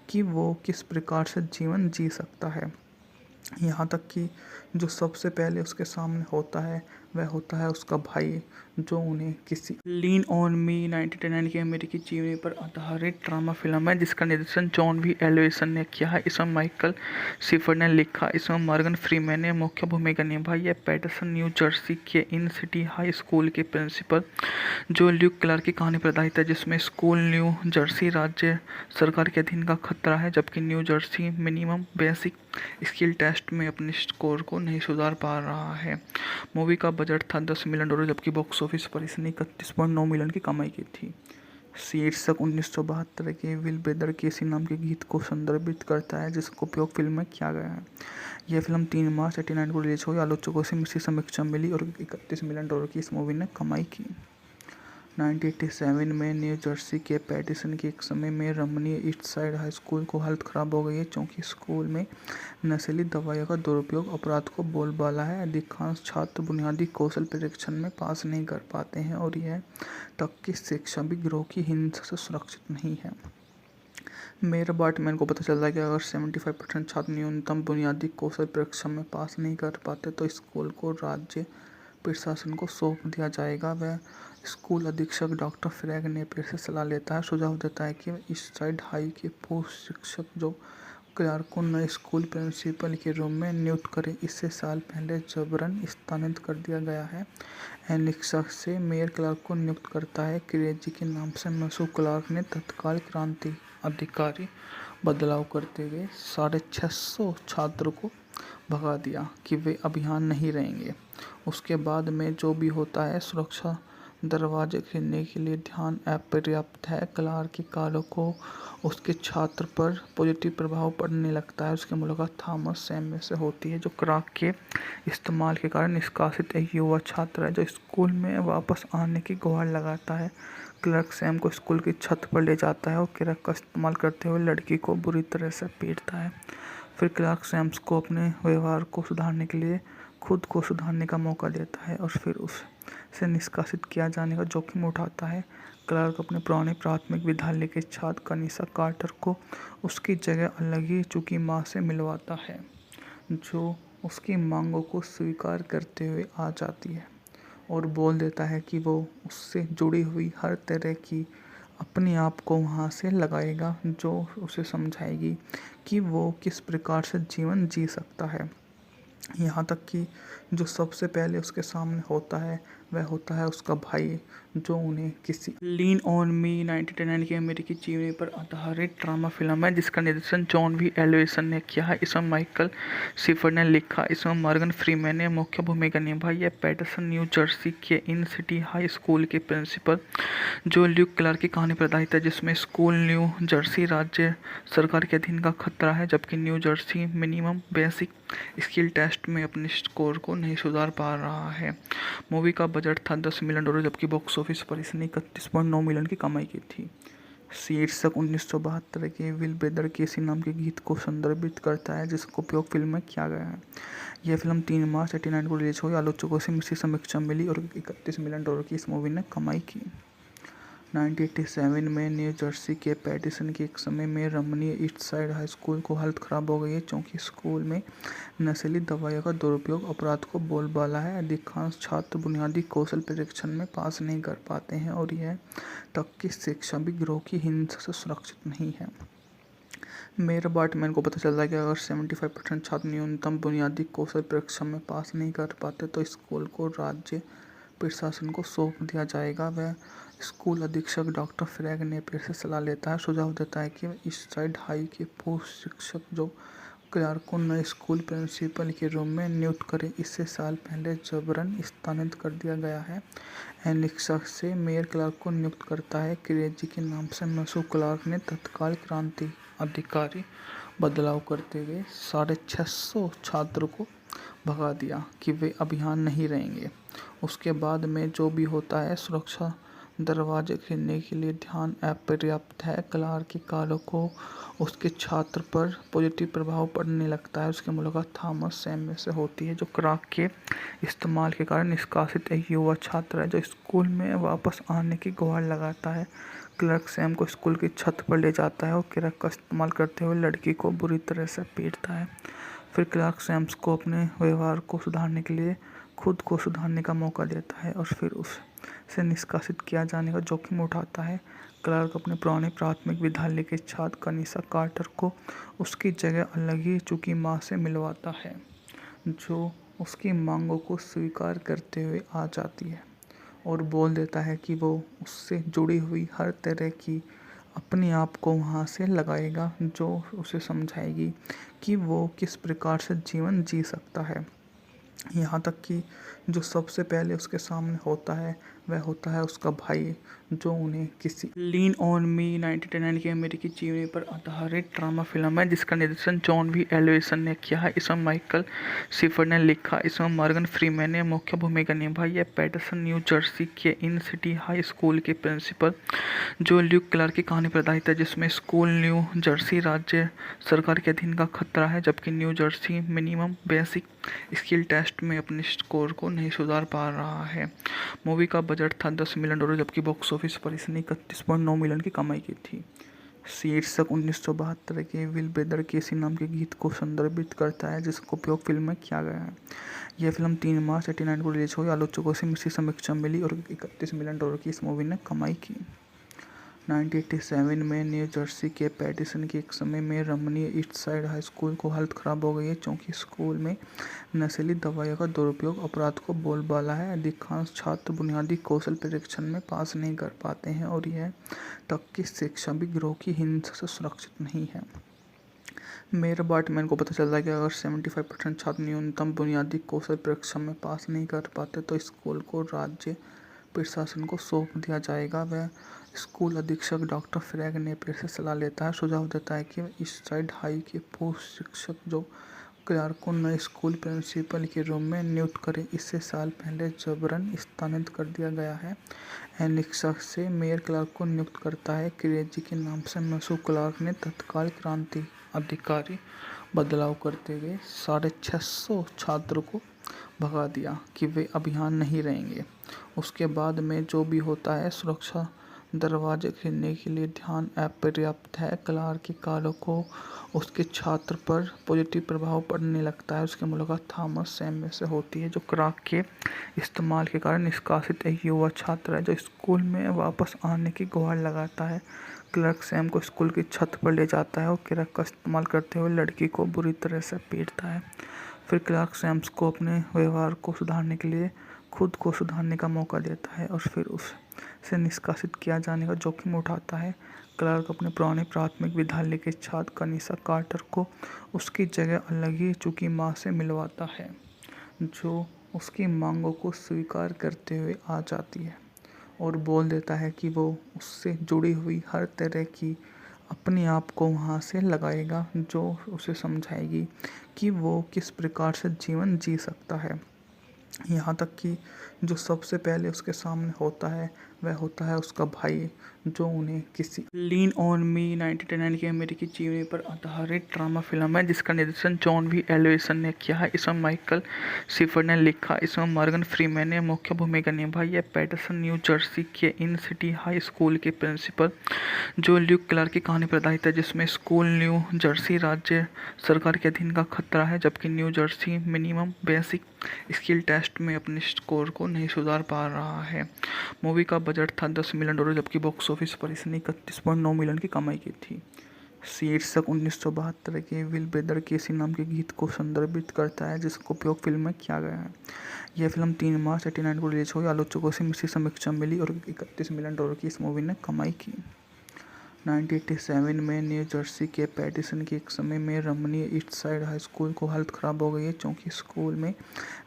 कि वो किस प्रकार से जीवन जी सकता है। यहाँ तक कि जो सबसे पहले उसके सामने होता है वह होता है उसका भाई, जो उन्हें किसी लीन ऑन मी 1999 की अमेरिकी जीवनी पर आधारित ड्रामा फिल्म है जिसका निर्देशन जॉन वी एलिसन ने किया है। इसमें माइकल शिफर ने लिखा, इसमें मॉर्गन फ्रीमैन ने मुख्य भूमिका निभाई है। पैटरसन न्यू जर्सी के इन सिटी हाई स्कूल के प्रिंसिपल जो ल्यूक क्लार्क की कहानी पर आधारित है, जिसमें स्कूल न्यू जर्सी राज्य सरकार के अधीन का खतरा है, जबकि New Jersey minimum basic skill test में अपने स्कोर को नहीं सुधार पा रहा है। मूवी का बजट था $10 मिलियन, जबकि बॉक्स ऑफिस पर इसने 31.9 मिलियन की कमाई की थी। शीर्षक 1972 के विल ब्रदर केसी नाम के गीत को संदर्भित करता है जिसका उपयोग फिल्म में किया गया है। यह फिल्म 3 मार्च 1989 को रिलीज हुई। आलोचकों से मिश्रित समीक्षा मिली और $31 मिलियन की इस मूवी ने कमाई की। 1987 में न्यू जर्सी के पैटिसन के एक समय में रमणीय ईस्ट साइड हाई स्कूल को हालत खराब हो गई है क्योंकि स्कूल में नशीली दवाइयों का दुरुपयोग अपराध को बोलबाला है। अधिकांश छात्र बुनियादी कौशल परीक्षण में पास नहीं कर पाते हैं और यह तक कि शिक्षा भी गिरोह की हिंसा से सुरक्षित नहीं है। मेयर बार्टमैन को पता चलता है कि अगर 75% छात्र न्यूनतम बुनियादी कौशल परीक्षा में पास नहीं कर पाते तो स्कूल को राज्य प्रशासन को सौंप दिया जाएगा। वह स्कूल अधीक्षक डॉक्टर फ्रैग नेपियर से सलाह लेता है, सुझाव देता है कि ईस्ट साइड हाई के पूर्व शिक्षक जो क्लार्क को नए स्कूल प्रिंसिपल के रूप में नियुक्त करें। इससे साल पहले जबरन स्थानांतरित कर दिया गया है। एनिक्सक से मेयर क्लार्क को नियुक्त करता है। क्रेजी के नाम से मशहूर क्लार्क ने तत्काल क्रांति अधिकारी बदलाव करते हुए 650 छात्रों को भगा दिया कि वे अब यहाँ नहीं रहेंगे। उसके बाद में जो भी होता है, सुरक्षा दरवाजे खोलने के लिए ध्यान अपर्याप्त है। क्लार्क के कार्यों को उसके छात्र पर पॉजिटिव प्रभाव पड़ने लगता है। उसकी मुलाकात थॉमस सैमुअल से होती है जो क्राक के इस्तेमाल के कारण निष्कासित एक युवा छात्र है जो स्कूल में वापस आने की गुहार लगाता है। क्लार्क सैम को स्कूल की छत पर ले जाता है और क्राक का इस्तेमाल करते हुए लड़की को बुरी तरह से पीटता है। फिर क्लार्क सैम्स को अपने व्यवहार को सुधारने के लिए खुद को सुधारने का मौका देता है और फिर से निष्कासित किया जाने का जोखिम उठाता है। क्लार्क अपने पुराने प्राथमिक विद्यालय के छात्र कनिषा कार्टर को उसकी जगह अलग ही चुकी माँ से मिलवाता है, जो उसकी मांगों को स्वीकार करते हुए आ जाती है और बोल देता है कि वो उससे जुड़ी हुई हर तरह की अपने आप को वहाँ से लगाएगा, जो उसे समझाएगी कि वो किस प्रकार से जीवन जी सकता है। यहाँ तक कि जो सबसे पहले उसके सामने होता है वह होता है उसका भाई, जो उन्हें किसी लीन ऑन मी 1999 की अमेरिकी जीवनी पर आधारित ड्रामा फिल्म है जिसका निर्देशन जॉन वी एलिसन ने किया है। इसमें माइकल शिफर ने लिखा, इसमें मॉर्गन फ्रीमैन ने मुख्य भूमिका निभाई है। पैटरसन न्यू जर्सी के इन सिटी हाई स्कूल के प्रिंसिपल जो ल्यूक क्लार्क की कहानी पर आधारित है, जिसमें स्कूल न्यू जर्सी राज्य सरकार के अधीन का खतरा है, जबकि New Jersey minimum basic skill test में अपने स्कोर को नहीं सुधार पा रहा है। मूवी का बजट था $10 मिलियन, जबकि बॉक्स ऑफिस पर इसने 31.9 मिलियन की कमाई की थी। शीर्षक 1972 के विल ब्रदर केसी नाम के गीत को संदर्भित करता है, जिसका उपयोग फिल्म में किया गया है। यह फिल्म 3 मार्च 1989 को रिलीज हुई। आलोचकों से मिश्रित समीक्षा मिली और $31 मिलियन की इस मूवी ने कमाई की। 1987 में न्यू जर्सी के पैटिसन के एक समय में रमणीय ईस्ट साइड हाई स्कूल को हालत खराब हो गई है, क्योंकि स्कूल में नशीली दवाइयों का दुरुपयोग अपराध को बोलबाला है। अधिकांश छात्र बुनियादी कौशल परीक्षण में पास नहीं कर पाते हैं और यह तक कि शिक्षा भी गिरोह की हिंसा से सुरक्षित नहीं है। मेयर बार्टमैन को पता चलता है कि अगर 75% छात्र न्यूनतम बुनियादी कौशल परीक्षा में पास नहीं कर पाते तो स्कूल को राज्य प्रशासन को सौंप दिया जाएगा। वह स्कूल अधीक्षक डॉक्टर फ्रैग नेपियर से सलाह लेता है, सुझाव देता है कि ईस्ट साइड हाई के पूर्व शिक्षक जो क्लार्क को नए स्कूल प्रिंसिपल के रूम में नियुक्त करें। इससे साल पहले जबरन स्थानांतरित कर दिया गया है। एलेक्सा से मेयर क्लार्क को नियुक्त करता है। क्रेजी के नाम से मशहूर क्लार्क ने तत्काल क्रांति अधिकारी बदलाव करते हुए 650 छात्रों को भगा दिया कि वे अभियान नहीं रहेंगे। उसके बाद में जो भी होता है, सुरक्षा दरवाजे खोलने के लिए ध्यान अपर्याप्त है। क्लार्क के कार्यों को उसके छात्र पर पॉजिटिव प्रभाव पड़ने लगता है। उसकी मुलाकात थॉमस सैमुअल से होती है, जो क्लार्क के इस्तेमाल के कारण निष्कासित एक युवा छात्र है, जो स्कूल में वापस आने की गुहार लगाता है। क्लार्क सैम को स्कूल की छत पर ले जाता है और क्लैर्क का इस्तेमाल करते हुए लड़की को बुरी तरह से पीटता है। फिर क्लार्क सैम्स को अपने व्यवहार को सुधारने के लिए खुद को सुधारने का मौका देता है और फिर उसे निष्कासित किया जाने का जोखिम उठाता है। क्लार्क अपने पुराने प्राथमिक विद्यालय के छात्र कनिषा कार्टर को उसकी जगह अलग ही चुकी माँ से मिलवाता है, जो उसकी मांगों को स्वीकार करते हुए आ जाती है और बोल देता है कि वो उससे जुड़ी हुई हर तरह की अपने आप को वहाँ से लगाएगा, जो उसे समझाएगी कि वो किस प्रकार से जीवन जी सकता है। यहाँ तक कि जो सबसे पहले उसके सामने होता है वह होता है उसका भाई, जो उन्हें किसी लीन ऑन मी 1999 की अमेरिकी जीवनी पर आधारित ड्रामा फिल्म है जिसका निर्देशन जॉन वी एलिसन ने किया है। इसमें माइकल शिफर ने लिखा, इसमें मॉर्गन फ्रीमैन ने मुख्य भूमिका निभाई है। पैटरसन न्यू जर्सी के इन सिटी हाई स्कूल के प्रिंसिपल जो ल्यूक क्लार्क की कहानी पर आधारित है, जिसमें स्कूल न्यू जर्सी राज्य सरकार के अधीन का खतरा है, जबकि New Jersey minimum basic skill test में अपने स्कोर को नहीं सुधार पा रहा है। मूवी का बजट था $10 मिलियन, जबकि बॉक्स ऑफिस पर इसने 31.9 मिलियन की कमाई की थी। शीर्षक 1972 के विल ब्रदर केसी नाम के गीत को संदर्भित करता है, जिसका उपयोग फिल्म में किया गया है। यह फिल्म 3 मार्च 1989 को रिलीज हुई। आलोचकों से मिश्रित समीक्षा मिली और $31 मिलियन की इस मूवी ने कमाई की। 1987 में न्यू जर्सी के पैटिसन के एक समय में रमणीय ईस्ट साइड हाई स्कूल को हालत खराब हो गई है, क्योंकि स्कूल में नशीली दवाइयों का दुरुपयोग अपराध को बोलबाला है। अधिकांश छात्र बुनियादी कौशल परीक्षण में पास नहीं कर पाते हैं और यह तक कि शिक्षा भी गिरोह की हिंसा से सुरक्षित नहीं है। मेयर बार्टमैन को पता चलता है कि अगर 75% छात्र न्यूनतम बुनियादी कौशल परीक्षा में पास नहीं कर पाते तो स्कूल को राज्य प्रशासन को सौंप दिया जाएगा। वह स्कूल अधीक्षक डॉक्टर फ्रैग नेपियर से सलाह लेता है, सुझाव देता है कि ईस्ट साइड हाई के पूर्व शिक्षक जो क्लार्क को नए स्कूल प्रिंसिपल के रूम में नियुक्त करें। इससे साल पहले जबरन स्थानांतरित कर दिया गया है। एलेक्सा से मेयर क्लार्क को नियुक्त करता है। क्रेजी के नाम से मशहूर क्लार्क ने तत्काल क्रांति अधिकारी बदलाव करते हुए 650 छात्रों को भगा दिया कि वे अब यहाँ नहीं रहेंगे। उसके बाद में जो भी होता है, सुरक्षा दरवाजे खोलने के लिए ध्यान अपर्याप्त है। क्लार्क की कारों को उसके छात्र पर पॉजिटिव प्रभाव पड़ने लगता है। उसकी मुलाकात थॉमस सैम में से होती है, जो क्राक के इस्तेमाल के कारण निष्कासित एक युवा छात्र है, जो स्कूल में वापस आने की गुहार लगाता है। क्लार्क सैम को स्कूल की छत पर ले जाता है और क्राक का इस्तेमाल करते हुए लड़की को बुरी तरह से पीटता है। फिर क्लार्क सैम्स को अपने व्यवहार को सुधारने के लिए खुद को सुधारने का मौका देता है और फिर उसे निष्कासित किया जाने का जोखिम उठाता है। क्लार्क अपने पुराने प्राथमिक विद्यालय के छात्र कनिसा कार्टर को उसकी जगह अलग ही चुकी माँ से मिलवाता है, जो उसकी मांगों को स्वीकार करते हुए आ जाती है और बोल देता है कि वो उससे जुड़ी हुई हर तरह की अपने आप को वहाँ से लगाएगा, जो उसे समझाएगी कि वो किस प्रकार से जीवन जी सकता है। यहाँ तक कि जो सबसे पहले उसके सामने होता है, वह होता है उसका भाई, जो उन्हें किसी लीन ऑन मी 1999 की अमेरिकी जीवनी पर आधारित ड्रामा फिल्म है, जिसका निर्देशन जॉन वी एलिसन ने किया है। इसमें माइकल शिफर ने लिखा, इसमें मॉर्गन फ्रीमैन ने मुख्य भूमिका निभाई है। पैटरसन न्यू जर्सी के इन सिटी हाई स्कूल के प्रिंसिपल जो ल्यूक क्लार्क की कहानी पर आधारित है, जिसमें स्कूल न्यू जर्सी राज्य सरकार के अधीन का खतरा है, जबकि New Jersey minimum basic skill test में अपने स्कोर को नहीं सुधार पा रहा है। मूवी का बजट था $10 मिलियन, जबकि बॉक्स ऑफिस पर इसने 31.9 मिलियन की कमाई की थी। शीर्षक 1972 के विल ब्रदर केसी नाम के गीत को संदर्भित करता है, जिसका उपयोग फिल्म में किया गया है। यह फिल्म 3 मार्च 1989 को रिलीज हुई। आलोचकों से मिश्रित समीक्षा मिली और $31 मिलियन की इस मूवी ने कमाई की। 1987 में न्यू जर्सी के पैटिसन के एक समय में रमणीय ईस्ट साइड हाई स्कूल को हालत खराब हो गई है, क्योंकि स्कूल में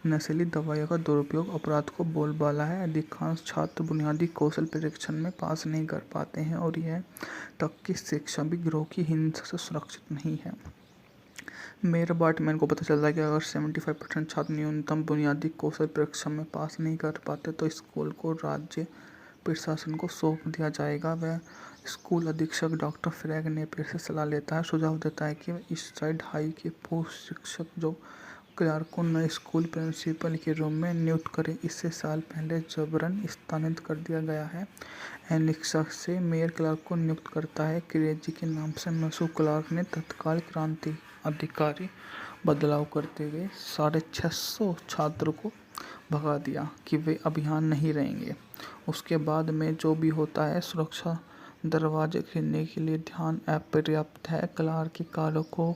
नशीली दवाइयों का दुरुपयोग अपराध को बोलबाला है। अधिकांश छात्र बुनियादी कौशल परीक्षण में पास नहीं कर पाते हैं और यह तक कि शिक्षा भी गिरोह की हिंसा से सुरक्षित नहीं है। मेयर बार्टमैन को पता चलता है कि अगर 75% छात्र न्यूनतम बुनियादी कौशल परीक्षा में पास नहीं कर पाते तो स्कूल को राज्य प्रशासन को सौंप दिया जाएगा। वह स्कूल अधीक्षक डॉक्टर फ्रैग नेपियर से सलाह लेता है, सुझाव देता है कि ईस्ट साइड हाई के पूर्व शिक्षक जो क्लार्क को नए स्कूल प्रिंसिपल के रूप में नियुक्त करें। इससे साल पहले जबरन स्थानांतरित कर दिया गया है। एनिक्सा से मेयर क्लार्क को नियुक्त करता है। क्रेजी के नाम से मशहूर क्लार्क ने तत्काल क्रांति अधिकारी बदलाव करते हुए 650 छात्रों को भगा दिया कि वे अब यहाँ नहीं रहेंगे। उसके बाद में जो भी होता है, सुरक्षा दरवाजे खोलने के लिए ध्यान अपर्याप्त है। क्लार्क की कारों को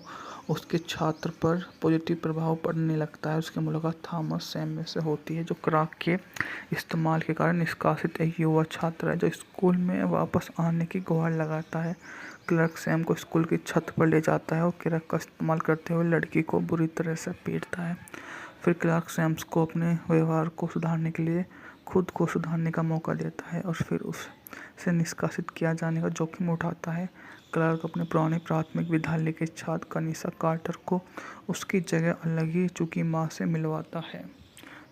उसके छात्र पर पॉजिटिव प्रभाव पड़ने लगता है। उसकी मुलाकात थॉमस सैम में से होती है, जो क्राक के इस्तेमाल के कारण निष्कासित एक युवा छात्र है, जो स्कूल में वापस आने की गुहार लगाता है। क्लार्क सैम को स्कूल की छत पर ले जाता है और क्राक का इस्तेमाल करते हुए लड़की को बुरी तरह से पीटता है। फिर क्लार्क सैम्स को अपने व्यवहार को सुधारने के लिए खुद को सुधारने का मौका देता है और फिर उसे निष्कासित किया जाने का जोखिम उठाता है। क्लार्क अपने पुराने प्राथमिक विद्यालय के छात्र कनिसा कार्टर को उसकी जगह अलग ही चुकी माँ से मिलवाता है,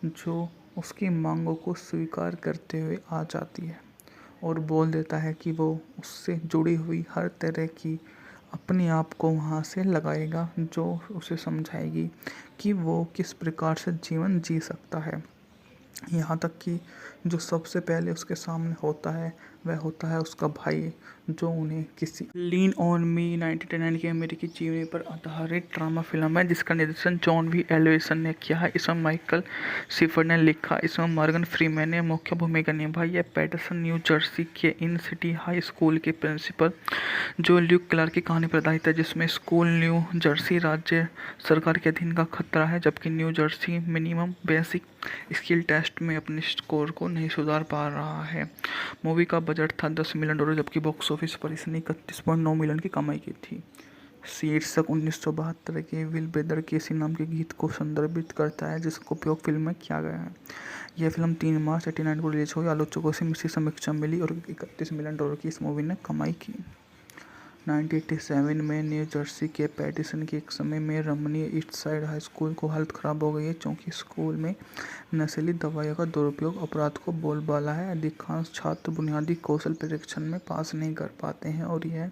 जो उसकी मांगों को स्वीकार करते हुए आ जाती है और बोल देता है कि वो उससे जुड़ी हुई हर तरह की अपने आप को वहाँ से लगाएगा, जो उसे समझाएगी कि वो किस प्रकार से जीवन जी सकता है। यहाँ तक कि जो सबसे पहले उसके सामने होता है, वह होता है उसका भाई, जो उन्हें किसी लीन ऑन मी 1999 की अमेरिकी जीवनी पर आधारित ड्रामा फिल्म है, जिसका निर्देशन जॉन वी एलिसन ने किया है। इसमें माइकल शिफर ने लिखा, इसमें मॉर्गन फ्रीमैन ने मुख्य भूमिका निभाई है। पैटरसन न्यू जर्सी के इन सिटी हाई स्कूल के प्रिंसिपल जो ल्यूक क्लार्क की कहानी पर आधारित है, जिसमें स्कूल न्यू जर्सी राज्य सरकार के अधीन का खतरा है, जबकि New Jersey minimum basic skill test में अपने स्कोर को नहीं सुधार पा रहा है। मूवी का बजट था $10 मिलियन, जबकि बॉक्स ऑफिस पर इसने 31.9 मिलियन की कमाई की थी। शीर्षक 1972 के विल ब्रदर केसी नाम के गीत को संदर्भित करता है, जिसका उपयोग फिल्म में किया गया है। यह फिल्म 3 मार्च 1989 को रिलीज हुई। आलोचकों से मिश्रित समीक्षा मिली और $31 मिलियन की इस मूवी ने कमाई की। 1987 में न्यू जर्सी के पैटिसन के एक समय में रमणीय ईस्ट साइड हाई स्कूल को हालत खराब हो गई है, क्योंकि स्कूल में नशीली दवाइयों का दुरुपयोग अपराध को बोलबाला है। अधिकांश छात्र बुनियादी कौशल परीक्षण में पास नहीं कर पाते हैं और यह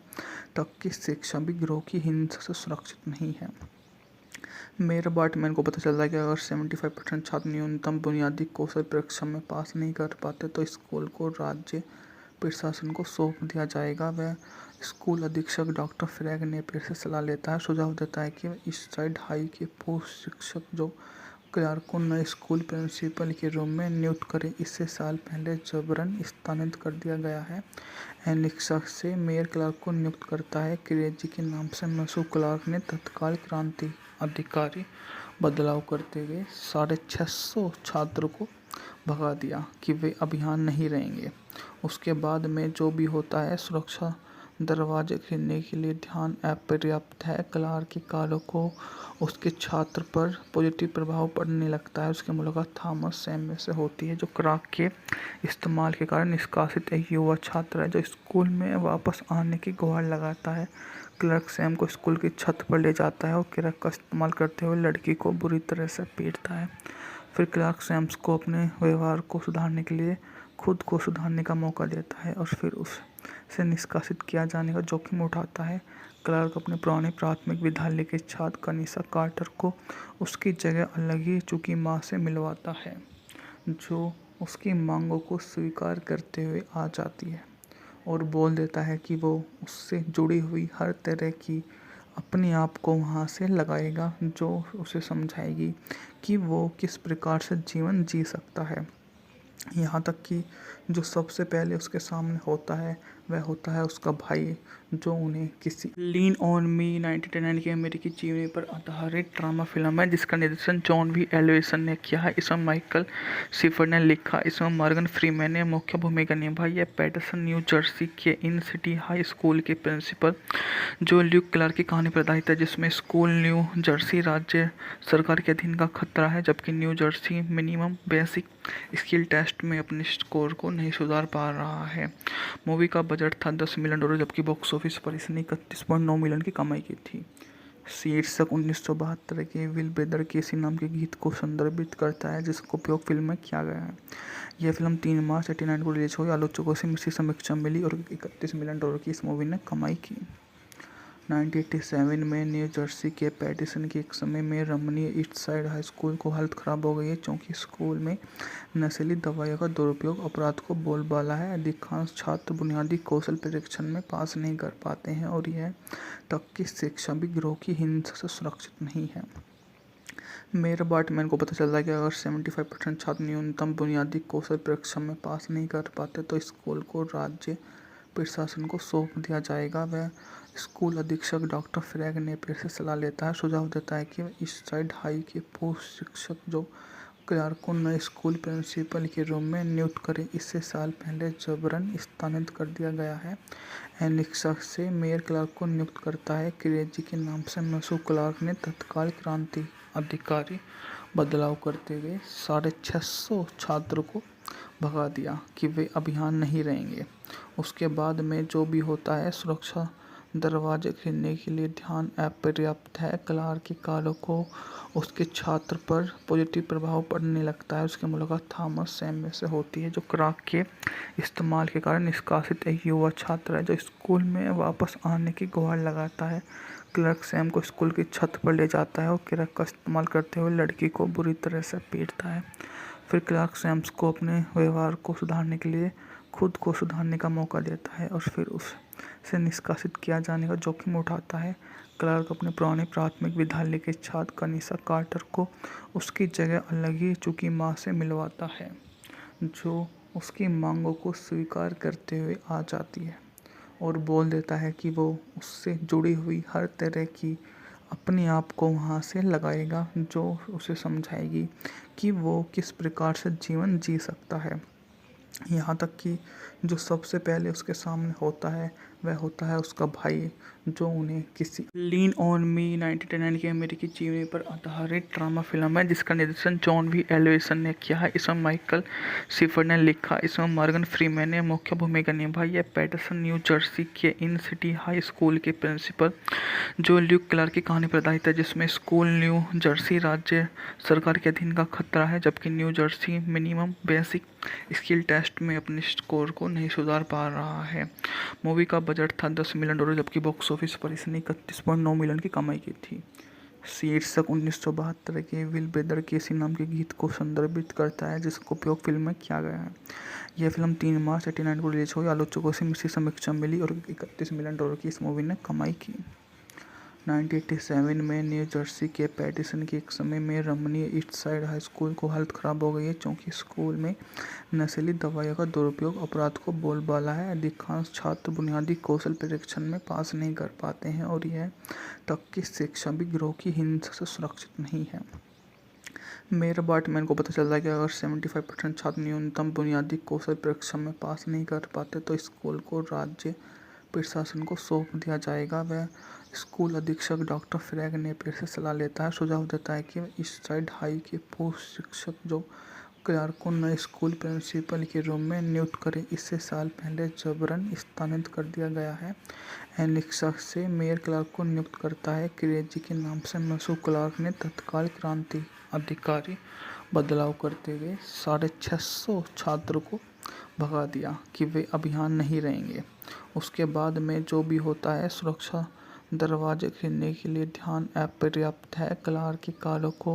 तक कि शिक्षा भी गिरोह की हिंसा से सुरक्षित नहीं है। मेयर बार्टमैन को पता चलता है कि अगर 75% छात्र न्यूनतम बुनियादी कौशल परीक्षा में पास नहीं कर पाते तो स्कूल को राज्य प्रशासन को सौंप दिया जाएगा। वह स्कूल अधीक्षक डॉक्टर फ्रैग नेपियर से सलाह लेता है, सुझाव देता है कि ईस्ट साइड हाई के पूर्व शिक्षक जो क्लार्क को नए स्कूल प्रिंसिपल के रूप में नियुक्त करें। इससे साल पहले जबरन स्थानांतरित कर दिया गया है। एनिक्सा से मेयर क्लार्क को नियुक्त करता है। क्रेजी के नाम से मशहूर क्लार्क ने तत्काल क्रांति अधिकारी बदलाव करते हुए 650 छात्रों को भगा दिया कि वे अभियान नहीं रहेंगे। उसके बाद में जो भी होता है, सुरक्षा दरवाजे खोलने के लिए ध्यान अपर्याप्त है। क्लार्क के कार्यों को उसके छात्र पर पॉजिटिव प्रभाव पड़ने लगता है। उसकी मुलाकात थॉमस सैमुअल से होती है, जो क्राक के इस्तेमाल के कारण निष्कासित एक युवा छात्र है, जो स्कूल में वापस आने की गुहार लगाता है। क्लार्क सैम को स्कूल की छत पर ले जाता है और क्राक का इस्तेमाल करते हुए लड़की को बुरी तरह से पीटता है। फिर क्लार्क सैम्स को अपने व्यवहार को सुधारने के लिए खुद को सुधारने का मौका देता है और फिर उसे निष्कासित किया जाने का जोखिम उठाता है। क्लार्क अपने पुराने प्राथमिक विद्यालय के छात्र कनिसा कार्टर को उसकी जगह अलग ही चुकी माँ से मिलवाता है, जो उसकी मांगों को स्वीकार करते हुए आ जाती है और बोल देता है कि वो उससे जुड़ी हुई हर तरह की अपने आप को वहाँ से लगाएगा, जो उसे समझाएगी कि वो किस प्रकार से जीवन जी सकता है। यहाँ तक कि जो सबसे पहले उसके सामने होता है वह होता है उसका भाई, जो उन्हें किसी लीन ऑन मी 1999 की अमेरिकी जीवनी पर आधारित ड्रामा फिल्म है, जिसका निर्देशन जॉन वी एलिसन ने किया है। इसमें माइकल शिफर ने लिखा, इसमें मॉर्गन फ्रीमैन ने मुख्य भूमिका निभाई है। पैटरसन न्यू जर्सी के इन सिटी हाई स्कूल के प्रिंसिपल जो ल्यूक क्लार्क की कहानी पर आधारित है, जिसमें स्कूल न्यू जर्सी राज्य सरकार के अधीन का खतरा है, जबकि New Jersey minimum basic skill test में अपने स्कोर को नहीं सुधार पा रहा है। मूवी का बजट था $10 मिलियन, जबकि बॉक्स ऑफिस पर इसने 31.9 मिलियन की कमाई की थी। शीर्षक 1972 के विल ब्रदर केसी नाम के गीत को संदर्भित करता है, जिसका उपयोग फिल्म में किया गया है। यह फिल्म 3 मार्च 1989 को रिलीज हुई। आलोचकों से मिश्रित समीक्षा मिली और $31 मिलियन की इस मूवी ने कमाई की। 1987 में न्यू जर्सी के पैटिसन के एक समय में रमणीय ईस्ट साइड हाई स्कूल को हालत खराब हो गई है, क्योंकि स्कूल में नशीली दवाइयों का दुरुपयोग अपराध को बोलबाला है। अधिकांश छात्र बुनियादी कौशल परीक्षण में पास नहीं कर पाते हैं और यह तक कि शिक्षा भी गिरोह की हिंसा से सुरक्षित नहीं है। मेयर बार्टमैन को पता चलता है कि अगर 75% छात्र न्यूनतम बुनियादी कौशल परीक्षा में पास नहीं कर पाते तो स्कूल को राज्य प्रशासन को सौंप दिया जाएगा। वह स्कूल अधीक्षक डॉक्टर फ्रैग नेपियर से सलाह लेता है, सुझाव देता है कि ईस्ट साइड हाई के पूर्व शिक्षक जो क्लार्क को नए स्कूल प्रिंसिपल के रूप में नियुक्त करें। इससे साल पहले जबरन स्थानांतरित कर दिया गया है। एनिक्सा से मेयर क्लार्क को नियुक्त करता है। क्रेजी के नाम से मशहूर क्लार्क ने तत्काल क्रांति अधिकारी बदलाव करते हुए 650 छात्रों को भगा दिया कि वे अभियान नहीं रहेंगे। उसके बाद में जो भी होता है, सुरक्षा दरवाजे खोलने के लिए ध्यान अपर्याप्त है। क्लार्क के कार्यों को उसके छात्र पर पॉजिटिव प्रभाव पड़ने लगता है। उसकी मुलाकात थॉमस सैमुअल से होती है, जो क्राक के इस्तेमाल के कारण निष्कासित एक युवा छात्र है, जो स्कूल में वापस आने की गुहार लगाता है। क्लार्क सैम को स्कूल की छत पर ले जाता है और क्राक का इस्तेमाल करते हुए लड़की को बुरी तरह से पीटता है। फिर क्लार्क सैम्स को अपने व्यवहार को सुधारने के लिए खुद को सुधारने का मौका देता है और फिर उसे निष्कासित किया जाने का जोखिम उठाता है। क्लार्क अपने पुराने प्राथमिक विद्यालय के छात्र कनिसा कार्टर को उसकी जगह अलग ही चुकी माँ से मिलवाता है, जो उसकी मांगों को स्वीकार करते हुए आ जाती है और बोल देता है कि वो उससे जुड़ी हुई हर तरह की अपने आप को वहाँ से लगाएगा, जो उसे समझाएगी कि वो किस प्रकार से जीवन जी सकता है। यहाँ तक कि जो सबसे पहले उसके सामने होता है वह होता है उसका भाई, जो उन्हें किसी लीन ऑन मी 1999 की अमेरिकी जीवनी पर आधारित ड्रामा फिल्म है, जिसका निर्देशन जॉन वी एलिसन ने किया है। इसमें माइकल शिफर ने लिखा, इसमें मॉर्गन फ्रीमैन ने मुख्य भूमिका निभाई है। पैटरसन न्यू जर्सी के इन सिटी हाई स्कूल के प्रिंसिपल जो ल्यूक क्लार्क की कहानी पर आधारित है, जिसमें स्कूल न्यू जर्सी राज्य सरकार के अधीन का खतरा है, जबकि New Jersey minimum basic skill test में अपने स्कोर को नहीं सुधार पा रहा है। मूवी का बजट था $10 मिलियन, जबकि बॉक्स ऑफिस पर इसने 31.9 मिलियन की कमाई की थी। शीर्षक 1972 के विल ब्रदर केसी नाम के गीत को संदर्भित करता है जिसका उपयोग फिल्म में किया गया है। यह फिल्म 3 मार्च 1989 को रिलीज हुई। आलोचकों से मिश्रित समीक्षा मिली और $31 मिलियन की इस मूवी ने कमाई की। 1987 में न्यू जर्सी के पैटिसन के एक समय में रमणीय ईस्ट साइड हाई स्कूल को हालत खराब हो गई है क्योंकि स्कूल में नशीली दवाइयों का दुरुपयोग अपराध को बोलबाला है। अधिकांश छात्र बुनियादी कौशल परीक्षण में पास नहीं कर पाते हैं और यह तक कि शिक्षा भी गिरोह की हिंसा से सुरक्षित नहीं है। मेयर बार्टमैन को पता चलता है कि अगर 75% छात्र न्यूनतम बुनियादी कौशल परीक्षा में पास नहीं कर पाते तो स्कूल को राज्य प्रशासन को सौंप दिया जाएगा। वह स्कूल अधीक्षक डॉक्टर फ्रैग नेपियर से सलाह लेता है, सुझाव देता है कि ईस्ट साइड हाई के पूर्व शिक्षक जो क्लार्क को नए स्कूल प्रिंसिपल के रूप में नियुक्त करें। इससे साल पहले जबरन स्थानांतरित कर दिया गया है। एलेक्सा से मेयर क्लार्क को नियुक्त करता है। क्रेजी के नाम से मशहूर क्लार्क ने तत्काल क्रांति अधिकारी बदलाव करते हुए 650 छात्रों को भगा दिया कि वे अभियान नहीं रहेंगे। उसके बाद में जो भी होता है, सुरक्षा दरवाजे खोलने के लिए ध्यान अपर्याप्त है। क्लार्क के कार्यों को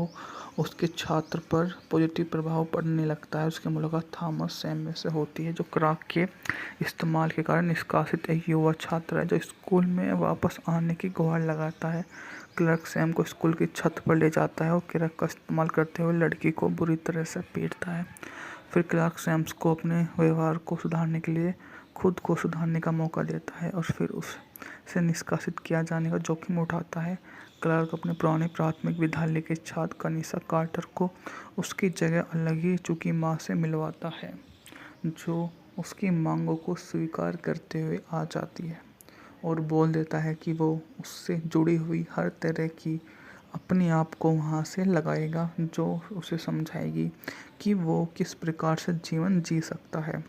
उसके छात्र पर पॉजिटिव प्रभाव पड़ने लगता है। उसकी मुलाकात थॉमस सैमुअल से होती है जो क्राक के इस्तेमाल के कारण निष्कासित एक युवा छात्र है जो स्कूल में वापस आने की गुहार लगाता है। क्लार्क सैम को स्कूल की छत पर ले जाता है और क्राक का इस्तेमाल करते हुए लड़की को बुरी तरह से पीटता है। फिर क्लार्क सैम्स को अपने व्यवहार को सुधारने के लिए खुद को सुधारने का मौका देता है और फिर उसे निष्कासित किया जाने का जोखिम उठाता है। क्लार्क अपने पुराने प्राथमिक विद्यालय के छात्र कनिसा कार्टर को उसकी जगह अलग ही चुकी माँ से मिलवाता है, जो उसकी मांगों को स्वीकार करते हुए आ जाती है और बोल देता है कि वो उससे जुड़ी हुई हर तरह की अपने आप को वहाँ से लगाएगा, जो उसे समझाएगी कि वो किस प्रकार से जीवन जी सकता है।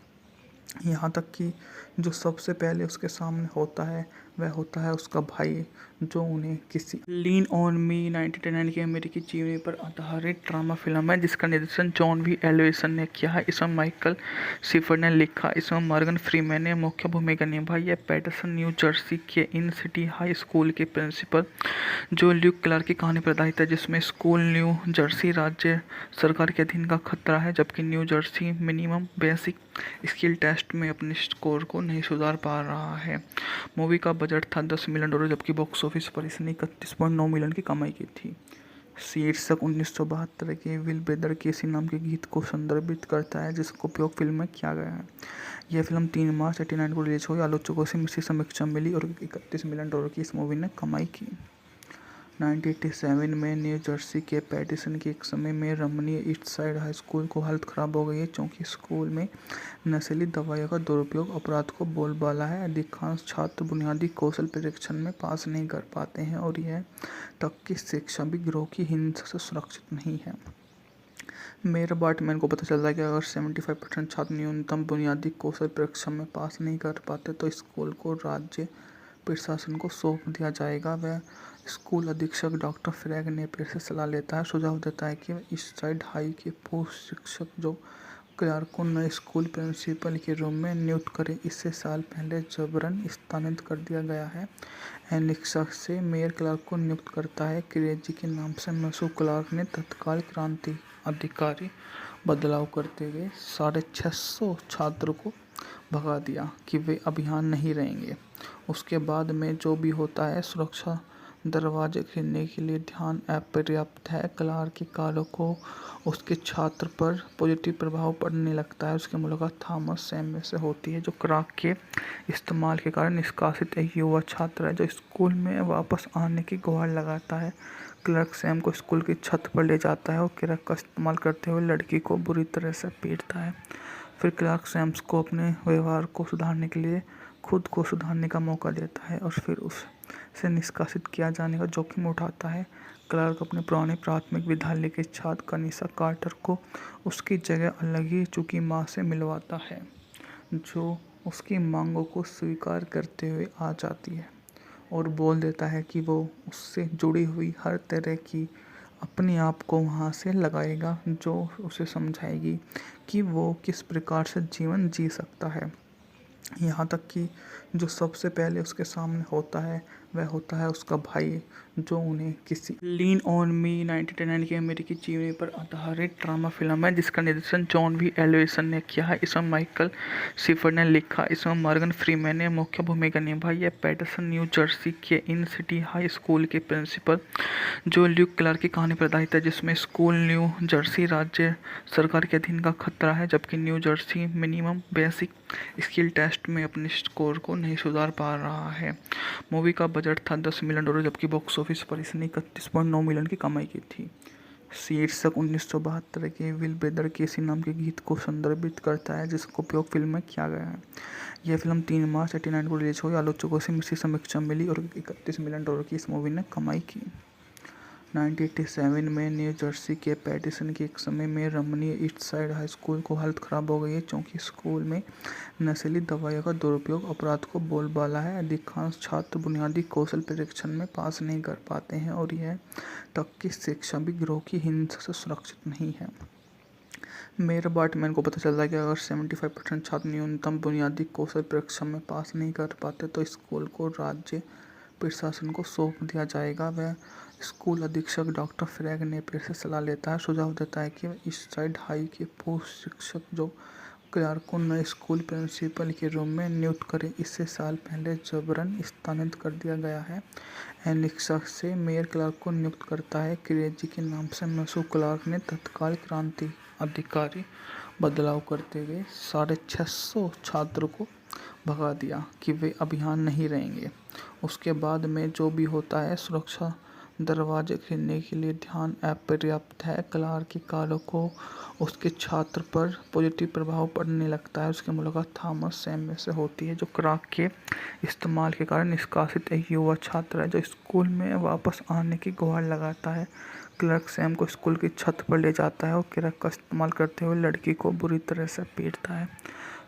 यहाँ तक कि जो सबसे पहले उसके सामने होता है वह होता है उसका भाई, जो उन्हें किसी लीन ऑन मी 1999 की अमेरिकी जीवनी पर आधारित ड्रामा फिल्म है जिसका निर्देशन जॉन वी एल्वेसन ने किया है। इसमें माइकल शिफर ने लिखा, इसमें मॉर्गन फ्रीमैन ने मुख्य भूमिका निभाई है। पैटरसन न्यू जर्सी के इन सिटी हाई स्कूल के प्रिंसिपल जो ल्यूक क्लार्क की कहानी पर आधारित है, जिसमें स्कूल न्यू जर्सी राज्य सरकार के अधीन का खतरा है, जबकि New Jersey minimum basic skill test में अपने स्कोर को नहीं सुधार पा रहा है। मूवी का बजट था $10 मिलियन जबकि बॉक्स ऑफिस पर इसने 31.9 मिलियन की कमाई की थी। शीर्षक 1972 के विल ब्रदर केसी नाम के गीत को संदर्भित करता है जिसका उपयोग फिल्म में किया गया है। यह फिल्म 3 मार्च 1989 को रिलीज हुई। आलोचकों से मिश्रित समीक्षा मिली और $31 मिलियन की इस मूवी ने कमाई की। 1987 में न्यू जर्सी के पैटिसन के एक समय में रमणीय ईस्ट साइड हाई स्कूल को हालत खराब हो गई है क्योंकि स्कूल में नशीली दवाइयों का दुरुपयोग अपराध को बोलबाला है। अधिकांश छात्र बुनियादी कौशल परीक्षण में पास नहीं कर पाते हैं और यह तक कि शिक्षा भी गिरोह की हिंसा से सुरक्षित नहीं है। मेयर बार्टमैन को पता चलता है कि अगर 75% छात्र न्यूनतम बुनियादी कौशल परीक्षा में पास नहीं कर पाते तो स्कूल को राज्य प्रशासन को सौंप दिया जाएगा। वह स्कूल अधीक्षक डॉक्टर फ्रैग नेपियर से सलाह लेता है, सुझाव देता है कि ईस्ट साइड हाई के पूर्व शिक्षक जो क्लार्क को नए स्कूल प्रिंसिपल के रूप में नियुक्त करें। इससे साल पहले जबरन स्थानांतरित कर दिया गया है। एलेक्सा से मेयर क्लार्क को नियुक्त करता है। क्रेजी के नाम से मशहूर क्लार्क ने तत्काल क्रांति अधिकारी बदलाव करते हुए 650 छात्रों को भगा दिया कि वे अभियान नहीं रहेंगे। उसके बाद में जो भी होता है, सुरक्षा दरवाजे खोलने के लिए ध्यान अपर्याप्त है। क्लार्क के कार्यों को उसके छात्र पर पॉजिटिव प्रभाव पड़ने लगता है। उसकी मुलाकात थॉमस सैमुअल से होती है जो क्राक के इस्तेमाल के कारण निष्कासित एक युवा छात्र है जो स्कूल में वापस आने की गुहार लगाता है। क्लार्क सैम को स्कूल की छत पर ले जाता है और क्राक का इस्तेमाल करते हुए लड़की को बुरी तरह से पीटता है। फिर क्लार्क सैम्स को अपने व्यवहार को सुधारने के लिए खुद को सुधारने का मौका देता है और फिर उसे निष्कासित किया जाने का जोखिम उठाता है। क्लार्क अपने पुराने प्राथमिक विद्यालय के छात्र कनिसा कार्टर को उसकी जगह अलग ही चुकी माँ से मिलवाता है, जो उसकी मांगों को स्वीकार करते हुए आ जाती है और बोल देता है कि वो उससे जुड़ी हुई हर तरह की अपने आप को वहाँ से लगाएगा, जो उसे समझाएगी कि वो किस प्रकार से जीवन जी सकता है। यहाँ तक कि जो सबसे पहले उसके सामने होता है वह होता है उसका भाई जो उन्हें किसी लीन ऑन मी 1999 की अमेरिकी जीवनी पर आधारित ड्रामा फिल्म है जिसका निर्देशन जॉन वी एलिसन ने किया है। इसमें माइकल शिफर ने लिखा, इसमें मॉर्गन फ्रीमैन ने मुख्य भूमिका निभाई है। पैटरसन न्यू जर्सी के इन सिटी हाई स्कूल के प्रिंसिपल जो ल्यूक क्लार्क की कहानी पर आधारित है, जिसमें स्कूल न्यू जर्सी राज्य सरकार के अधीन का खतरा है, जबकि New Jersey minimum basic skill test में अपने स्कोर को नहीं सुधार पा रहा है। मूवी का बजट था $10 मिलियन, जबकि बॉक्स ऑफिस पर इसने 31.9 मिलियन की कमाई की थी। शीर्षक 1972 के विल ब्रेदर केसी नाम के गीत को संदर्भित करता है जिसका उपयोग फिल्म में किया गया है। यह फिल्म 3 मार्च 1989 को रिलीज हुई। आलोचकों से मिश्रित समीक्षा मिली और $31 मिलियन की इस मूवी ने कमाई की। 1987 में न्यू जर्सी के पैटिसन के एक समय में रमणीय ईस्ट साइड हाई स्कूल को हालत खराब हो गई है क्योंकि स्कूल में नशीली दवाइयों का दुरुपयोग अपराध को बोलबाला है। अधिकांश छात्र बुनियादी कौशल परीक्षण में पास नहीं कर पाते हैं और यह तक कि शिक्षा भी गिरोह की हिंसा से सुरक्षित नहीं है। मेयर बार्टमैन को पता चलता है कि अगर 75% छात्र न्यूनतम बुनियादी कौशल परीक्षा में पास नहीं कर पाते तो स्कूल को राज्य प्रशासन को सौंप दिया जाएगा। वह स्कूल अधीक्षक डॉक्टर फ्रैग नेपियर से सलाह लेता है, सुझाव देता है कि ईस्ट साइड हाई के पूर्व शिक्षक जो क्लार्क को नए स्कूल प्रिंसिपल के रूम में नियुक्त करें। इससे साल पहले जबरन स्थानांतरित कर दिया गया है। एनिक्सा से मेयर क्लार्क को नियुक्त करता है। क्रेजी के नाम से मशहूर क्लार्क ने तत्काल क्रांति अधिकारी बदलाव करते हुए 650 छात्रों को भगा दिया कि वे अभियान नहीं रहेंगे। उसके बाद में जो भी होता है, सुरक्षा दरवाजे खोलने के लिए ध्यान अपर्याप्त है। क्लार्क के कार्यों को उसके छात्र पर पॉजिटिव प्रभाव पड़ने लगता है। उसकी मुलाकात थॉमस सैमुअल से होती है जो क्राक के इस्तेमाल के कारण निष्कासित एक युवा छात्र है जो स्कूल में वापस आने की गुहार लगाता है। क्लार्क सैम को स्कूल की छत पर ले जाता है और क्राक का इस्तेमाल करते हुए लड़की को बुरी तरह से पीटता है।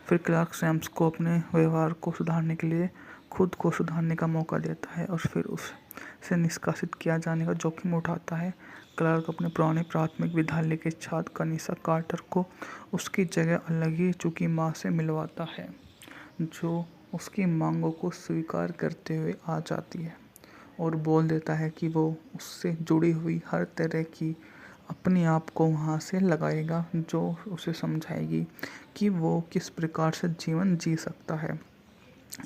फिर क्लार्क सैम्स को अपने व्यवहार को सुधारने के लिए खुद को सुधारने का मौका देता है और फिर उसे निष्कासित किया जाने का जोखिम उठाता है। क्लार्क अपने पुराने प्राथमिक विद्यालय के छात्र कनिसा कार्टर को उसकी जगह अलग ही चुकी माँ से मिलवाता है, जो उसकी मांगों को स्वीकार करते हुए आ जाती है और बोल देता है कि वो उससे जुड़ी हुई हर तरह की अपने आप को वहाँ से लगाएगा, जो उसे समझाएगी कि वो किस प्रकार से जीवन जी सकता है।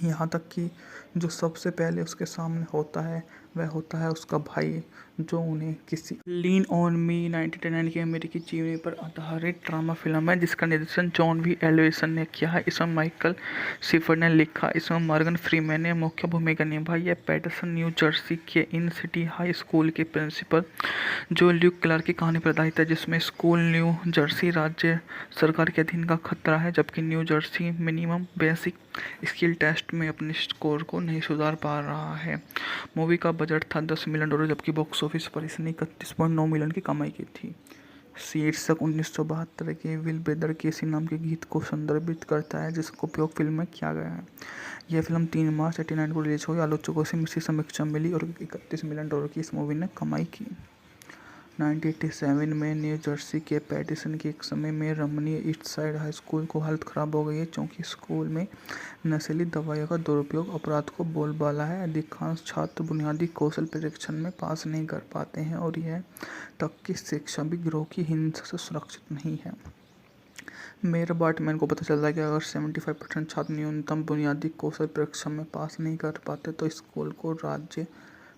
यहाँ तक कि जो सबसे पहले उसके सामने होता है वह होता है उसका भाई जो उन्हें किसी लीन ऑन मी 1999 की अमेरिकी जीवनी पर आधारित ड्रामा फिल्म है जिसका निर्देशन जॉन वी एलिसन ने किया है। इसमें माइकल शिफर ने लिखा, इसमें मॉर्गन फ्रीमैन ने मुख्य भूमिका निभाई है। पैटरसन न्यू जर्सी के इन सिटी हाई स्कूल के प्रिंसिपल जो ल्यूक क्लार्क की कहानी पर आधारित है, जिसमें स्कूल न्यू जर्सी राज्य सरकार के अधीन का खतरा है, जबकि New Jersey minimum basic skill test में अपने स्कोर को नहीं सुधार पा रहा है। मूवी का बजट था $10 मिलियन, जबकि बॉक्स ऑफिस पर इसने 31.9 मिलियन की कमाई की थी। शीर्षक 1972 के विल ब्रेदर केसी नाम के गीत को संदर्भित करता है जिसका उपयोग फिल्म में किया गया है। यह फिल्म 3 मार्च 1989 को रिलीज हुई। आलोचकों से मिश्रित समीक्षा मिली और $31 मिलियन की इस मूवी ने कमाई की। 1987 में न्यू जर्सी के पैटिसन के एक समय में रमणीय ईस्ट साइड हाई स्कूल को हालत खराब हो गई है क्योंकि स्कूल में नशीली दवाइयों का दुरुपयोग अपराध को बोलबाला है। अधिकांश छात्र बुनियादी कौशल परीक्षण में पास नहीं कर पाते हैं और यह तक कि शिक्षा भी गिरोह की हिंसा से सुरक्षित नहीं है। मेयर बार्टमैन को पता चलता है कि अगर 75% छात्र न्यूनतम बुनियादी कौशल परीक्षा में पास नहीं कर पाते तो स्कूल को राज्य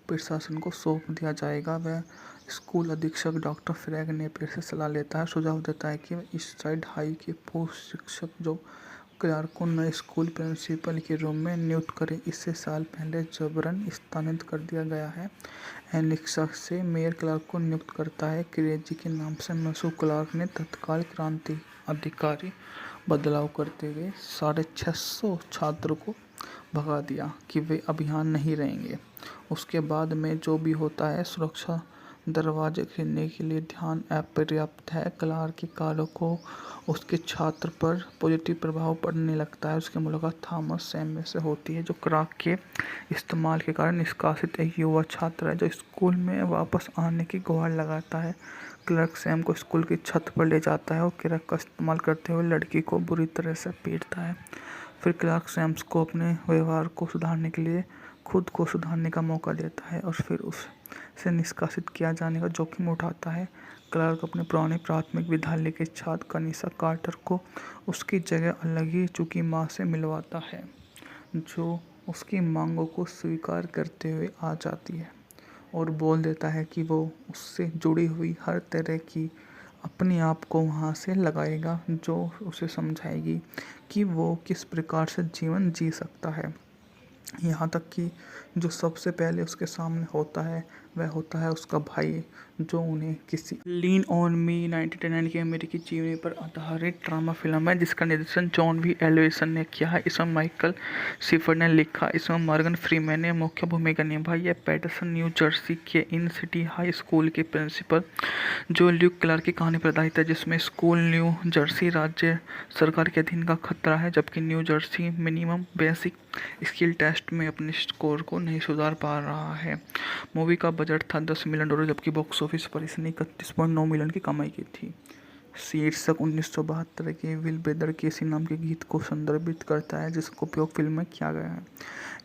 प्रशासन को सौंप दिया जाएगा। वह स्कूल अधीक्षक डॉक्टर फ्रैग नेपियर से सलाह लेता है, सुझाव देता है कि ईस्ट साइड हाई के पूर्व शिक्षक जो क्लार्क को नए स्कूल प्रिंसिपल के रूम में नियुक्त करें। इससे साल पहले जबरन स्थानांतरित कर दिया गया है। एनिक्सा से मेयर क्लार्क को नियुक्त करता है। क्रेजी के नाम से मशहूर क्लार्क ने तत्काल क्रांति अधिकारी बदलाव करते हुए 650 छात्रों को भगा दिया कि वे अभियान नहीं रहेंगे। उसके बाद में जो भी होता है, सुरक्षा दरवाजे खोलने के लिए ध्यान अपर्याप्त है। क्लार्क के कार्यों को उसके छात्र पर पॉजिटिव प्रभाव पड़ने लगता है। उसकी मुलाकात थॉमस सैमुअल से होती है जो क्राक के इस्तेमाल के कारण निष्कासित एक युवा छात्र है जो स्कूल में वापस आने की गुहार लगाता है। क्लार्क सैम को स्कूल की छत पर ले जाता है और क्राक का इस्तेमाल करते हुए लड़की को बुरी तरह से पीटता है। फिर क्लार्क सैम्स को अपने व्यवहार को सुधारने के लिए खुद को सुधारने का मौका देता है और फिर उसे निष्कासित किया जाने का जोखिम उठाता है। क्लार्क अपने पुराने प्राथमिक विद्यालय के छात्र कनिषा कार्टर को उसकी जगह अलग ही चुकी माँ से मिलवाता है, जो उसकी मांगों को स्वीकार करते हुए आ जाती है और बोल देता है कि वो उससे जुड़ी हुई हर तरह की अपने आप को वहाँ से लगाएगा, जो उसे समझाएगी कि वो किस प्रकार से जीवन जी सकता है। यहाँ तक कि जो सबसे पहले उसके सामने होता है वह होता है उसका भाई, जो उन्हें किसी लीन ऑन मी 1999 की अमेरिकी जीवनी पर आधारित ड्रामा फिल्म है जिसका निर्देशन जॉन वी एल्वेसन ने किया है। इसमें माइकल शिफर ने लिखा, इसमें मॉर्गन फ्रीमैन ने मुख्य भूमिका निभाई है। पैटरसन न्यू जर्सी के इन सिटी हाई स्कूल के प्रिंसिपल जो ल्यूक क्लार्क की कहानी पर आधारित है, जिसमें स्कूल न्यू जर्सी राज्य सरकार के अधीन का खतरा है, जबकि New Jersey minimum basic skill test में अपने स्कोर को नहीं सुधार पा रहा है। मूवी का बजट था $10 मिलियन, जबकि बॉक्स ऑफिस पर इसने 31.9 मिलियन की कमाई की थी। शीर्षक 1972 के विल ब्रदर केसी नाम के गीत को संदर्भित करता है, जिसका उपयोग फिल्म में किया गया है।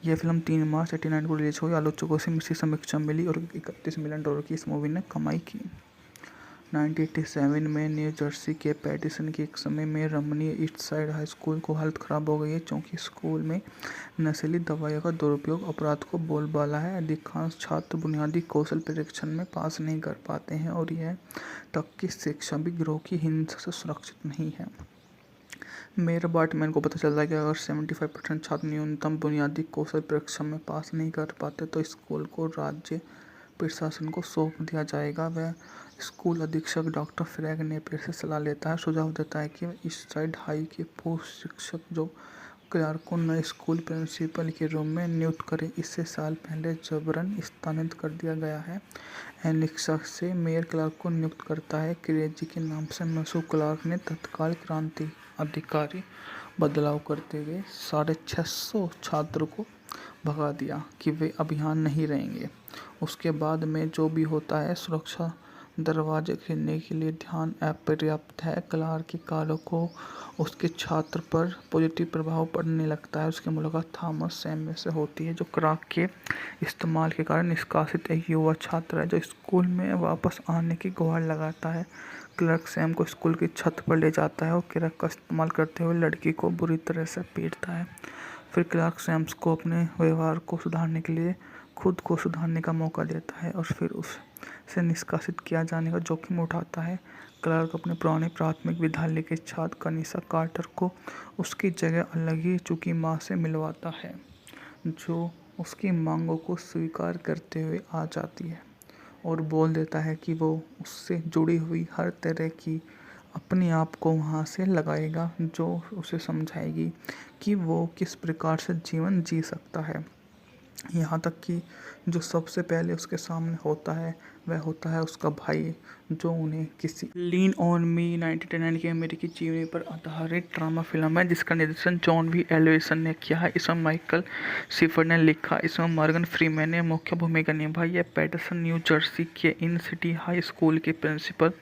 यह फिल्म 3 मार्च 1989 को रिलीज हुई। आलोचकों से मिश्रित समीक्षा मिली और $31 मिलियन की इस मूवी ने कमाई की। 1987 में न्यू जर्सी के पैटिसन के एक समय में रमणीय ईस्ट साइड हाई स्कूल को हालत खराब हो गई है, क्योंकि स्कूल में नशीली दवाइयों का दुरुपयोग अपराध को बोलबाला है। अधिकांश छात्र बुनियादी कौशल परीक्षण में पास नहीं कर पाते हैं और यह तक कि शिक्षा भी गिरोह की हिंसा से सुरक्षित नहीं है। मेयर बार्टमैन को पता चलता है कि अगर 75% छात्र न्यूनतम बुनियादी कौशल परीक्षा में पास नहीं कर पाते तो स्कूल को राज्य प्रशासन को सौंप दिया जाएगा। वह स्कूल अधीक्षक डॉक्टर फ्रैग नेपियर से सलाह लेता है, सुझाव देता है कि ईस्ट साइड हाई के पूर्व शिक्षक जो क्लार्क को नए स्कूल प्रिंसिपल के रूप में नियुक्त करें। इससे साल पहले जबरन स्थानांतरित कर दिया गया है। एलेक्सा से मेयर क्लार्क को नियुक्त करता है। क्रेजी के नाम से मशहूर क्लार्क ने तत्काल क्रांति अधिकारी बदलाव करते हुए 650 छात्रों को भगा दिया कि वे अब यहाँ नहीं रहेंगे। उसके बाद में जो भी होता है, सुरक्षा दरवाजे खोलने के लिए ध्यान अपर्याप्त है। क्लार्क के कार्यों को उसके छात्र पर पॉजिटिव प्रभाव पड़ने लगता है। उसकी मुलाकात थॉमस सैमुअल से होती है, जो क्लार्क के इस्तेमाल के कारण निष्कासित एक युवा छात्र है, जो स्कूल में वापस आने की गुहार लगाता है। क्लार्क सैम को स्कूल की छत पर ले जाता है और क्रैक का इस्तेमाल करते हुए लड़की को बुरी तरह से पीटता है। फिर क्लार्क सैम्स को अपने व्यवहार को सुधारने के लिए खुद को सुधारने का मौका देता है और फिर उसे निष्कासित किया जाने का जोखिम उठाता है। क्लार्क अपने पुराने प्राथमिक विद्यालय के छात्र कनिषा कार्टर को उसकी जगह अलग ही चुकी माँ से मिलवाता है, जो उसकी मांगों को स्वीकार करते हुए आ जाती है और बोल देता है कि वो उससे जुड़ी हुई हर तरह की अपने आप को वहाँ से लगाएगा, जो उसे समझाएगी कि वो किस प्रकार से जीवन जी सकता है। यहाँ तक कि जो सबसे पहले उसके सामने होता है वह होता है उसका भाई, जो उन्हें किसी लीन ऑन मी 1999 की अमेरिकी जीवनी पर आधारित ड्रामा फिल्म है जिसका निर्देशन जॉन वी एल्वेसन ने किया है। इसमें माइकल शिफर ने लिखा, इसमें मॉर्गन फ्रीमैन ने मुख्य भूमिका निभाई है। पैटरसन न्यू जर्सी के इन सिटी हाई स्कूल के प्रिंसिपल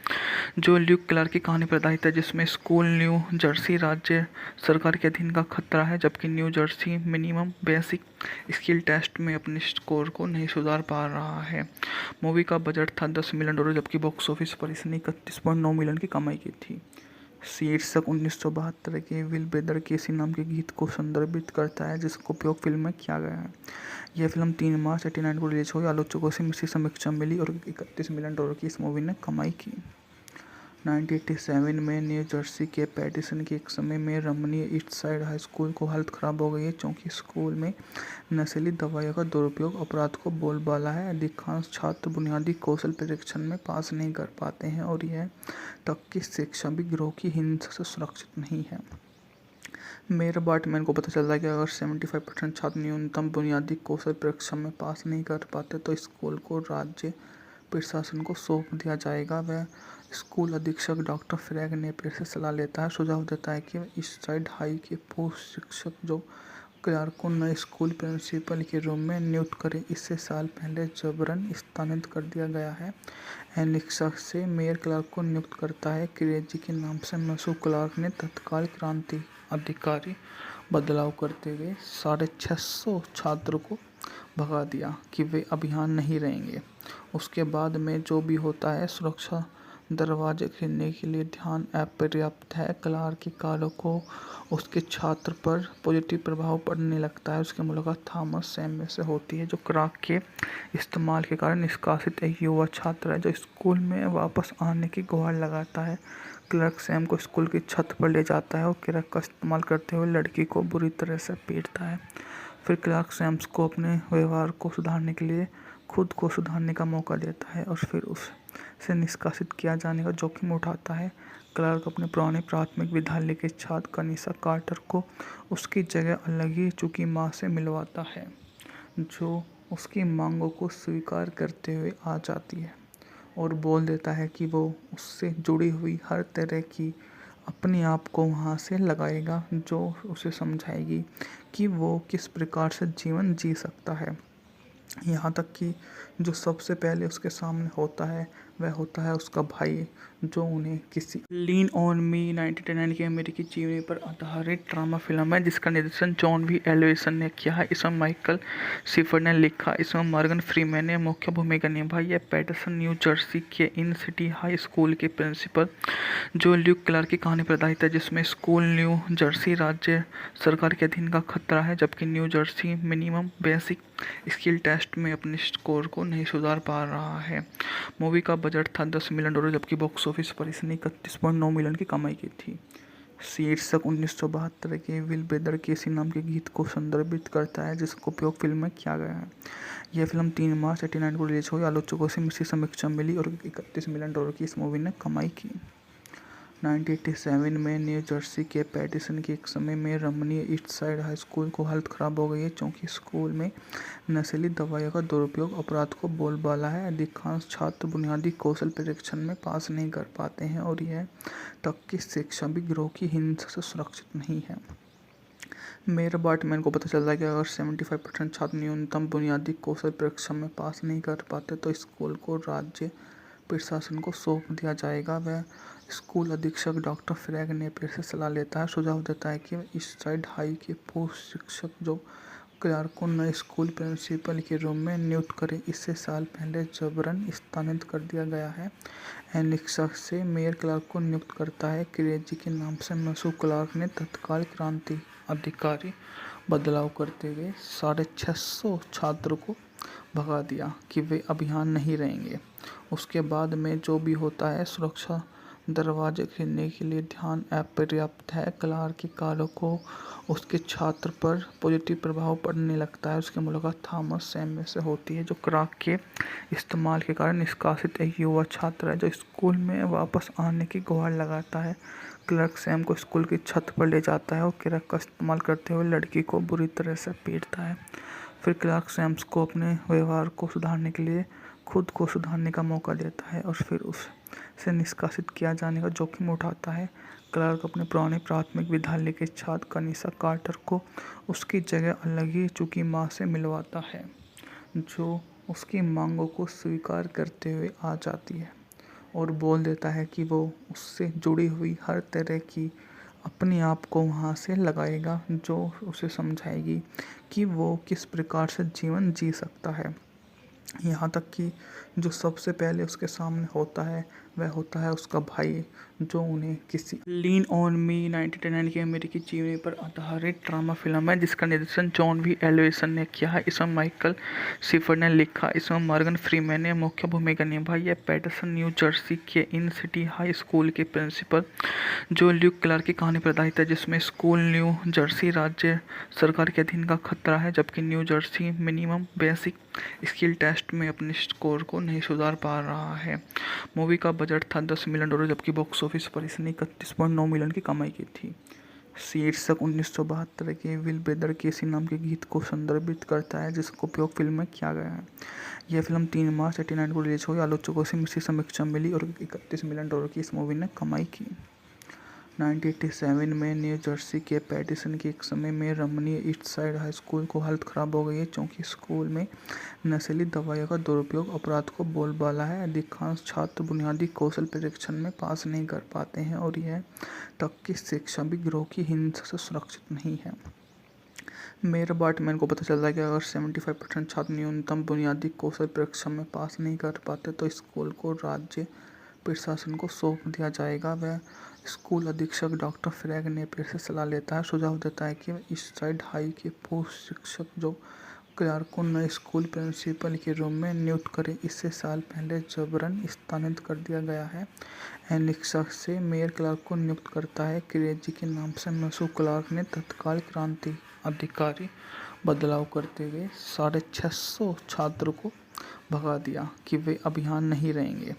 जो ल्यूक क्लार्क की कहानी पर आधारित है, जिसमें स्कूल न्यू जर्सी राज्य सरकार के अधीन का खतरा है, जबकि New Jersey minimum basic skill test में अपने स्कोर को नहीं सुधार पा रहा है। मूवी का बजट था $10 मिलियन, जबकि बॉक्स ऑफिस पर इसने 31.9 मिलियन की कमाई की थी। शीर्षक 1972 के विल ब्रदर केसी नाम के गीत को संदर्भित करता है, जिसका उपयोग फिल्म में किया गया है। यह फिल्म 3 मार्च 1989 को रिलीज हुई। आलोचकों से मिश्रित समीक्षा मिली और $31 मिलियन की इस मूवी ने कमाई की। 1987 में न्यू जर्सी के पैटिसन के एक समय में रमणीय ईस्ट साइड हाई स्कूल को हालत खराब हो गई है, क्योंकि स्कूल में नशीली दवाइयों का दुरुपयोग अपराध को बोलबाला है। अधिकांश छात्र बुनियादी कौशल परीक्षण में पास नहीं कर पाते हैं और यह तक कि शिक्षा भी गिरोह की हिंसा से सुरक्षित नहीं है। मेयर बार्टमैन को पता चलता है कि अगर 75% छात्र न्यूनतम बुनियादी कौशल परीक्षा में पास नहीं कर पाते तो स्कूल को राज्य प्रशासन को सौंप दिया जाएगा। वह स्कूल अधीक्षक डॉक्टर फ्रैग नेपियर से सलाह लेता है, सुझाव देता है कि ईस्ट साइड हाई के पूर्व शिक्षक जो क्लार्क को नए स्कूल प्रिंसिपल के रूप में नियुक्त करें। इससे साल पहले जबरन स्थानांतरित कर दिया गया है। एलेक्सा से मेयर क्लार्क को नियुक्त करता है। क्रेजी के नाम से मशहूर क्लार्क ने तत्काल क्रांति अधिकारी बदलाव करते हुए 650 छात्रों को भगा दिया कि वे अब यहाँ नहीं रहेंगे। उसके बाद में जो भी होता है, सुरक्षा दरवाजे खोलने के लिए ध्यान अपर्याप्त है। क्लार्क के कार्यों को उसके छात्र पर पॉजिटिव प्रभाव पड़ने लगता है। उसकी मुलाकात थॉमस सैम में से होती है, जो क्लार्क के इस्तेमाल के कारण निष्कासित एक युवा छात्र है, जो स्कूल में वापस आने की गुहार लगाता है। क्लार्क सैम को स्कूल की छत पर ले जाता है और क्लार्क का इस्तेमाल करते हुए लड़की को बुरी तरह से पीटता है। फिर क्लार्क सैम्स को अपने व्यवहार को सुधारने के लिए खुद को सुधारने का मौका देता है और फिर उसे निष्कासित किया जाने का जोखिम उठाता है। क्लार्क अपने पुराने प्राथमिक विद्यालय के छात्र कनिसा कार्टर को उसकी जगह अलग ही चुकी माँ से मिलवाता है, जो उसकी मांगों को स्वीकार करते हुए आ जाती है और बोल देता है कि वो उससे जुड़ी हुई हर तरह की अपने आप को वहाँ से लगाएगा, जो उसे समझाएगी कि वो किस प्रकार से जीवन जी सकता है। यहाँ तक कि जो सबसे पहले उसके सामने होता है, वह होता है उसका भाई, जो उन्हें किसी लीन ऑन मी 1999 की अमेरिकी जीवनी पर आधारित ड्रामा फिल्म है, जिसका निर्देशन जॉन वी एल्वेसन ने किया है। इसमें माइकल शिफर ने लिखा, इसमें मॉर्गन फ्रीमैन ने मुख्य भूमिका निभाई है। पैटरसन न्यू जर्सी के इन सिटी हाई स्कूल के प्रिंसिपल जो ल्यूक क्लार्क की कहानी पर आधारित है, जिसमें स्कूल न्यू जर्सी राज्य सरकार के अधीन का खतरा है, जबकि New Jersey minimum basic skill test में अपने स्कोर को नहीं सुधार पा रहा है। मूवी का बजट था $10 मिलियन, जबकि बॉक्स ऑफिस पर इसने 31.9 मिलियन की कमाई की थी। शीर्षक 1972 के विल ब्रदर केसी नाम के गीत को संदर्भित करता है, जिसका उपयोग फिल्म में किया गया है। यह फिल्म 3 मार्च 1989 को रिलीज हुई। आलोचकों से मिश्रित समीक्षा मिली और $31 मिलियन की इस मूवी ने कमाई की। 1987 में न्यू जर्सी के पैटिसन के एक समय में रमणीय ईस्ट साइड हाई स्कूल को हालत खराब हो गई है, क्योंकि स्कूल में नशीली दवाइयों का दुरुपयोग अपराध को बोलबाला है। अधिकांश छात्र बुनियादी कौशल परीक्षण में पास नहीं कर पाते हैं और यह तक कि शिक्षा भी गिरोह की हिंसा से सुरक्षित नहीं है। मेयर बार्टमैन को पता चलता है कि अगर 75% छात्र न्यूनतम बुनियादी कौशल परीक्षा में पास नहीं कर पाते तो स्कूल को राज्य प्रशासन को सौंप दिया जाएगा। वह स्कूल अधीक्षक डॉक्टर फ्रैग नेपियर से सलाह लेता है, सुझाव देता है कि ईस्ट साइड हाई के पूर्व शिक्षक जो क्लार्क को नए स्कूल प्रिंसिपल के रूप में नियुक्त करें। इससे साल पहले जबरन स्थानांतरित कर दिया गया है। एलेक्सा से मेयर क्लार्क को नियुक्त करता है। क्रेजी के नाम से मशहूर क्लार्क ने तत्काल क्रांति अधिकारी बदलाव करते हुए 650 छात्रों को भगा दिया कि वे अब यहाँ नहीं रहेंगे। उसके बाद में जो भी होता है, सुरक्षा दरवाजे खोलने के लिए ध्यान अपर्याप्त है। क्लार्क के कार्यों को उसके छात्र पर पॉजिटिव प्रभाव पड़ने लगता है। उसकी मुलाकात थॉमस सैम में से होती है, जो क्लार्क के इस्तेमाल के कारण निष्कासित एक युवा छात्र है, जो स्कूल में वापस आने की गुहार लगाता है। क्लार्क सैम को स्कूल की छत पर ले जाता है और क्लार्क का इस्तेमाल करते हुए लड़की को बुरी तरह से पीटता है। फिर क्लार्क सैम्स को अपने व्यवहार को सुधारने के लिए खुद को सुधारने का मौका देता है और फिर उसे निष्कासित किया जाने का जोखिम उठाता है। क्लार्क अपने पुराने प्राथमिक विद्यालय के छात्र कनिसा कार्टर को उसकी जगह अलग ही चुकी माँ से मिलवाता है, जो उसकी मांगों को स्वीकार करते हुए आ जाती है और बोल देता है कि वो उससे जुड़ी हुई हर तरह की अपने आप को वहाँ से लगाएगा, जो उसे समझाएगी कि वो किस प्रकार से जीवन जी सकता है। यहाँ तक कि जो सबसे पहले उसके सामने होता है, वह होता है उसका भाई, जो उन्हें किसी लीन ऑन मी 1989 की अमेरिकी जीवनी पर आधारित ड्रामा फिल्म है, जिसका निर्देशन जॉन वी एल्वेसन ने किया है। इसमें माइकल शिफर ने लिखा, इसमें मॉर्गन फ्रीमैन ने मुख्य भूमिका निभाई है। पैटरसन न्यू जर्सी के इन सिटी हाई स्कूल के प्रिंसिपल जो ल्यूक क्लार्क की कहानी पर आधारित है, जिसमें स्कूल न्यू जर्सी राज्य सरकार के अधीन का खतरा है, जबकि New Jersey minimum basic skill test में अपने स्कोर को नहीं सुधार पा रहा है। मूवी का बजट था $10 मिलियन, जबकि बॉक्स ऑफिस पर इसने 31.9 मिलियन की कमाई की थी। शीर्षक 1972 के विल ब्रदर केसी नाम के गीत को संदर्भित करता है, जिसका उपयोग फिल्म में किया गया है। यह फिल्म 3 मार्च 1989 को रिलीज हुई। आलोचकों से मिश्रित समीक्षा मिली और $31 मिलियन की इस मूवी ने कमाई की। 1987 में न्यू जर्सी के पैटिसन के एक समय में रमणीय ईस्ट साइड हाई स्कूल को हालत खराब हो गई है, क्योंकि स्कूल में नशीली दवाइयों का दुरुपयोग अपराध को बोलबाला है। अधिकांश छात्र बुनियादी कौशल परीक्षण में पास नहीं कर पाते हैं और यह तक कि शिक्षा भी गिरोह की हिंसा से सुरक्षित नहीं है। मेयर बार्टमैन को पता चलता है कि अगर 75% छात्र न्यूनतम बुनियादी कौशल परीक्षा में पास नहीं कर पाते तो स्कूल को राज्य प्रशासन को सौंप दिया जाएगा। वह स्कूल अधीक्षक डॉक्टर फ्रैग नेपियर से सलाह लेता है, सुझाव देता है कि ईस्ट साइड हाई के पूर्व शिक्षक जो क्लार्क को नए स्कूल प्रिंसिपल के रूप में नियुक्त करें। इससे साल पहले जबरन स्थानांतरित कर दिया गया है। एनिक्सा से मेयर क्लार्क को नियुक्त करता है। क्रेजी के नाम से मशहूर क्लार्क ने तत्काल क्रांति अधिकारी बदलाव करते हुए 650 छात्रों को भगा दिया कि वे अब यहाँ नहीं रहेंगे।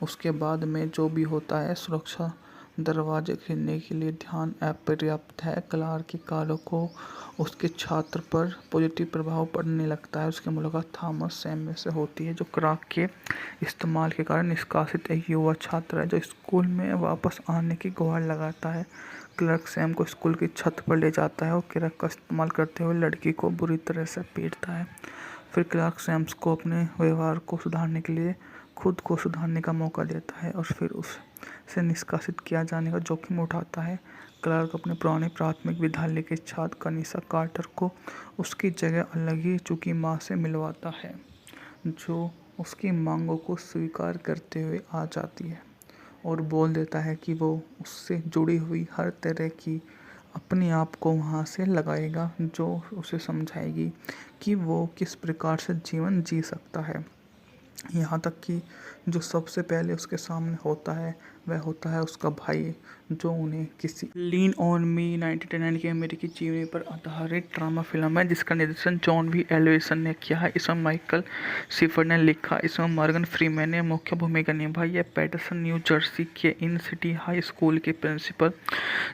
उसके बाद में जो भी होता है, सुरक्षा दरवाजे खोलने के लिए ध्यान अपर्याप्त है। क्लार्क के कालों को उसके छात्र पर पॉजिटिव प्रभाव पड़ने लगता है। उसकी मुलाकात थॉमस सैमुअल से होती है, जो क्राक के इस्तेमाल के कारण निष्कासित एक युवा छात्र है, जो स्कूल में वापस आने की गुहार लगाता है। क्लार्क सैम को स्कूल की छत पर ले जाता है और क्राक का इस्तेमाल करते हुए लड़की को बुरी तरह से पीटता है। फिर क्लार्क सैम्स को अपने व्यवहार को सुधारने के लिए खुद को सुधारने का मौका देता है और फिर उसे निष्कासित किया जाने का जोखिम उठाता है। क्लार्क अपने पुराने प्राथमिक विद्यालय के छात्र कनिसा कार्टर को उसकी जगह अलग ही चुकी माँ से मिलवाता है, जो उसकी मांगों को स्वीकार करते हुए आ जाती है और बोल देता है कि वो उससे जुड़ी हुई हर तरह की अपने आप को वहाँ से लगाएगा, जो उसे समझाएगी कि वो किस प्रकार से जीवन जी सकता है। यहाँ तक कि जो सबसे पहले उसके सामने होता है वह होता है उसका भाई, जो उन्हें किसी लीन ऑन मी 1999 की अमेरिकी जीवनी पर आधारित ड्रामा फिल्म है, जिसका निर्देशन जॉन वी एल्वेसन ने किया है। इसमें माइकल शिफर ने लिखा, इसमें मॉर्गन फ्रीमैन ने मुख्य भूमिका निभाई है। पैटरसन न्यू जर्सी के इन सिटी हाई स्कूल के प्रिंसिपल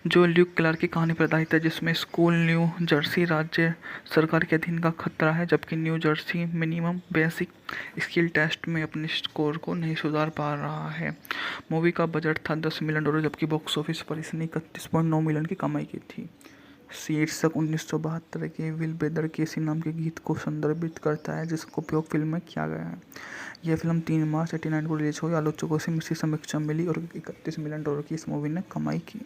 जो ल्यूक क्लार्क की कहानी पर आधारित है, जिसमें स्कूल न्यू जर्सी राज्य सरकार के अधीन का खतरा है, जबकि New Jersey minimum basic skill test में अपने स्कोर को नहीं सुधार पा रहा है। मूवी का बजट था $10 मिलियन, जबकि बॉक्स ऑफिस पर इसने 31.9 मिलियन की कमाई की थी। शीर्षक 1972 के विल ब्रदर केसी नाम के गीत को संदर्भित करता है, जिसका उपयोग फिल्म में किया गया है। यह फिल्म 3 मार्च 1989 को रिलीज हुई। आलोचकों से मिश्रित समीक्षा मिली और $31 मिलियन की इस मूवी ने कमाई की।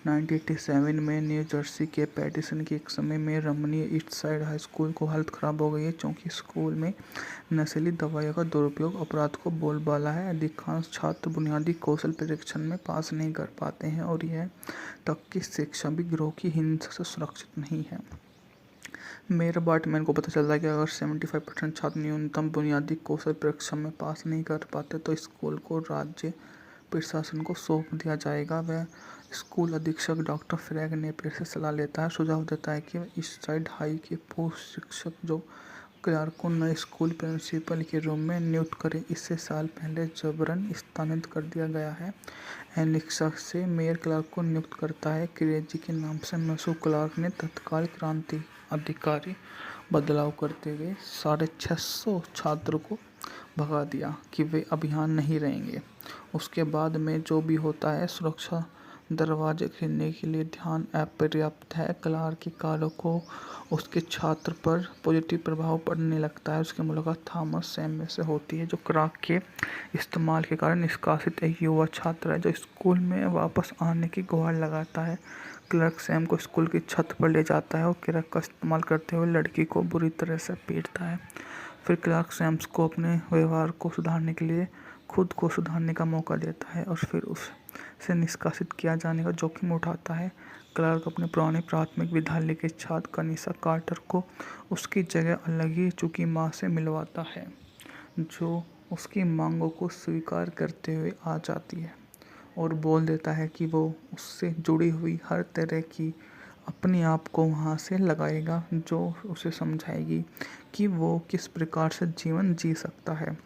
1987 में न्यू जर्सी के पैटिसन के एक समय में रमणीय ईस्ट साइड हाई स्कूल को हालत खराब हो गई है, क्योंकि स्कूल में नशीली दवाइयों का दुरुपयोग अपराध को बोलबाला है। अधिकांश छात्र बुनियादी कौशल परीक्षण में पास नहीं कर पाते हैं और यह तक कि शिक्षा भी गिरोह की हिंसा से सुरक्षित नहीं है। मेयर बार्टमैन को पता चलता है कि अगर 75% छात्र न्यूनतम बुनियादी कौशल परीक्षा में पास नहीं कर पाते तो स्कूल को राज्य प्रशासन को सौंप दिया जाएगा। वह स्कूल अधीक्षक डॉक्टर फ्रैग नेपियर से सलाह लेता है, सुझाव देता है कि ईस्ट साइड हाई के पूर्व शिक्षक जो क्लार्क को नए स्कूल प्रिंसिपल के रूप में नियुक्त करें। इससे साल पहले जबरन स्थानांतरित कर दिया गया है। एनिक्सा से मेयर क्लार्क को नियुक्त करता है। क्रेजी के नाम से मशहूर क्लार्क ने तत्काल क्रांति अधिकारी बदलाव करते हुए 650 छात्रों को भगा दिया कि वे अब यहाँ नहीं रहेंगे। उसके बाद में जो भी होता है, सुरक्षा दरवाजे खोलने के लिए ध्यान अपर्याप्त है। क्लार्क के कालों को उसके छात्र पर पॉजिटिव प्रभाव पड़ने लगता है। उसकी मुलाकात थॉमस सैमुअल से होती है, जो क्राक के इस्तेमाल के कारण निष्कासित एक युवा छात्र है, जो स्कूल में वापस आने की गुहार लगाता है। क्लार्क सैम को स्कूल की छत पर ले जाता है और क्राक का इस्तेमाल करते हुए लड़की को बुरी तरह से पीटता है। फिर क्लार्क सैम्स को अपने व्यवहार को सुधारने के लिए खुद को सुधारने का मौका देता है और फिर उसे निष्कासित किया जाने का जोखिम उठाता है। क्लार्क अपने पुराने प्राथमिक विद्यालय के छात्र कनिसा कार्टर को उसकी जगह अलग ही चुकी माँ से मिलवाता है, जो उसकी मांगों को स्वीकार करते हुए आ जाती है और बोल देता है कि वो उससे जुड़ी हुई हर तरह की अपने आप को वहाँ से लगाएगा, जो उसे समझाएगी कि वो किस प्रकार से जीवन जी सकता है।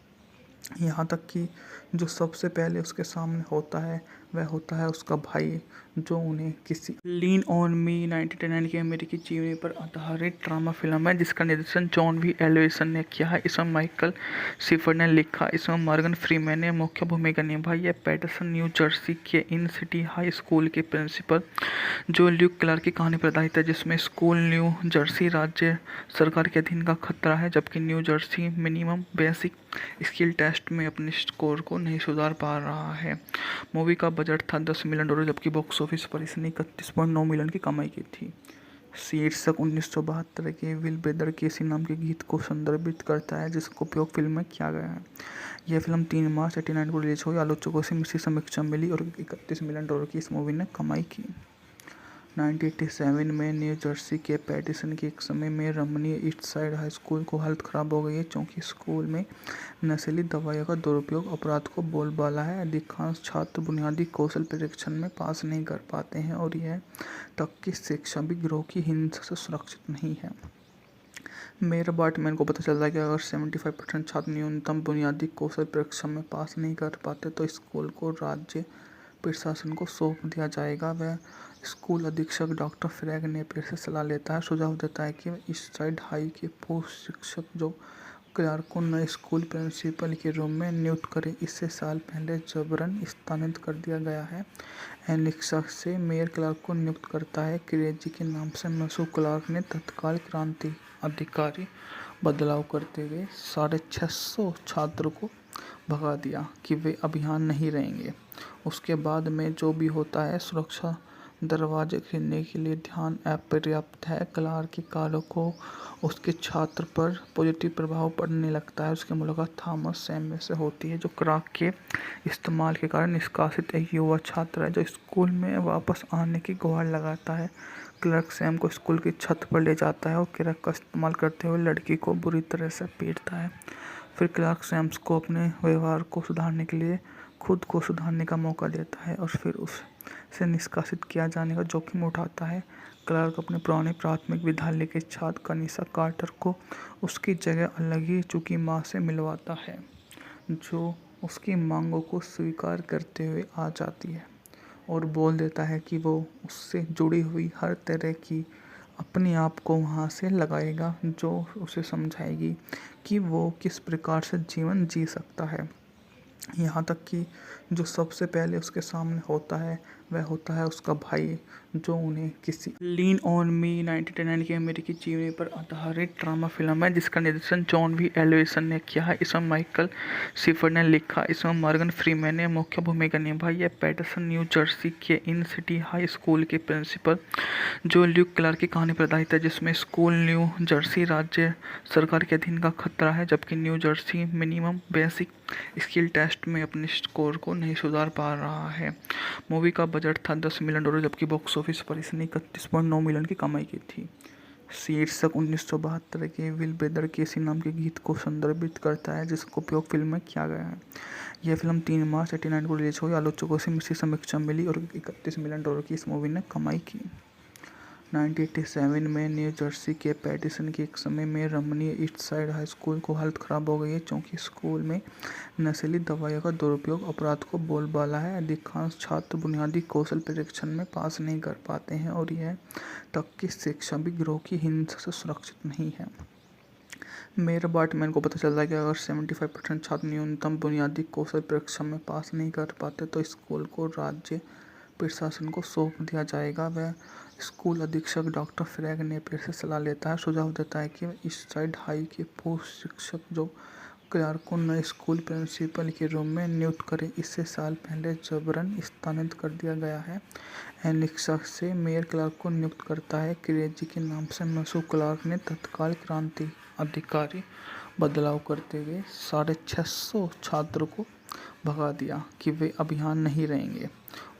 यहाँ तक कि जो सबसे पहले उसके सामने होता है वह होता है उसका भाई, जो उन्हें किसी लीन ऑन मी 1999 की अमेरिकी जीवनी पर आधारित ड्रामा फिल्म है, जिसका निर्देशन जॉन वी एल्वेसन ने किया है। इसमें माइकल शिफर ने लिखा, इसमें मॉर्गन फ्रीमैन ने मुख्य भूमिका निभाई है। पैटरसन न्यू जर्सी के इन सिटी हाई स्कूल के प्रिंसिपल जो ल्यूक क्लार्क की कहानी पर आधारित है, जिसमें स्कूल न्यू जर्सी राज्य सरकार के अधीन का खतरा है, जबकि New Jersey minimum basic skill test में अपने स्कोर को नहीं सुधार पा रहा है। मूवी का बजट था $10 मिलियन, जबकि बॉक्स ऑफिस पर इसने 31.9 मिलियन की कमाई की थी। शीर्षक 1972 के विल ब्रदर केसी नाम के गीत को संदर्भित करता है जिसका उपयोग फिल्म में किया गया है। यह फिल्म 3 मार्च 1989 को रिलीज हुई। आलोचकों से मिश्रित समीक्षा मिली और $31 मिलियन की इस मूवी ने कमाई की। 1987 में न्यू जर्सी के पैटिसन के एक समय में रमणीय ईस्ट साइड हाई स्कूल को हालत खराब हो गई है क्योंकि स्कूल में नशीली दवाइयों का दुरुपयोग अपराध को बोलबाला है। अधिकांश छात्र बुनियादी कौशल परीक्षण में पास नहीं कर पाते हैं और यह तक कि शिक्षा भी गिरोह की हिंसा से सुरक्षित नहीं है। मेयर बार्टमैन को पता चलता है कि अगर 75% छात्र न्यूनतम बुनियादी कौशल परीक्षा में पास नहीं कर पाते तो स्कूल को राज्य प्रशासन को सौंप दिया जाएगा। वह स्कूल अधीक्षक डॉक्टर फ्रैग नेपियर से सलाह लेता है, सुझाव देता है कि ईस्ट साइड हाई के पूर्व शिक्षक जो क्लार्क को नए स्कूल प्रिंसिपल के रूप में नियुक्त करें। इससे साल पहले जबरन स्थानांतरित कर दिया गया है। एलेक्सा से मेयर क्लार्क को नियुक्त करता है। क्रेजी के नाम से मशहूर क्लार्क ने तत्काल क्रांति अधिकारी बदलाव करते हुए 650 छात्रों को भगा दिया कि वे अब यहाँ नहीं रहेंगे। उसके बाद में जो भी होता है, सुरक्षा दरवाजे खोलने के लिए ध्यान अपर्याप्त है। क्लार्क के कार्यों को उसके छात्र पर पॉजिटिव प्रभाव पड़ने लगता है। उसकी मुलाकात थॉमस सैमुअल से होती है जो क्लार्क के इस्तेमाल के कारण निष्कासित एक युवा छात्र है जो स्कूल में वापस आने की गुहार लगाता है। क्लार्क सैम को स्कूल की छत पर ले जाता है और क्लर्क का इस्तेमाल करते हुए लड़की को बुरी तरह से पीटता है। फिर क्लार्क सैम्स को अपने व्यवहार को सुधारने के लिए खुद को सुधारने का मौका देता है और फिर उसे निष्कासित किया जाने का जोखिम उठाता है। क्लार्क अपने पुराने प्राथमिक विद्यालय के छात्र कनिसा कार्टर को उसकी जगह अलग ही चुकी माँ से मिलवाता है जो उसकी मांगों को स्वीकार करते हुए आ जाती है और बोल देता है कि वो उससे जुड़ी हुई हर तरह की अपने आप को वहाँ से लगाएगा, जो उसे समझाएगी कि वो किस प्रकार से जीवन जी सकता है। यहाँ तक कि जो सबसे पहले उसके सामने होता है वह होता है उसका भाई जो उन्हें किसी लीन ऑन मी 1989 की अमेरिकी जीवनी पर आधारित ड्रामा फिल्म है जिसका निर्देशन जॉन वी एलिसन ने किया है। इसमें माइकल शिफर ने लिखा, इसमें मॉर्गन फ्रीमैन ने मुख्य भूमिका निभाई है। पैटरसन न्यू जर्सी के इन सिटी हाई स्कूल के प्रिंसिपल जो ल्यूक क्लार्क की कहानी पर आधारित है जिसमें स्कूल न्यू जर्सी राज्य सरकार के अधीन का खतरा है जबकि New Jersey minimum basic skill test में अपने स्कोर को नहीं सुधार पा रहा है। मूवी का बजट था $10 मिलियन जबकि बॉक्स ऑफिस पर इसने 31.9 मिलियन की कमाई की थी। शीर्षक 1972 के विल ब्रदर केसी नाम के गीत को संदर्भित करता है जिसका उपयोग फिल्म में किया गया है। यह फिल्म 3 मार्च 1989 को रिलीज हुई। आलोचकों से मिश्रित समीक्षा मिली और $31 मिलियन की इस मूवी ने कमाई की। 1987 में न्यू जर्सी के पैटिसन के एक समय में रमणीय ईस्ट साइड हाई स्कूल को हालत खराब हो गई है क्योंकि स्कूल में नशीली दवाइयों का दुरुपयोग अपराध को बोलबाला है। अधिकांश छात्र बुनियादी कौशल परीक्षण में पास नहीं कर पाते हैं और यह तक कि शिक्षा भी गिरोह की हिंसा से सुरक्षित नहीं है। मेयर बार्टमैन को पता चलता है कि अगर 75% छात्र न्यूनतम बुनियादी कौशल परीक्षा में पास नहीं कर पाते तो स्कूल को राज्य प्रशासन को सौंप दिया जाएगा। वह स्कूल अधीक्षक डॉक्टर फ्रैग नेपियर से सलाह लेता है, सुझाव देता है कि ईस्ट साइड हाई के पूर्व शिक्षक जो क्लार्क को नए स्कूल प्रिंसिपल के रूप में नियुक्त करें। इससे साल पहले जबरन स्थानांतरित कर दिया गया है। एलेक्सा से मेयर क्लार्क को नियुक्त करता है। क्रेजी के नाम से मशहूर क्लार्क ने तत्काल क्रांति अधिकारी बदलाव करते हुए 650 छात्रों को भगा दिया कि वे अब यहाँ नहीं रहेंगे।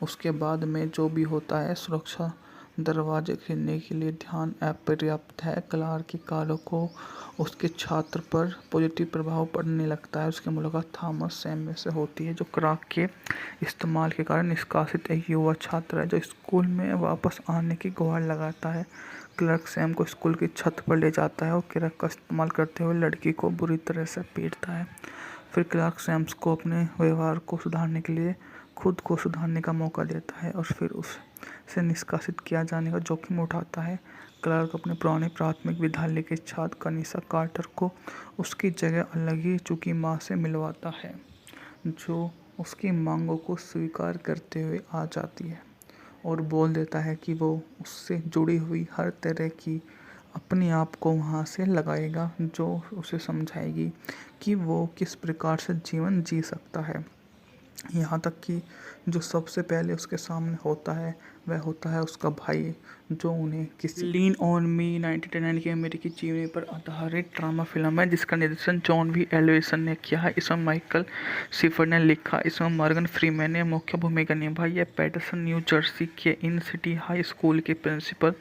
उसके बाद में जो भी होता है, सुरक्षा दरवाजे खोलने के लिए ध्यान अपर्याप्त है। क्लार्क के कार्यों को उसके छात्र पर पॉजिटिव प्रभाव पड़ने लगता है। उसकी मुलाकात थॉमस सैमुअल से होती है जो क्लार्क के इस्तेमाल के कारण निष्कासित एक युवा छात्र है जो स्कूल में वापस आने की गुहार लगाता है। क्लार्क सैम को स्कूल की छत पर ले जाता है और क्लार्क का इस्तेमाल करते हुए लड़की को बुरी तरह से पीटता है। फिर क्लार्क सैम्स को अपने व्यवहार को सुधारने के लिए खुद को सुधारने का मौका देता है और फिर उसे निष्कासित किया जाने का जोखिम उठाता है। क्लार्क अपने पुराने प्राथमिक विद्यालय के छात्र कनिसा कार्टर को उसकी जगह अलग ही चुकी माँ से मिलवाता है जो उसकी मांगों को स्वीकार करते हुए आ जाती है और बोल देता है कि वो उससे जुड़ी हुई हर तरह की अपने आप को वहाँ से लगाएगा, जो उसे समझाएगी कि वो किस प्रकार से जीवन जी सकता है। यहाँ तक कि जो सबसे पहले उसके सामने होता है वह होता है उसका भाई, जो उन्हें किसी लीन ऑन मी 1999 की अमेरिकी जीवनी पर आधारित ड्रामा फिल्म है जिसका निर्देशन जॉन वी एल्वेसन ने किया है। इसमें माइकल शिफर ने लिखा, इसमें मॉर्गन फ्रीमैन ने मुख्य भूमिका निभाई है। पैटरसन न्यू जर्सी के इन सिटी हाई स्कूल के प्रिंसिपल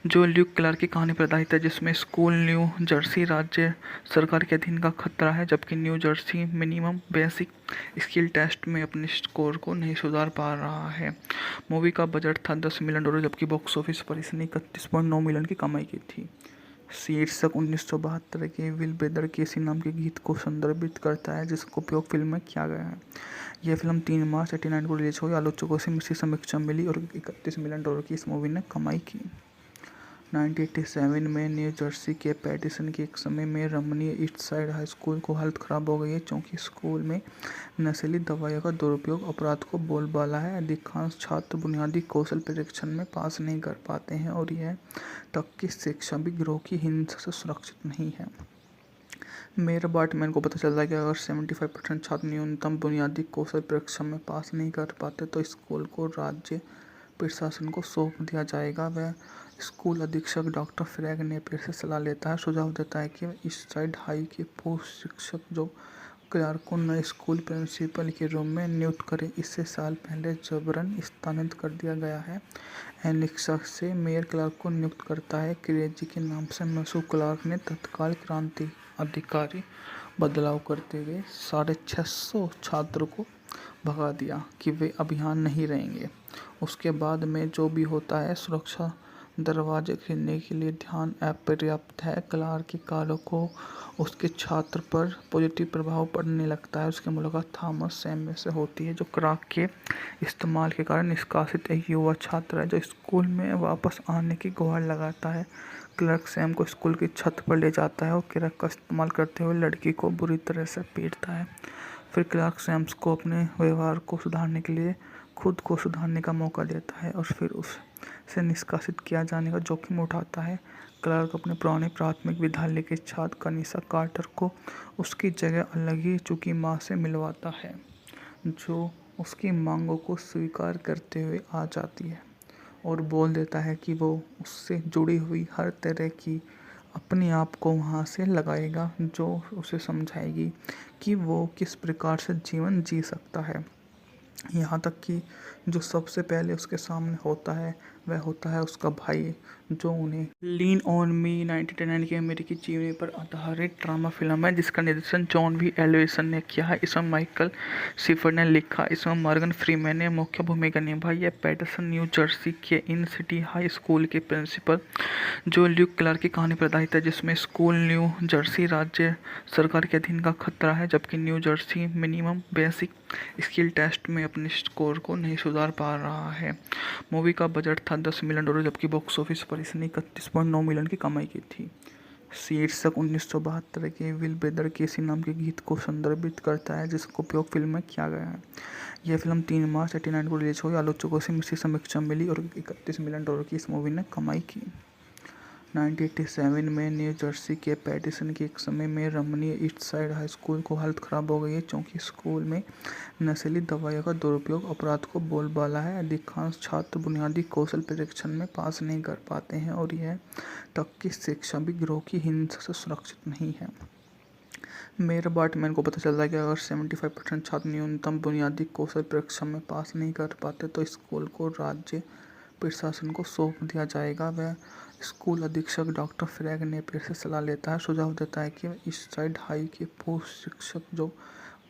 जो ल्यूक क्लार्क की कहानी पर आधारित है, जिसमें स्कूल न्यू जर्सी राज्य सरकार के अधीन का खतरा है, जबकि New Jersey minimum basic skill test में अपने स्कोर को नहीं सुधार पा रहा है। मूवी का बजट था $10 मिलियन, जबकि बॉक्स ऑफिस पर इसने 31.9 मिलियन की कमाई की थी। शीर्षक 1972 के विल ब्रदर केसी नाम के गीत को संदर्भित करता है जिसका उपयोग फिल्म में किया गया है। यह फिल्म 3 मार्च 1989 को रिलीज हुई। आलोचकों से मिश्रित समीक्षा मिली और $31 मिलियन की इस मूवी ने कमाई की। 1987 में न्यू जर्सी के पैटिसन के एक समय में रमणीय ईस्ट साइड हाई स्कूल को हालत खराब हो गई है क्योंकि स्कूल में नशीली दवाइयों का दुरुपयोग अपराध को बोलबाला है। अधिकांश छात्र बुनियादी कौशल परीक्षण में पास नहीं कर पाते हैं और यह तक कि शिक्षा भी गिरोह की हिंसा से सुरक्षित नहीं है। मेयर बार्टमैन को पता चलता है कि अगर 75% छात्र न्यूनतम बुनियादी कौशल परीक्षा में पास नहीं कर पाते तो स्कूल को राज्य प्रशासन को सौंप दिया जाएगा। वह स्कूल अधीक्षक डॉक्टर फ्रैग नेपियर से सलाह लेता है, सुझाव देता है कि ईस्ट साइड हाई के पूर्व शिक्षक जो क्लार्क को नए स्कूल प्रिंसिपल के रूप में नियुक्त करें। इससे साल पहले जबरन स्थानांतरित कर दिया गया है। एलेक्सा से मेयर क्लार्क को नियुक्त करता है। क्रेजी के नाम से मशहूर क्लार्क ने तत्काल क्रांति अधिकारी बदलाव करते हुए 650 छात्रों को भगा दिया कि वे अब यहाँ नहीं रहेंगे। उसके बाद में जो भी होता है, सुरक्षा दरवाजे खरीदने के लिए ध्यान अपर्याप्त है। क्लार्क के कार्यों को उसके छात्र पर पॉजिटिव प्रभाव पड़ने लगता है। उसकी मुलाकात थॉमस सैमुअल से होती है, जो क्राक के इस्तेमाल के कारण निष्कासित एक युवा छात्र है जो स्कूल में वापस आने की गुहार लगाता है। क्लार्क सैम को स्कूल की छत पर ले जाता है और क्राक का इस्तेमाल करते हुए लड़की को बुरी तरह से पीटता है। फिर क्लार्क सैम्स को अपने व्यवहार को सुधारने के लिए खुद को सुधारने का मौका देता है और फिर उससे निष्कासित किया जाने का जोखिम उठाता है। क्लार्क अपने पुराने प्राथमिक विद्यालय के छात्र कनिसा कार्टर को उसकी जगह अलग ही चुकी माँ से मिलवाता है, जो उसकी मांगों को स्वीकार करते हुए आ जाती है और बोल देता है कि वो उससे जुड़ी हुई हर तरह की अपने आप को वहाँ से लगाएगा, जो उसे समझाएगी कि वो किस प्रकार से जीवन जी सकता है। यहाँ तक कि जो सबसे पहले उसके सामने होता है वह होता है उसका भाई, जो उन्हें लीन ऑन मी 1999 की अमेरिकी जीवनी पर आधारित ड्रामा फिल्म है जिसका निर्देशन जॉन वी एल्वेसन ने किया है। इसमें माइकल शिफर ने लिखा, इसमें मॉर्गन फ्रीमैन ने मुख्य भूमिका निभाई है। पैटरसन न्यू जर्सी के इन सिटी हाई स्कूल के प्रिंसिपल जो ल्यूक क्लार्क की कहानी पर आधारित है, जिसमें स्कूल न्यू जर्सी राज्य सरकार के अधीन का खतरा है, जबकि New Jersey minimum basic skill test में अपने स्कोर को नहीं सुधार पा रहा है। मूवी का बजट था $10 मिलियन, जबकि बॉक्स ऑफिस पर इसने 31.9 मिलियन की कमाई की थी। शीर्षक 1972 के विल ब्रदर केसी नाम के गीत को संदर्भित करता है जिसका उपयोग फिल्म में किया गया है। यह फिल्म 3 मार्च 1989 को रिलीज हुई। आलोचकों से मिश्रित समीक्षा मिली और $31 मिलियन की इस मूवी ने कमाई की। 1987 में न्यू जर्सी के पैटिसन के एक समय में रमणीय ईस्ट साइड हाई स्कूल को हालत खराब हो गई है क्योंकि स्कूल में नशीली दवाइयों का दुरुपयोग अपराध को बोलबाला है। अधिकांश छात्र बुनियादी कौशल परीक्षण में पास नहीं कर पाते हैं और यह तक कि शिक्षा भी गिरोह की हिंसा से सुरक्षित नहीं है। मेयर बार्टमैन को पता चलता है कि अगर 75% छात्र न्यूनतम बुनियादी कौशल परीक्षा में पास नहीं कर पाते तो स्कूल को राज्य प्रशासन को सौंप दिया जाएगा। वह स्कूल अधीक्षक डॉक्टर फ्रैग नेपियर से सलाह लेता है, सुझाव देता है कि ईस्ट साइड हाई के पूर्व शिक्षक जो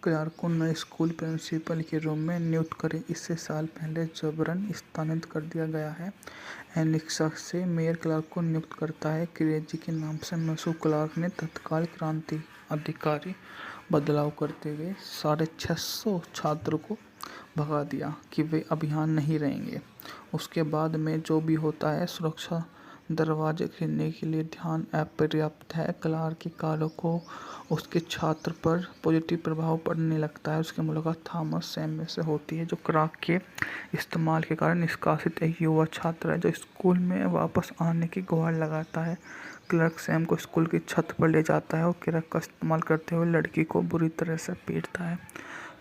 क्लार्क को नए स्कूल प्रिंसिपल के रूप में नियुक्त करें। इससे साल पहले जबरन स्थानांतरित कर दिया गया है। एलेक्सा से मेयर क्लार्क को नियुक्त करता है। क्रेजी के नाम से मशहूर क्लार्क ने तत्काल क्रांति अधिकारी बदलाव करते हुए 650 छात्रों को भगा दिया कि वे अब यहाँ नहीं रहेंगे। उसके बाद में जो भी होता है, सुरक्षा दरवाजे खरीदने के लिए ध्यान अपर्याप्त है। क्लार्क के कार्यों को उसके छात्र पर पॉजिटिव प्रभाव पड़ने लगता है। उसकी मुलाकात थॉमस सैमुअल से होती है, जो क्राक के इस्तेमाल के कारण निष्कासित एक युवा छात्र है जो स्कूल में वापस आने की गुहार लगाता है। क्लार्क सैम को स्कूल की छत पर ले जाता है और क्राक का इस्तेमाल करते हुए लड़की को बुरी तरह से पीटता है।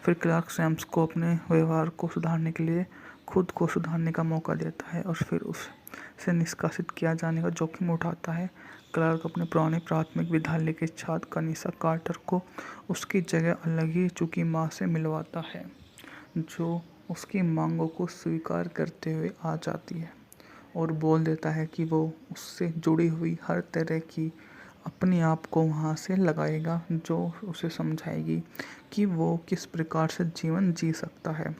फिर क्लार्क सैम्स को अपने व्यवहार को सुधारने के लिए खुद को सुधारने का मौका देता है और फिर उसे निष्कासित किया जाने का जोखिम उठाता है। क्लार्क अपने पुराने प्राथमिक विद्यालय के छात्र कनिसा कार्टर को उसकी जगह अलग ही चुकी माँ से मिलवाता है, जो उसकी मांगों को स्वीकार करते हुए आ जाती है और बोल देता है कि वो उससे जुड़ी हुई हर तरह की अपने आप को वहाँ से लगाएगा, जो उसे समझाएगी कि वो किस प्रकार से जीवन जी सकता है।